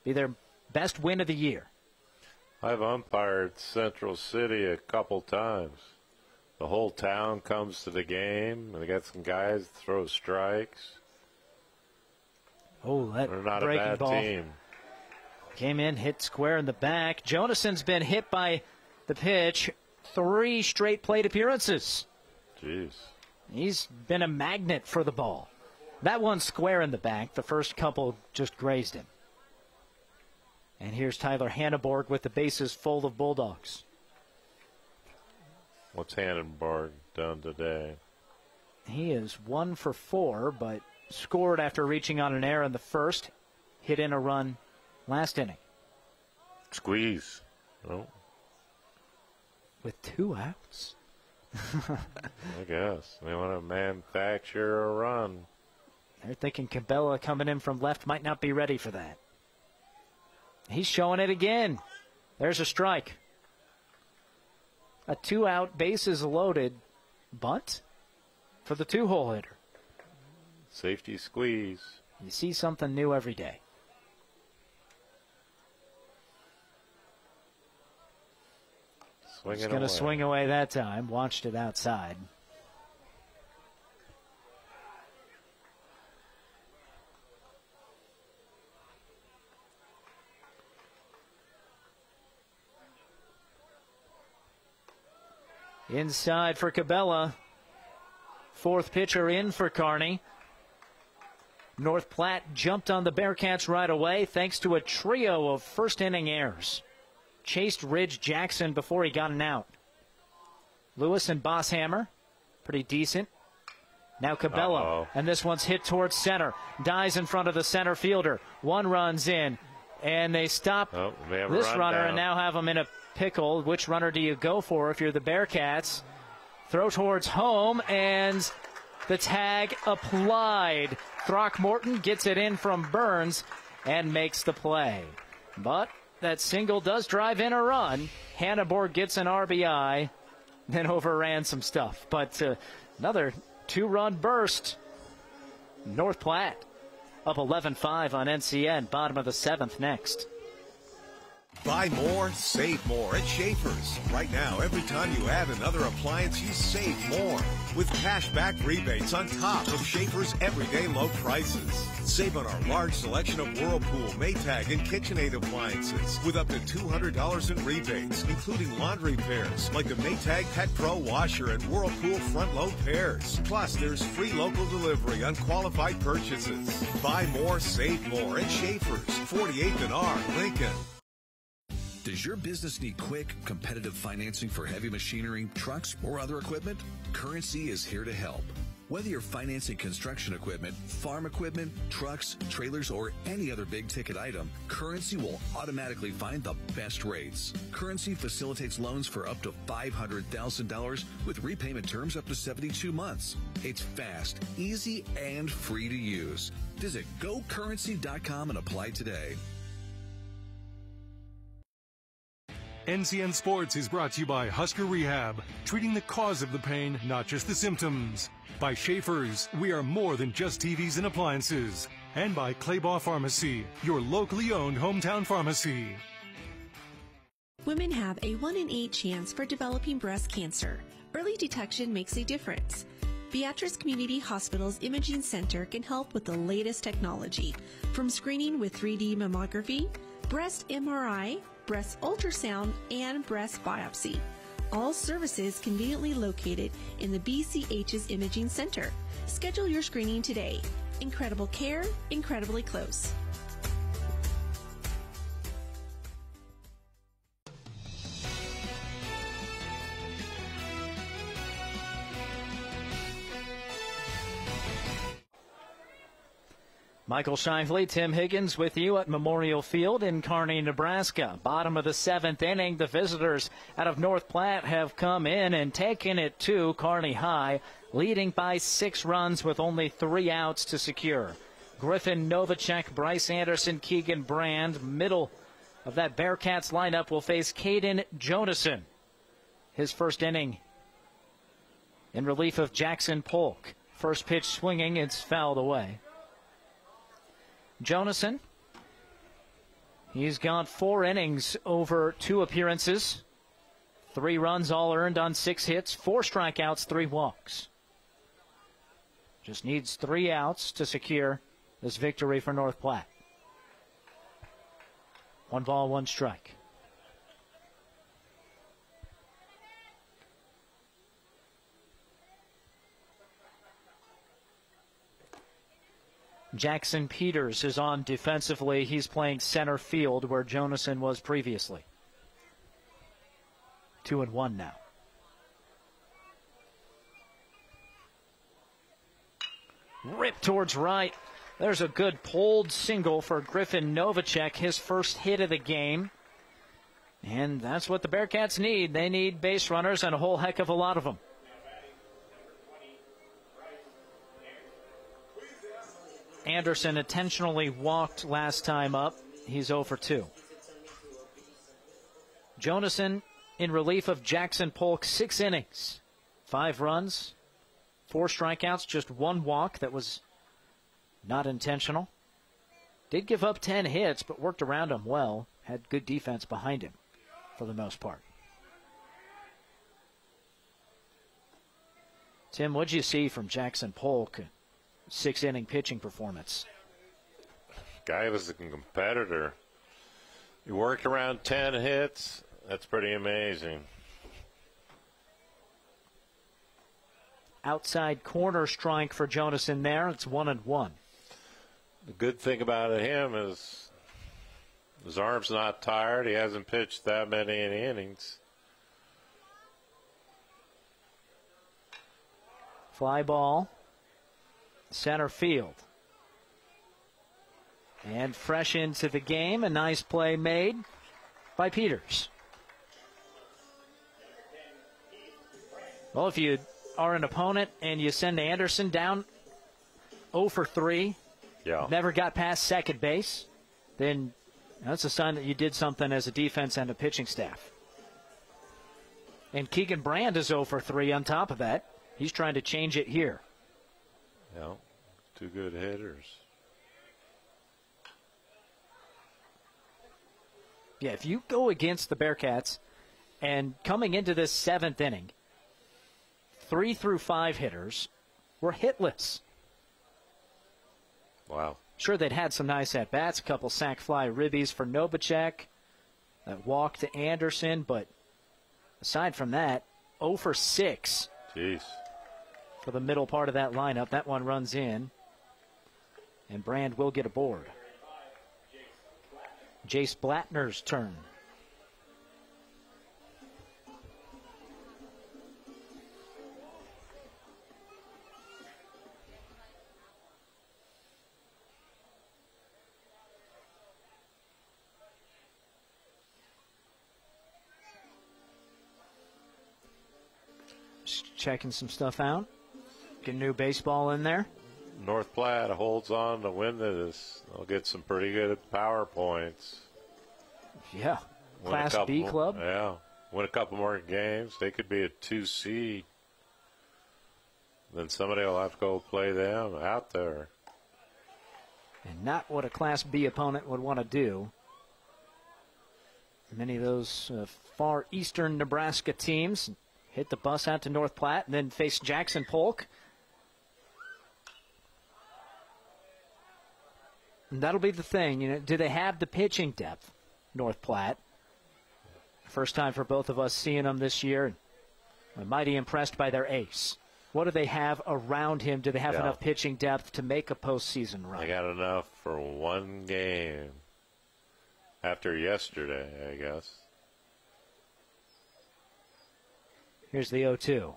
Be their best win of the year. I've umpired Central City a couple times. The whole town comes to the game, and they got some guys that throw strikes. Oh, that They're not breaking a bad ball team. Came in, hit square in the back. Jonason's been hit by the pitch 3 straight plate appearances. Jeez. He's been a magnet for the ball. That one square in the back. The first couple just grazed him. And here's Tyler Hanneborg with the bases full of Bulldogs. What's Hanneborg done today? He is 1 for 4, but scored after reaching on an error in the first. Hit in a run last inning. Squeeze. Oh. With 2 outs. I guess. They want to manufacture a run. They're thinking Cabela coming in from left might not be ready for that. He's showing it again. There's a strike. A 2-out, bases loaded bunt for the 2-hole hitter. Safety squeeze. You see something new every day. He's going to swing away that time. Watched it outside. Inside for Cabela. 4th pitcher in for Kearney. North Platte jumped on the Bearcats right away thanks to a trio of first-inning errors. Chased Ridge Jackson before he got an out. Lewis and Bosshammer, pretty decent. Now Cabela, and this one's hit towards center. Dies in front of the center fielder. 1 run's in, and they stop this runner and now have him in a pickle. Which runner do you go for if you're the Bearcats? Throw towards home, and the tag applied. Throckmorton gets it in from Burns and makes the play. But that single does drive in a run. Hanneborg gets an RBI, then overran some stuff. But another 2-run burst. North Platte up 11-5 on NCN. Bottom of the 7th next. Buy more, save more at Schaefer's. Right now, every time you add another appliance, you save more. With cashback rebates on top of Schaefer's everyday low prices. Save on our large selection of Whirlpool, Maytag, and KitchenAid appliances with up to $200 in rebates, including laundry pairs like the Maytag Pet Pro washer and Whirlpool front load pairs. Plus, there's free local delivery on qualified purchases. Buy more, save more at Schaefer's, 48th and R, Lincoln. Does your business need quick, competitive financing for heavy machinery, trucks, or other equipment? Currency is here to help. Whether you're financing construction equipment, farm equipment, trucks, trailers, or any other big-ticket item, Currency will automatically find the best rates. Currency facilitates loans for up to $500,000 with repayment terms up to 72 months. It's fast, easy, and free to use. Visit GoCurrency.com and apply today. NCN Sports is brought to you by Husker Rehab, treating the cause of the pain, not just the symptoms. By Schaefer's, we are more than just TVs and appliances. And by Claybaugh Pharmacy, your locally owned hometown pharmacy. Women have a 1 in 8 chance for developing breast cancer. Early detection makes a difference. Beatrice Community Hospital's Imaging Center can help with the latest technology, from screening with 3D mammography, breast MRI, breast ultrasound, and breast biopsy. All services conveniently located in the BCH's Imaging Center. Schedule your screening today. Incredible care, incredibly close. Michael Shively, Tim Higgins with you at Memorial Field in Kearney, Nebraska. Bottom of the 7th inning, the visitors out of North Platte have come in and taken it to Kearney High, leading by 6 runs with only 3 outs to secure. Griffin Novacek, Bryce Anderson, Keegan Brand. Middle of that Bearcats lineup will face Caden Jonason. His first inning in relief of Jackson Polk. First pitch swinging, it's fouled away. Jonason, he's got 4 innings over 2 appearances. 3 runs all earned on 6 hits, 4 strikeouts, 3 walks. Just needs 3 outs to secure this victory for North Platte. 1 ball, 1 strike. Jackson Peters is on defensively. He's playing center field where Jonason was previously. 2-1 now. Rip towards right. There's a good pulled single for Griffin Novacek, his first hit of the game. And that's what the Bearcats need. They need base runners and a whole heck of a lot of them. Anderson intentionally walked last time up. He's 0 for 2. Jonason in relief of Jackson Polk, 6 innings, 5 runs, 4 strikeouts, just 1 walk that was not intentional. Did give up 10 hits, but worked around him well. Had good defense behind him for the most part. Tim, what'd you see from Jackson Polk? 6-inning pitching performance. Guy was a competitor. He worked around 10 hits. That's pretty amazing. Outside corner strike for Jonason there. It's 1-1. The good thing about him is his arm's not tired. He hasn't pitched that many innings. Fly ball. Center field. And fresh into the game, a nice play made by Peters. Well, if you are an opponent and you send Anderson down 0 for 3, never got past second base, then that's a sign that you did something as a defense and a pitching staff. And Keegan Brand is 0 for 3 on top of that. He's trying to change it here. Yeah, 2 good hitters. Yeah, if you go against the Bearcats and coming into this 7th inning, 3 through 5 hitters were hitless. Wow. Sure, they'd had some nice at-bats, a couple sac fly ribbies for Novacek, that walk to Anderson, but aside from that, 0 for 6. Jeez. For the middle part of that lineup. That one runs in, and Brand will get aboard. Jace Blattner's turn. Just checking some stuff out. Get a new baseball in there. North Platte holds on to win this. They'll get some pretty good power points. Yeah. Class B club. Yeah. Win a couple more games. They could be a 2 seed. Then somebody will have to go play them out there. And not what a Class B opponent would want to do. Many of those far eastern Nebraska teams hit the bus out to North Platte and then face Jackson Polk And that'll be the thing. You know, do they have the pitching depth, North Platte? First time for both of us seeing them this year. I'm mighty impressed by their ace. What do they have around him? Do they have enough pitching depth to make a postseason run? They got enough for one game after yesterday, I guess. Here's the 0-2.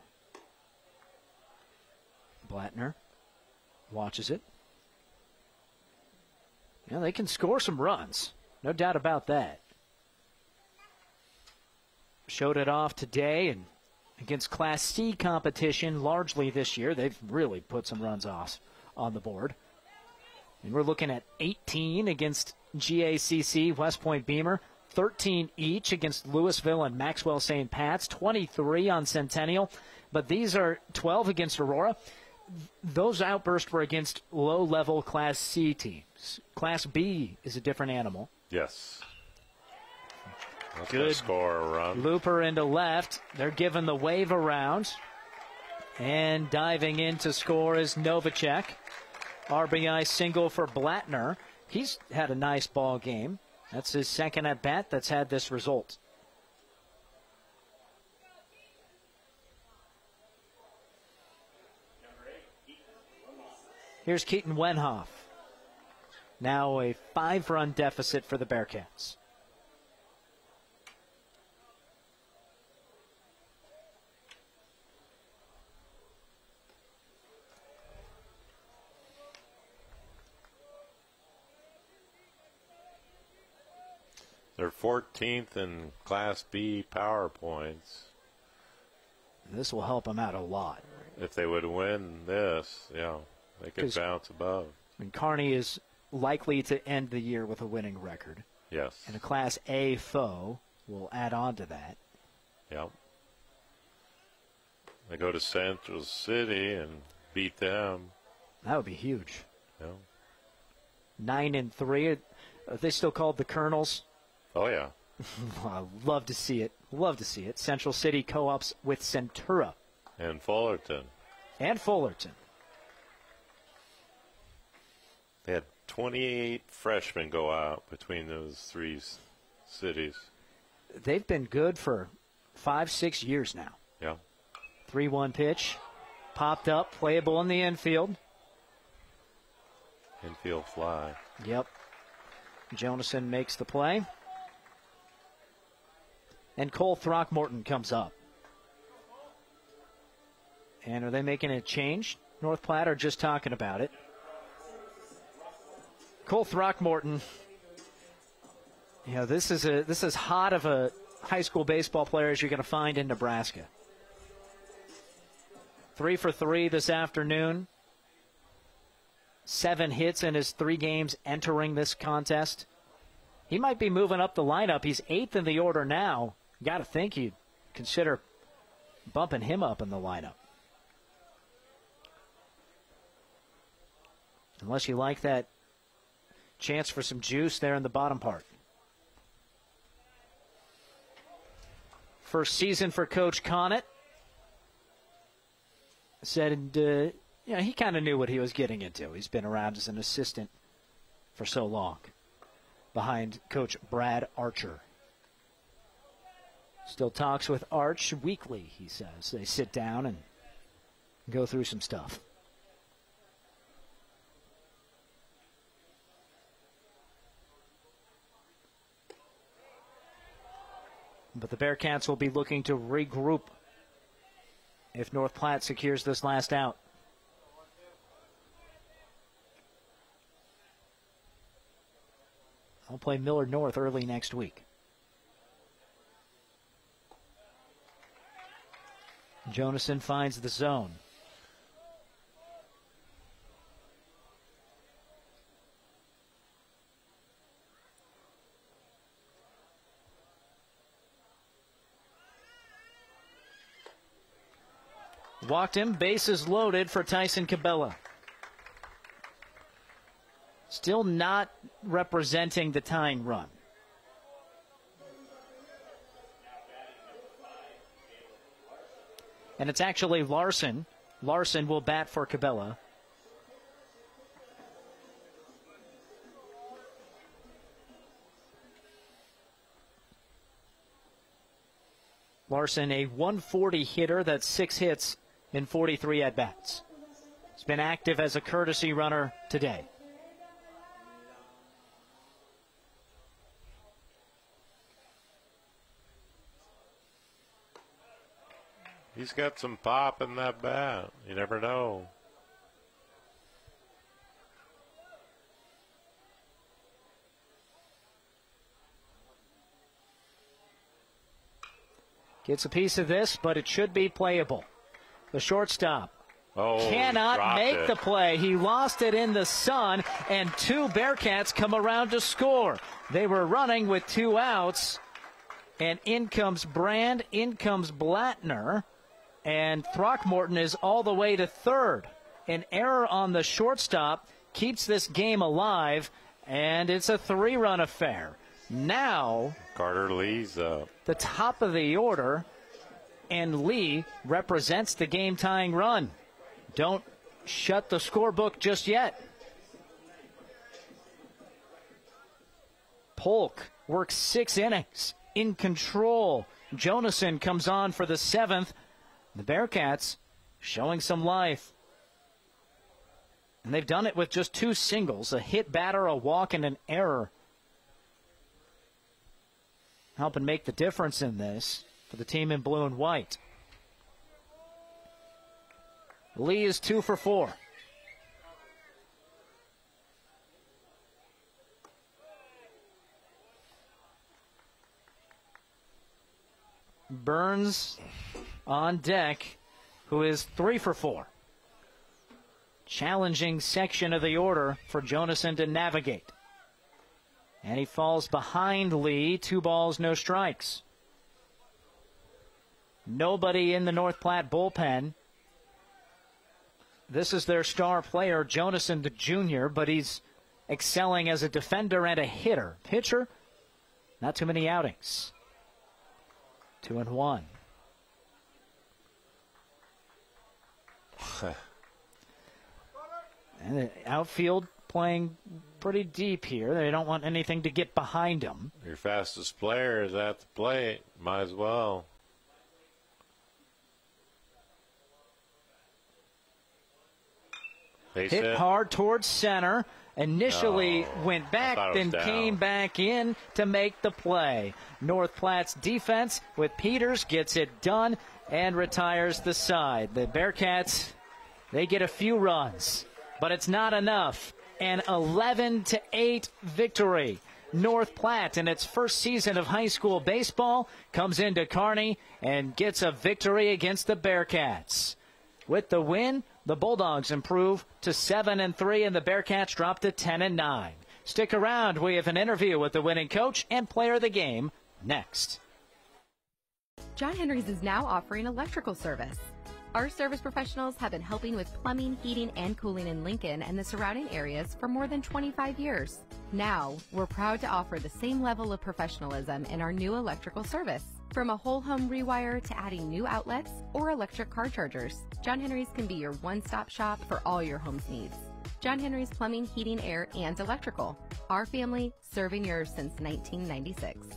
Blattner watches it. Yeah, they can score some runs. No doubt about that. Showed it off today, and against Class C competition largely this year, they've really put some runs off on the board. And we're looking at 18 against GACC, West Point Beamer, 13 each against Louisville and Maxwell St. Pat's, 23 on Centennial. But these are 12 against Aurora. Those outbursts were against low-level Class C teams. Class B is a different animal. Yes. That's Good score a run. Looper into left. They're giving the wave around. And diving in to score is Novacek. RBI single for Blattner. He's had a nice ball game. That's his second at bat that's had this result. Here's Keaton Wenhoff. Now a 5-run deficit for the Bearcats. They're 14th in Class B power points. This will help them out a lot. If they would win this, they could bounce above. And Kearney is likely to end the year with a winning record. Yes. And a Class A foe will add on to that. Yep. They go to Central City and beat them. That would be huge. Yeah. 9-3. Are they still called the Colonels? Oh, yeah. I'd love to see it. Love to see it. Central City co-ops with Centura. And Fullerton. And Fullerton. They had 28 freshmen go out between those three cities. They've been good for 5-6 years now. Yeah. 3-1 pitch. Popped up, playable in the infield. Infield fly. Yep. Jonason makes the play. And Cole Throckmorton comes up. And are they making a change? North Platte are just talking about it. Cole Throckmorton, this is as hot of a high school baseball player as you're going to find in Nebraska. 3 for 3 this afternoon. 7 hits in his 3 games entering this contest. He might be moving up the lineup. He's 8th in the order now. Got to think you'd consider bumping him up in the lineup. Unless you like that chance for some juice there in the bottom part. First season for Coach Connett. Said he kind of knew what he was getting into. He's been around as an assistant for so long. Behind Coach Brad Archer. Still talks with Arch weekly, he says. They sit down and go through some stuff. But the Bearcats will be looking to regroup if North Platte secures this last out. I'll play Millard North early next week. Jonason finds the zone. Walked him, bases loaded for Tyson Cabela. Still not representing the tying run. And it's actually Larson. Larson will bat for Cabela. Larson, a 140 hitter, that's 6 hits in 43 at-bats. He's been active as a courtesy runner today. He's got some pop in that bat. You never know. Gets a piece of this, but it should be playable. The shortstop cannot make the play. He lost it in the sun, and 2 Bearcats come around to score. They were running with 2 outs, and in comes Brand, in comes Blattner, and Throckmorton is all the way to third. An error on the shortstop keeps this game alive, and it's a 3-run affair. Now, Carter Lee's up. The top of the order, and Lee represents the game-tying run. Don't shut the scorebook just yet. Polk works 6 innings in control. Jonason comes on for the 7th. The Bearcats showing some life. And they've done it with just 2 singles, a hit batter, a walk, and an error. Helping make the difference in this for the team in blue and white. Lee is 2 for 4. Burns on deck, who is 3 for 4. Challenging section of the order for Jonason to navigate. And he falls behind Lee. 2 balls, no strikes. Nobody in the North Platte bullpen. This is their star player, Jonason the Jr., but he's excelling as a defender and a hitter. Pitcher, not too many outings. 2-1. And the outfield playing pretty deep here. They don't want anything to get behind them. Your fastest player is at the plate. Might as well. Hit hard towards center. Initially went back, then came back in to make the play. North Platte's defense with Peters gets it done and retires the side. The Bearcats, they get a few runs, but it's not enough. An 11-8 victory. North Platte, in its first season of high school baseball, comes into Kearney and gets a victory against the Bearcats. With the win, the Bulldogs improve to 7-3, and the Bearcats drop to 10-9. Stick around. We have an interview with the winning coach and player of the game next. John Henry's is now offering electrical service. Our service professionals have been helping with plumbing, heating, and cooling in Lincoln and the surrounding areas for more than 25 years. Now, we're proud to offer the same level of professionalism in our new electrical service. From a whole home rewire to adding new outlets or electric car chargers, John Henry's can be your one-stop shop for all your home's needs. John Henry's Plumbing, Heating, Air, and Electrical. Our family serving yours since 1996.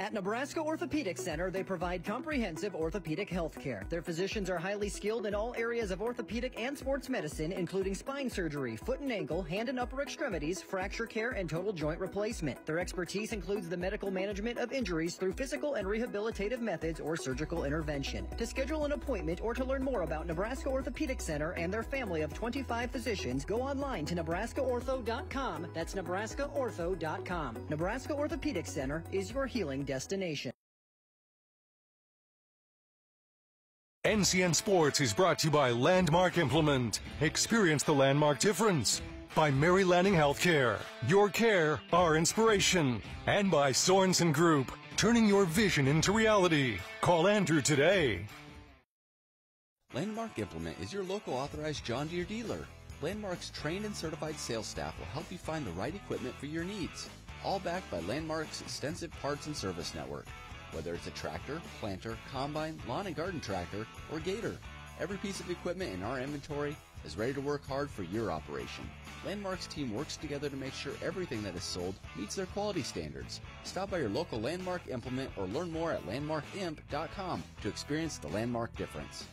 At Nebraska Orthopedic Center, they provide comprehensive orthopedic health care. Their physicians are highly skilled in all areas of orthopedic and sports medicine, including spine surgery, foot and ankle, hand and upper extremities, fracture care, and total joint replacement. Their expertise includes the medical management of injuries through physical and rehabilitative methods or surgical intervention. To schedule an appointment or to learn more about Nebraska Orthopedic Center and their family of 25 physicians, go online to nebraskaortho.com. That's nebraskaortho.com. Nebraska Orthopedic Center is your healing destination. NCN Sports is brought to you by Landmark Implement. Experience the Landmark difference. By Mary Lanning Healthcare. Your care, our inspiration. And by Sorensen Group. Turning your vision into reality. Call Andrew today. Landmark Implement is your local authorized John Deere dealer. Landmark's trained and certified sales staff will help you find the right equipment for your needs. All backed by Landmark's extensive parts and service network. Whether it's a tractor, planter, combine, lawn and garden tractor, or gator, Every piece of equipment in our inventory is ready to work hard for your operation. Landmark's team works together to make sure everything that is sold meets their quality standards. Stop by your local Landmark implement or learn more at landmarkimp.com to experience the Landmark difference.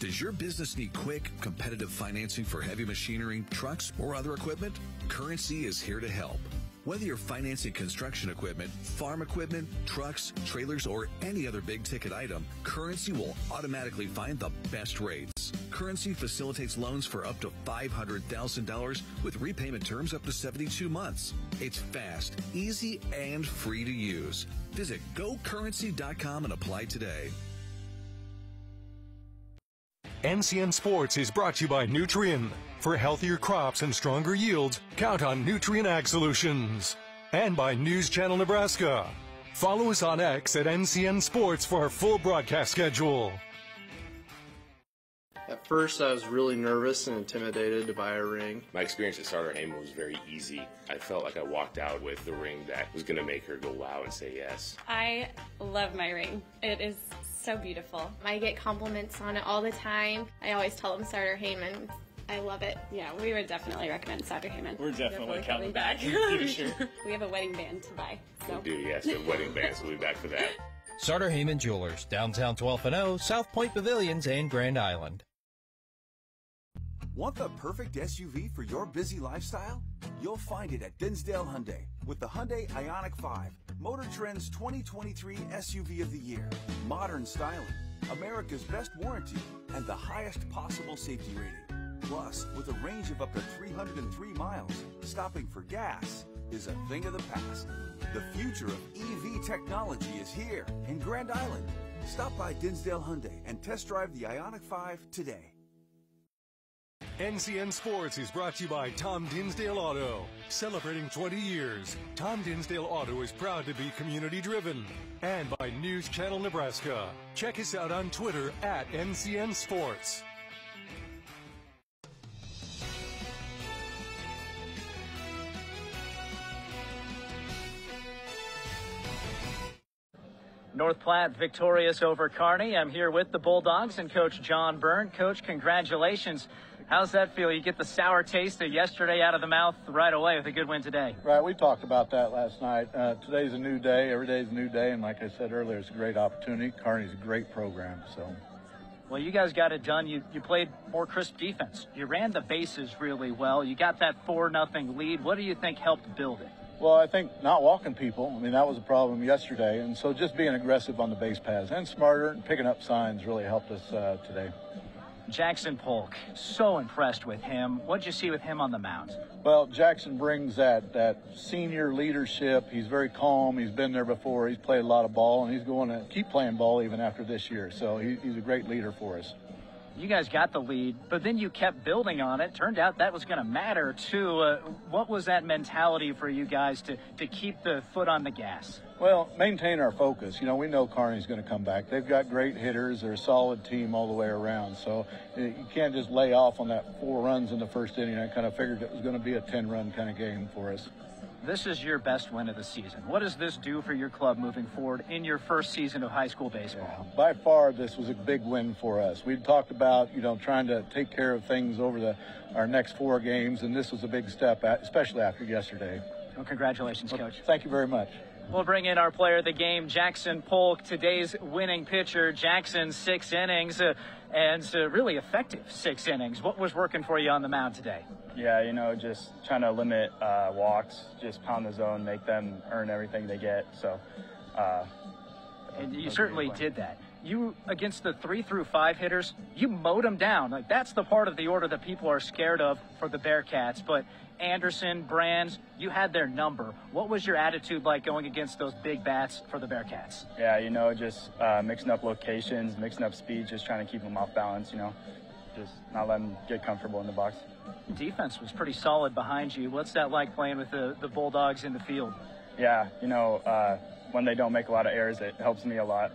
Does your business need quick, competitive financing for heavy machinery, trucks, or other equipment? Currency is here to help. Whether you're financing construction equipment, farm equipment, trucks, trailers, or any other big-ticket item, Currency will automatically find the best rates. Currency facilitates loans for up to $500,000 with repayment terms up to 72 months. It's fast, easy, and free to use. Visit GoCurrency.com and apply today. NCN Sports is brought to you by Nutrien. For healthier crops and stronger yields, count on Nutrien Ag Solutions. And by News Channel Nebraska. Follow us on X at NCN Sports for our full broadcast schedule. At first, I was really nervous and intimidated to buy a ring. My experience at Starter Heyman was very easy. I felt like I walked out with the ring that was going to make her go wow and say yes. I love my ring. It is so beautiful. I get compliments on it all the time. I always tell them Starter Heyman. I love it. Yeah, we would definitely recommend Starter Heyman. We're definitely coming back. Sure. We have a wedding band to buy. So. We do, yes, a wedding band, so we'll be back for that. Starter Heyman Jewelers, downtown 12th and O, South Point Pavilions, and Grand Island. Want the perfect SUV for your busy lifestyle? You'll find it at Dinsdale Hyundai with the Hyundai Ioniq 5, Motor Trend's 2023 SUV of the Year. Modern styling, America's best warranty, and the highest possible safety rating. Plus, with a range of up to 303 miles, stopping for gas is a thing of the past. The future of EV technology is here in Grand Island. Stop by Dinsdale Hyundai and test drive the Ioniq 5 today. NCN Sports is brought to you by Tom Dinsdale Auto. Celebrating 20 years, Tom Dinsdale Auto is proud to be community-driven. And by News Channel Nebraska. Check us out on Twitter at NCN Sports. North Platte victorious over Kearney. I'm here with the Bulldogs and Coach John Byrne. Coach, congratulations. How's that feel? You get the sour taste of yesterday out of the mouth right away with a good win today. Right, we talked about that last night. Today's a new day. Every day's a new day, and like I said earlier, it's a great opportunity. Kearney's a great program, so. Well, you guys got it done. You played more crisp defense. You ran the bases really well. You got that 4-0 lead. What do you think helped build it? Well, I think not walking people. I mean, that was a problem yesterday, and so just being aggressive on the base paths and smarter and picking up signs really helped us today. Jackson Polk, so impressed with him. What'd you see with him on the mound? Well, Jackson brings that senior leadership. He's very calm. He's been there before. He's played a lot of ball, and he's going to keep playing ball even after this year. So he's a great leader for us. You guys got the lead, but then you kept building on it. Turned out that was going to matter, too. What was that mentality for you guys to keep the foot on the gas? Well, maintain our focus. You know, we know Kearney's going to come back. They've got great hitters. They're a solid team all the way around. So you can't just lay off on that 4 runs in the first inning. I kind of figured it was going to be a 10-run kind of game for us. This is your best win of the season. What does this do for your club moving forward in your first season of high school baseball? Yeah, by far, this was a big win for us. We talked about, trying to take care of things over our next 4 games, and this was a big step, especially after yesterday. Well, congratulations, Coach. Thank you very much. We'll bring in our player of the game, Jackson Polk, today's winning pitcher. Jackson, 6 innings, and really effective 6 innings. What was working for you on the mound today? Yeah, just trying to limit walks, just pound the zone, make them earn everything they get. So, and you certainly did that. You, against the 3 through 5 hitters, you mowed them down. Like, that's the part of the order that people are scared of for the Bearcats. But Anderson, Brands, you had their number. What was your attitude like going against those big bats for the Bearcats? Yeah, just mixing up locations, mixing up speed, just trying to keep them off balance, just not letting them get comfortable in the box. Defense was pretty solid behind you. What's that like playing with the Bulldogs in the field? Yeah, when they don't make a lot of errors, it helps me a lot.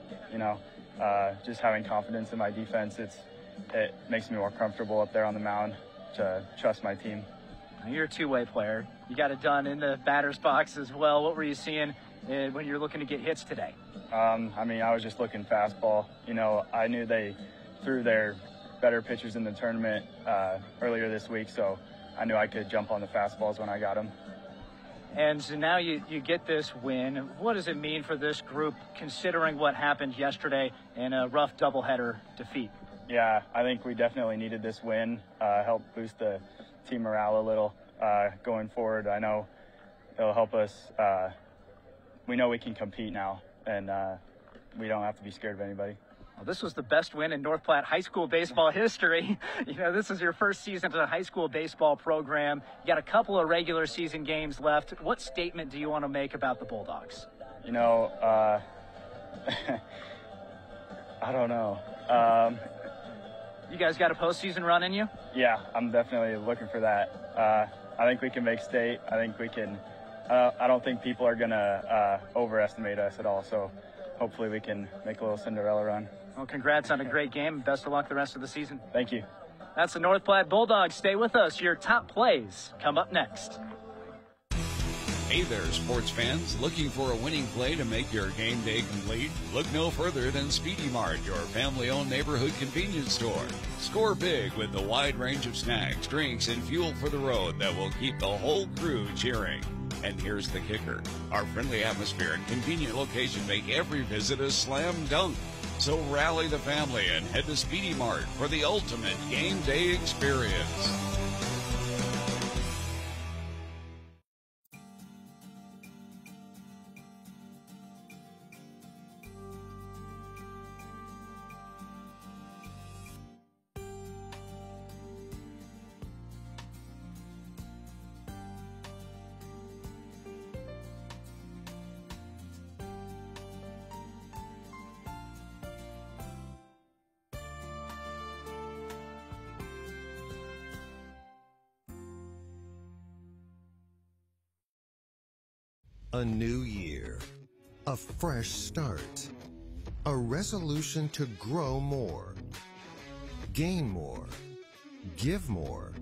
Just having confidence in my defense, it makes me more comfortable up there on the mound to trust my team. You're a two-way player. You got it done in the batter's box as well. What were you seeing when you're looking to get hits today? I was just looking fastball. I knew they threw their better pitchers in the tournament earlier this week, so I knew I could jump on the fastballs when I got them. And so now you get this win. What does it mean for this group, considering what happened yesterday in a rough doubleheader defeat? Yeah, I think we definitely needed this win, help boost the team morale a little going forward. I know it'll help us. We know we can compete now, and we don't have to be scared of anybody. Well, this was the best win in North Platte high school baseball history. You know, this is your first season to the high school baseball program. You got a couple of regular season games left. What statement do you want to make about the Bulldogs? You know, I don't know. You guys got a postseason run in you? Yeah, I'm definitely looking for that. I think we can make state. I think we can. I don't think people are going to overestimate us at all. So hopefully we can make a little Cinderella run. Well, congrats on a great game. Best of luck the rest of the season. Thank you. That's the North Platte Bulldogs. Stay with us. Your top plays come up next. Hey there, sports fans. Looking for a winning play to make your game day complete? Look no further than Speedy Mart, your family-owned neighborhood convenience store. Score big with the wide range of snacks, drinks, and fuel for the road that will keep the whole crew cheering. And here's the kicker. Our friendly atmosphere and convenient location make every visit a slam dunk. So rally the family and head to Speedy Mart for the ultimate game day experience. A new year, a fresh start, a resolution to grow more, gain more, give more.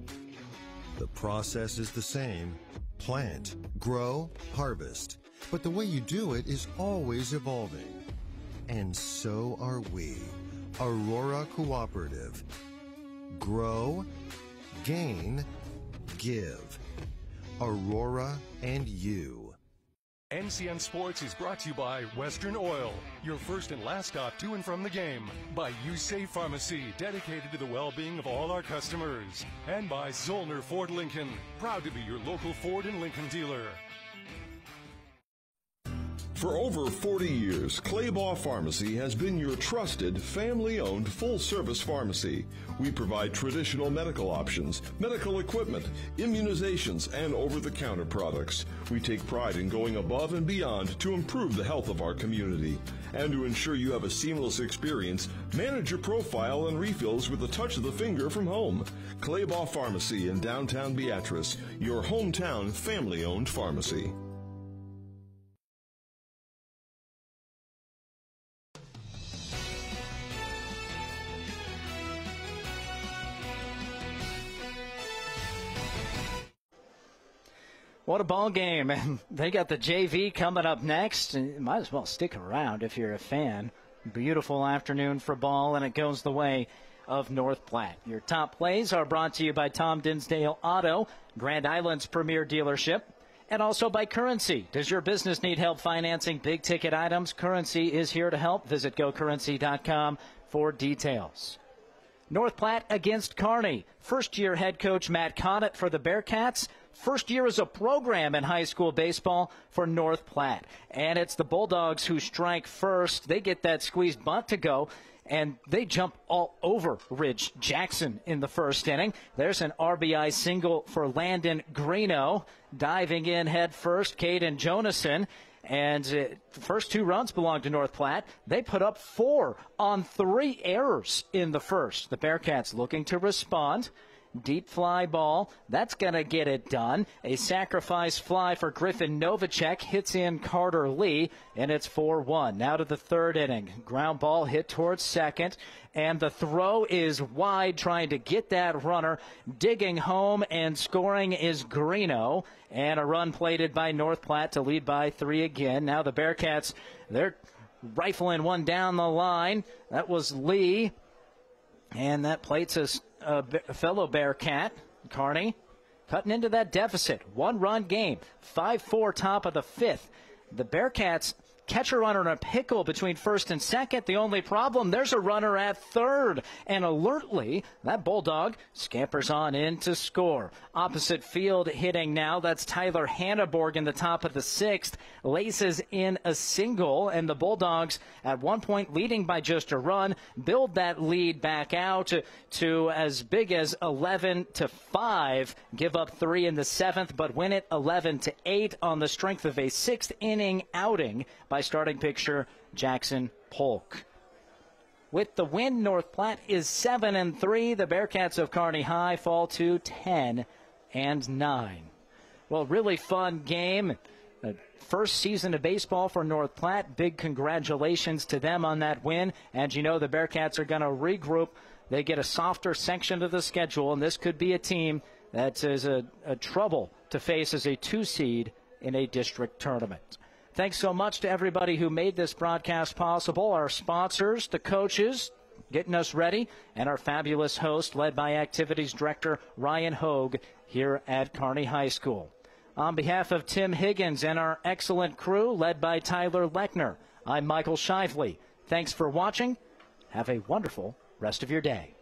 The process is the same: plant, grow, harvest. But the way you do it is always evolving. And so are we, Aurora Cooperative. Grow, gain, give. Aurora and you. NCN Sports is brought to you by Western Oil, your first and last stop to and from the game. By USafe Pharmacy, dedicated to the well-being of all our customers. And by Zollner Ford Lincoln, proud to be your local Ford and Lincoln dealer. For over 40 years, Claybaugh Pharmacy has been your trusted, family-owned, full-service pharmacy. We provide traditional medical options, medical equipment, immunizations, and over-the-counter products. We take pride in going above and beyond to improve the health of our community. And to ensure you have a seamless experience, manage your profile and refills with a touch of the finger from home. Claybaugh Pharmacy in downtown Beatrice, your hometown family-owned pharmacy. What a ball game. And they got the JV coming up next. And might as well stick around if you're a fan. Beautiful afternoon for ball, and it goes the way of North Platte. Your top plays are brought to you by Tom Dinsdale Auto, Grand Island's premier dealership, and also by Currency. Does your business need help financing big-ticket items? Currency is here to help. Visit gocurrency.com for details. North Platte against Kearney. First-year head coach Matt Connett for the Bearcats. First year as a program in high school baseball for North Platte. And it's the Bulldogs who strike first. They get that squeezed bunt to go, and they jump all over Ridge Jackson in the first inning. There's an RBI single for Landon Greeno. Diving in head first, Caden Jonason. And the first two runs belong to North Platte. They put up 4 on 3 errors in the first. The Bearcats looking to respond. Deep fly ball, that's going to get it done. A sacrifice fly for Griffin Novacek hits in Carter Lee, and it's 4-1. Now to the third inning. Ground ball hit towards second, and the throw is wide, trying to get that runner. Digging home and scoring is Greeno, and a run plated by North Platte to lead by 3 again. Now the Bearcats, they're rifling one down the line. That was Lee. And that Platte's a fellow Bearcat, Kearney, cutting into that deficit. 1-run game, 5-4 top of the 5th. The Bearcats catcher runner in a pickle between first and second. The only problem, there's a runner at third. And alertly, that Bulldog scampers on in to score. Opposite field hitting now. That's Tyler Hanneborg in the top of the 6th. Laces in a single. And the Bulldogs, at one point leading by just a run, build that lead back out to as big as 11-5. Give up 3 in the 7th, but win it 11-8 on the strength of a 6th inning outing by starting pitcher Jackson Polk. With the win, North Platte is 7-3. The Bearcats of Kearney High fall to 10-9. Well, really fun game. First season of baseball for North Platte. Big congratulations to them on that win. And you know the Bearcats are going to regroup. They get a softer section of the schedule, and this could be a team that is a trouble to face as a 2 seed in a district tournament. Thanks so much to everybody who made this broadcast possible, our sponsors, the coaches getting us ready, and our fabulous host led by Activities Director Ryan Hogue here at Kearney High School. On behalf of Tim Higgins and our excellent crew led by Tyler Lechner, I'm Michael Shively. Thanks for watching. Have a wonderful rest of your day.